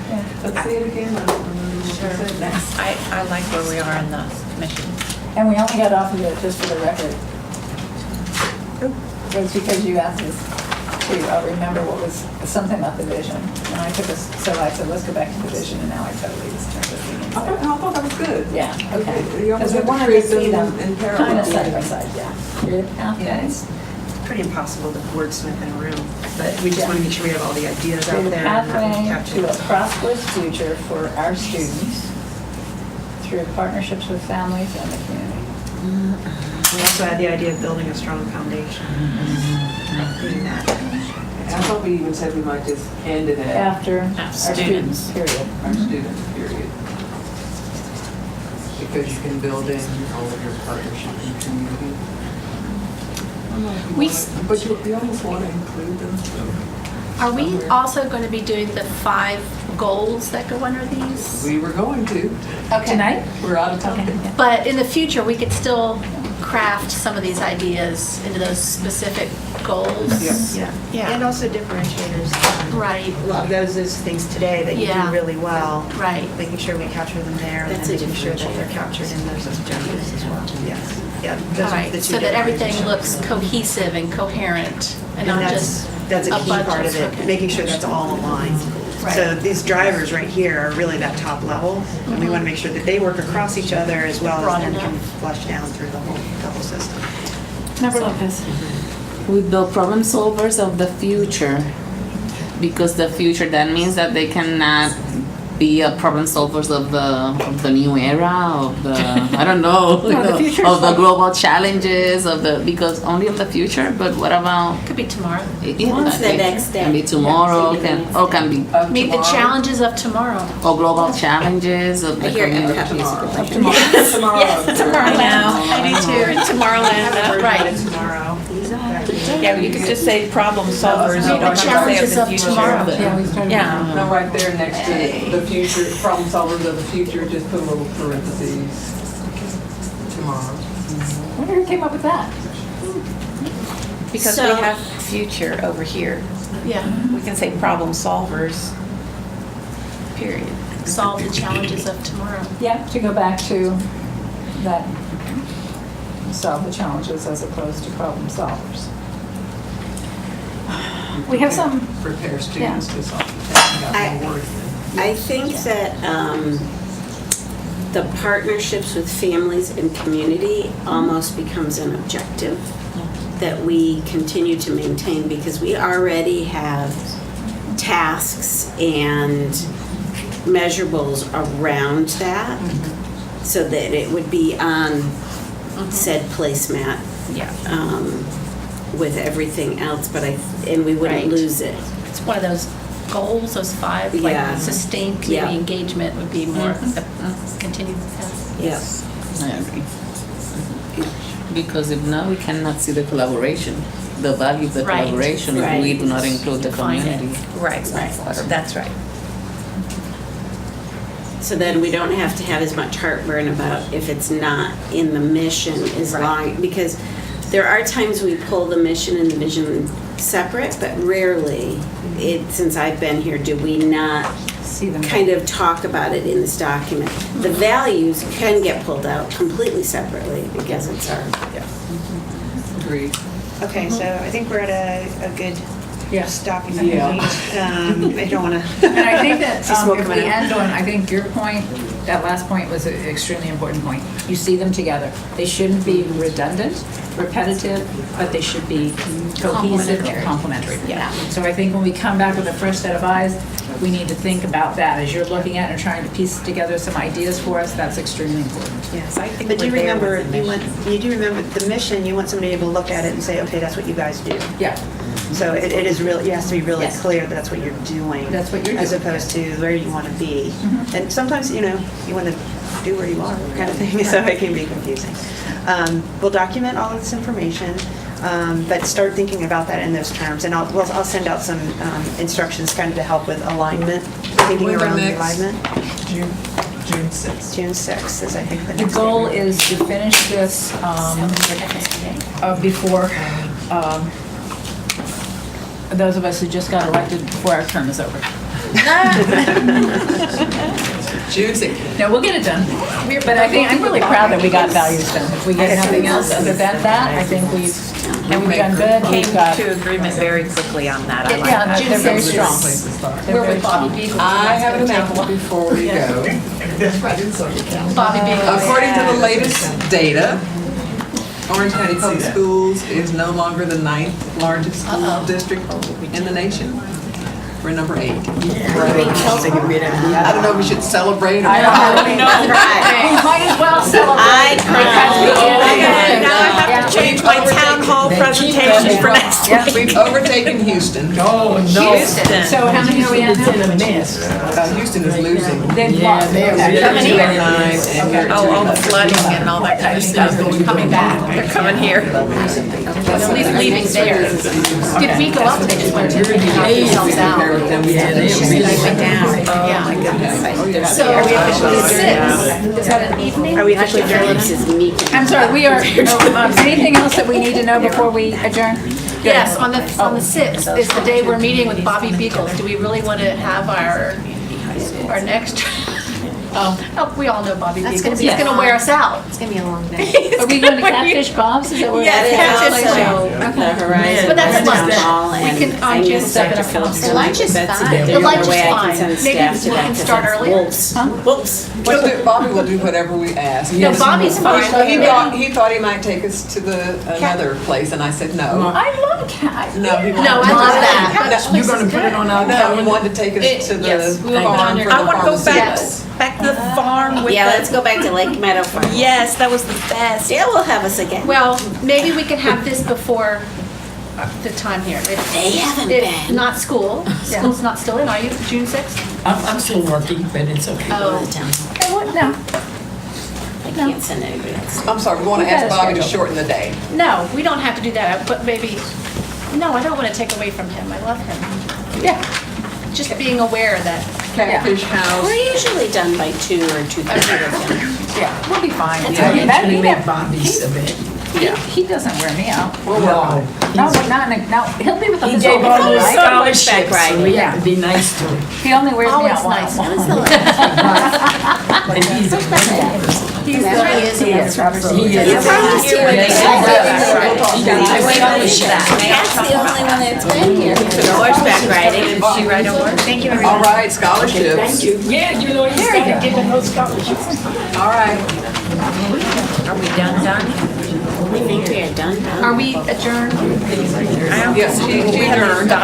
Speaker 2: Let's see it again. I don't remember what you said next.
Speaker 11: I like where we are in the mission.
Speaker 1: And we only got off of it, just for the record. It was because you asked us to remember what was something about the vision. And I took us, so I said, let's go back to the vision, and now I totally just turned this thing
Speaker 2: I thought that was good.
Speaker 1: Yeah, okay.
Speaker 2: You almost
Speaker 1: Because we
Speaker 2: have to
Speaker 1: wanted to
Speaker 2: create
Speaker 1: see
Speaker 2: them
Speaker 1: them
Speaker 2: in parallel.
Speaker 1: kind of side by side, yeah. Creative pathways.
Speaker 12: It's pretty impossible to wordsmith in a room, but we just want to make sure we have all the ideas out
Speaker 1: Creative
Speaker 12: there. and that we
Speaker 1: pathway
Speaker 12: capture
Speaker 1: to a
Speaker 12: it.
Speaker 1: prosperous future for our students through partnerships with families and the community.
Speaker 12: We also had the idea of building a strong foundation. Doing that.
Speaker 2: I thought we even said we might just end it at
Speaker 1: After our students, period.
Speaker 2: our students, period. Because you can build in all of your partnership and community. But you almost want to include them.
Speaker 7: Are we also going to be doing the 5 goals that go under these?
Speaker 2: We were going to.
Speaker 1: Tonight?
Speaker 2: We're out of time.
Speaker 7: But in the future, we could still craft some of these ideas into those specific goals.
Speaker 12: Yeah.
Speaker 7: Yeah.
Speaker 12: And also differentiators.
Speaker 7: Right.
Speaker 12: A lot of those things today that you
Speaker 7: Yeah.
Speaker 12: do really well.
Speaker 7: Right.
Speaker 12: Making sure we capture them there and
Speaker 4: That's
Speaker 12: then
Speaker 4: a
Speaker 12: making sure that they're
Speaker 4: differentiator.
Speaker 12: captured in those objectives as well. Yes. Yeah. Those
Speaker 7: All
Speaker 12: are
Speaker 7: right,
Speaker 12: the two
Speaker 7: so that everything
Speaker 12: differentiations.
Speaker 7: looks cohesive and coherent and
Speaker 12: And
Speaker 7: not
Speaker 12: that's
Speaker 7: just
Speaker 12: a
Speaker 7: a
Speaker 12: key
Speaker 7: bunch
Speaker 12: part
Speaker 7: of-
Speaker 12: of it,
Speaker 7: okay.
Speaker 12: making sure that's all aligned.
Speaker 7: Right.
Speaker 12: So these drivers right here are really that top level, and we want to make sure that they work across each other as well as
Speaker 7: Broad
Speaker 12: then can
Speaker 7: enough.
Speaker 12: flush down through the whole system.
Speaker 1: Member Lopez.
Speaker 9: With the problem solvers of the future, because the future, that means that they cannot be problem solvers of the new era of the I don't know, of the global challenges because only of the future. But what about
Speaker 7: Could be tomorrow.
Speaker 4: What's the next day?
Speaker 9: Can be tomorrow. Can be
Speaker 7: Meet the challenges of tomorrow.
Speaker 9: or global challenges of the community.
Speaker 11: Tomorrow. I do too. Tomorrowland.
Speaker 7: Right.
Speaker 12: Tomorrow.
Speaker 11: Yeah, you could just say problem solvers. You don't have to say
Speaker 7: Challenges
Speaker 11: of the
Speaker 7: of
Speaker 11: future.
Speaker 7: tomorrow.
Speaker 11: Yeah.
Speaker 2: No, right there next to the future, problem solvers of the future, just put a little parentheses. Tomorrow.
Speaker 1: I wonder who came up with that?
Speaker 11: Because
Speaker 4: So-
Speaker 11: we have future over here.
Speaker 7: Yeah.
Speaker 11: We can say problem solvers, period.
Speaker 7: Solve the challenges of tomorrow.
Speaker 1: Yeah, to go back to that, solve the challenges as opposed to problem solvers. We have some,
Speaker 2: Prepare students to solve the
Speaker 4: I-
Speaker 2: test. Word.
Speaker 4: I think that the partnerships with families and community almost becomes an objective that we continue to maintain because we already have tasks and measurables around that so that it would be on said placemat with everything else, and we wouldn't
Speaker 7: Right.
Speaker 4: lose it.
Speaker 7: It's one of those goals, those 5, like
Speaker 4: Yeah.
Speaker 7: sustained community
Speaker 4: Yeah.
Speaker 7: engagement would be more continued.
Speaker 4: Yes.
Speaker 9: I agree. Because if not, we cannot see the collaboration, the value of the
Speaker 7: Right.
Speaker 9: collaboration if we do not include the
Speaker 7: Define it.
Speaker 9: community.
Speaker 11: Right. That's right.
Speaker 4: So then we don't have to have as much heartburn about if it's not in the mission as long, because there are times we pull the mission and the vision separate, but rarely, since I've been here, do we not
Speaker 1: see them.
Speaker 4: kind of talk about it in this document. The values can get pulled out completely separately because it's our.
Speaker 2: Agreed.
Speaker 12: Okay, so I think we're at a good stopping point.
Speaker 2: Yeah.
Speaker 12: I don't want to.
Speaker 1: And I think that
Speaker 12: See smoke
Speaker 1: if we
Speaker 12: coming out.
Speaker 1: end on, I think your point, that last point was an extremely important point. You see them together. They shouldn't be redundant, repetitive, but they should be cohesive and complementary.
Speaker 7: Yeah.
Speaker 1: So I think when we come back with a fresh set of eyes, we need to think about that. As you're looking at and trying to piece together some ideas for us, that's extremely important.
Speaker 12: Yes, I think. But do you remember? You do remember the mission? You want somebody to be able to look at it and say, okay, that's what you guys do.
Speaker 1: Yeah.
Speaker 12: So it is really, it has to be really
Speaker 1: Yes.
Speaker 12: clear that that's what you're doing.
Speaker 1: That's what you're
Speaker 12: As
Speaker 1: doing,
Speaker 12: opposed to where you want to be. And sometimes, you want to do where you are, kind of thing, so it can be confusing. We'll document all of this information, but start thinking about that in those terms. And I'll send out some instructions kind of to help with alignment, thinking
Speaker 2: When
Speaker 12: around the
Speaker 2: next?
Speaker 12: alignment.
Speaker 2: June 6th.
Speaker 12: June 6th is, I think, the
Speaker 1: The
Speaker 12: next.
Speaker 1: goal
Speaker 12: date.
Speaker 1: is to finish this before those of us who just got elected before our term is over.
Speaker 2: June 6th.
Speaker 1: No, we'll get it done. But I think, I'm really proud that we got values done. If we get nothing else other than that, I think we've done good.
Speaker 11: Came
Speaker 1: We've got,
Speaker 11: to agreement very quickly on that. I like
Speaker 1: yeah,
Speaker 11: that.
Speaker 1: they're very
Speaker 2: Place
Speaker 1: strong.
Speaker 2: to start.
Speaker 1: They're very strong.
Speaker 2: I have an announcement before we go.
Speaker 7: Bobby Bagel.
Speaker 2: According to the latest data, Orange County Public Schools is no longer the 9th largest school district in the nation. We're number 8. I don't know if we should celebrate or
Speaker 1: I don't know. We might as well celebrate. because we did it.
Speaker 11: Now I have to change my town hall presentation for next week.
Speaker 2: We've overtaken Houston.
Speaker 8: Oh, no.
Speaker 11: Houston.
Speaker 1: So how many are we at now?
Speaker 2: Houston is losing.
Speaker 1: Then what?
Speaker 2: Okay.
Speaker 11: All the flooding and all that kind of stuff.
Speaker 7: Coming back.
Speaker 11: They're coming here.
Speaker 7: Nobody's leaving there. Did we go up? They just went to knock themselves out.
Speaker 11: Went down.
Speaker 7: Yeah.
Speaker 11: Oh, my goodness.
Speaker 7: So are we officially 6? Is that an evening?
Speaker 12: Are we officially adjourned?
Speaker 1: I'm sorry, we are, anything else that we need to know before we adjourn?
Speaker 7: Yes, on the 6th is the day we're meeting with Bobby Beagles. Do we really want to have our next Oh, we all know Bobby
Speaker 12: That's
Speaker 7: Beagles.
Speaker 12: gonna be
Speaker 7: He's gonna wear us out.
Speaker 12: It's gonna be a long day.
Speaker 1: Are we going to Catfish Bob's? Is that where
Speaker 7: Yes,
Speaker 1: we're at?
Speaker 7: Catfish
Speaker 4: Also, the Horizon
Speaker 7: But that's
Speaker 4: West
Speaker 7: lunch.
Speaker 4: Mall,
Speaker 7: We
Speaker 4: and
Speaker 7: can-
Speaker 4: I
Speaker 7: I
Speaker 4: knew
Speaker 7: just-
Speaker 4: Dr. Phillips.
Speaker 12: The lunch is fine.
Speaker 7: The lunch is
Speaker 4: Way I can
Speaker 7: fine.
Speaker 4: send
Speaker 7: Maybe
Speaker 4: staff to
Speaker 7: we
Speaker 4: that,
Speaker 7: can
Speaker 4: 'cause
Speaker 7: start
Speaker 4: that's
Speaker 7: earlier.
Speaker 4: wolves. Wolves.
Speaker 2: Bobby will do whatever we ask.
Speaker 7: No, Bobby's fine.
Speaker 2: He thought he might take us to another place, and I said no.
Speaker 1: I love cat.
Speaker 2: No, he
Speaker 7: No,
Speaker 2: wanted
Speaker 7: I
Speaker 2: to-
Speaker 7: love that.
Speaker 8: You're gonna put it on our
Speaker 2: No, he
Speaker 8: calendar?
Speaker 2: wanted to take us to the
Speaker 11: Yes, we will put it on
Speaker 2: farm
Speaker 11: your-
Speaker 2: for the
Speaker 11: I want to go back,
Speaker 2: pharmaceuticals.
Speaker 11: back to the farm with
Speaker 4: Yeah,
Speaker 11: the.
Speaker 4: let's go back to Lake Meadow Farm.
Speaker 11: Yes, that was the best.
Speaker 4: Yeah, we'll have us again.
Speaker 7: Well, maybe we can have this before the time here.
Speaker 4: They haven't
Speaker 7: If
Speaker 4: been.
Speaker 7: not school. School's not still in, are you? June 6th?
Speaker 8: I'm still working, but it's okay.
Speaker 7: Oh.
Speaker 1: Okay, what? No.
Speaker 4: I can't send anybody else.
Speaker 2: I'm sorry, we want to
Speaker 1: We've got
Speaker 2: ask
Speaker 1: a
Speaker 2: Bobby to
Speaker 1: schedule.
Speaker 2: shorten the day.
Speaker 7: No, we don't have to do that, but maybe, no, I don't want to take away from him. I love him.
Speaker 1: Yeah.
Speaker 7: Just being aware that,
Speaker 2: Catfish House.
Speaker 4: We're usually done by 2 or 2:30 with him.
Speaker 1: Yeah, we'll be fine.
Speaker 8: I usually make Bobby's event.
Speaker 1: He doesn't wear me out.
Speaker 2: We'll work on it.
Speaker 1: No, he'll be with us.
Speaker 8: He
Speaker 1: this
Speaker 8: gave
Speaker 1: whole
Speaker 8: all
Speaker 1: time,
Speaker 8: those
Speaker 1: right?
Speaker 8: scholarships, so
Speaker 4: riding.
Speaker 8: we have to be nice to him.
Speaker 1: He only wears me
Speaker 7: always
Speaker 1: out
Speaker 7: nice.
Speaker 1: once.
Speaker 8: And he's a
Speaker 1: He's
Speaker 4: That's right, he is.
Speaker 1: He is, absolutely.
Speaker 8: He is.
Speaker 4: You promised you would.
Speaker 8: Yes,
Speaker 4: I wait on the That's the only one that's been here.
Speaker 11: Horseback riding, and she ride on horse? Thank you,
Speaker 2: All right, scholarships.
Speaker 8: Thank you. Yeah, you know, he's got to give him those scholarships.
Speaker 2: All right.
Speaker 11: Are we done?
Speaker 4: I think we are done.
Speaker 7: are we adjourned?
Speaker 2: Yes, she adjourned.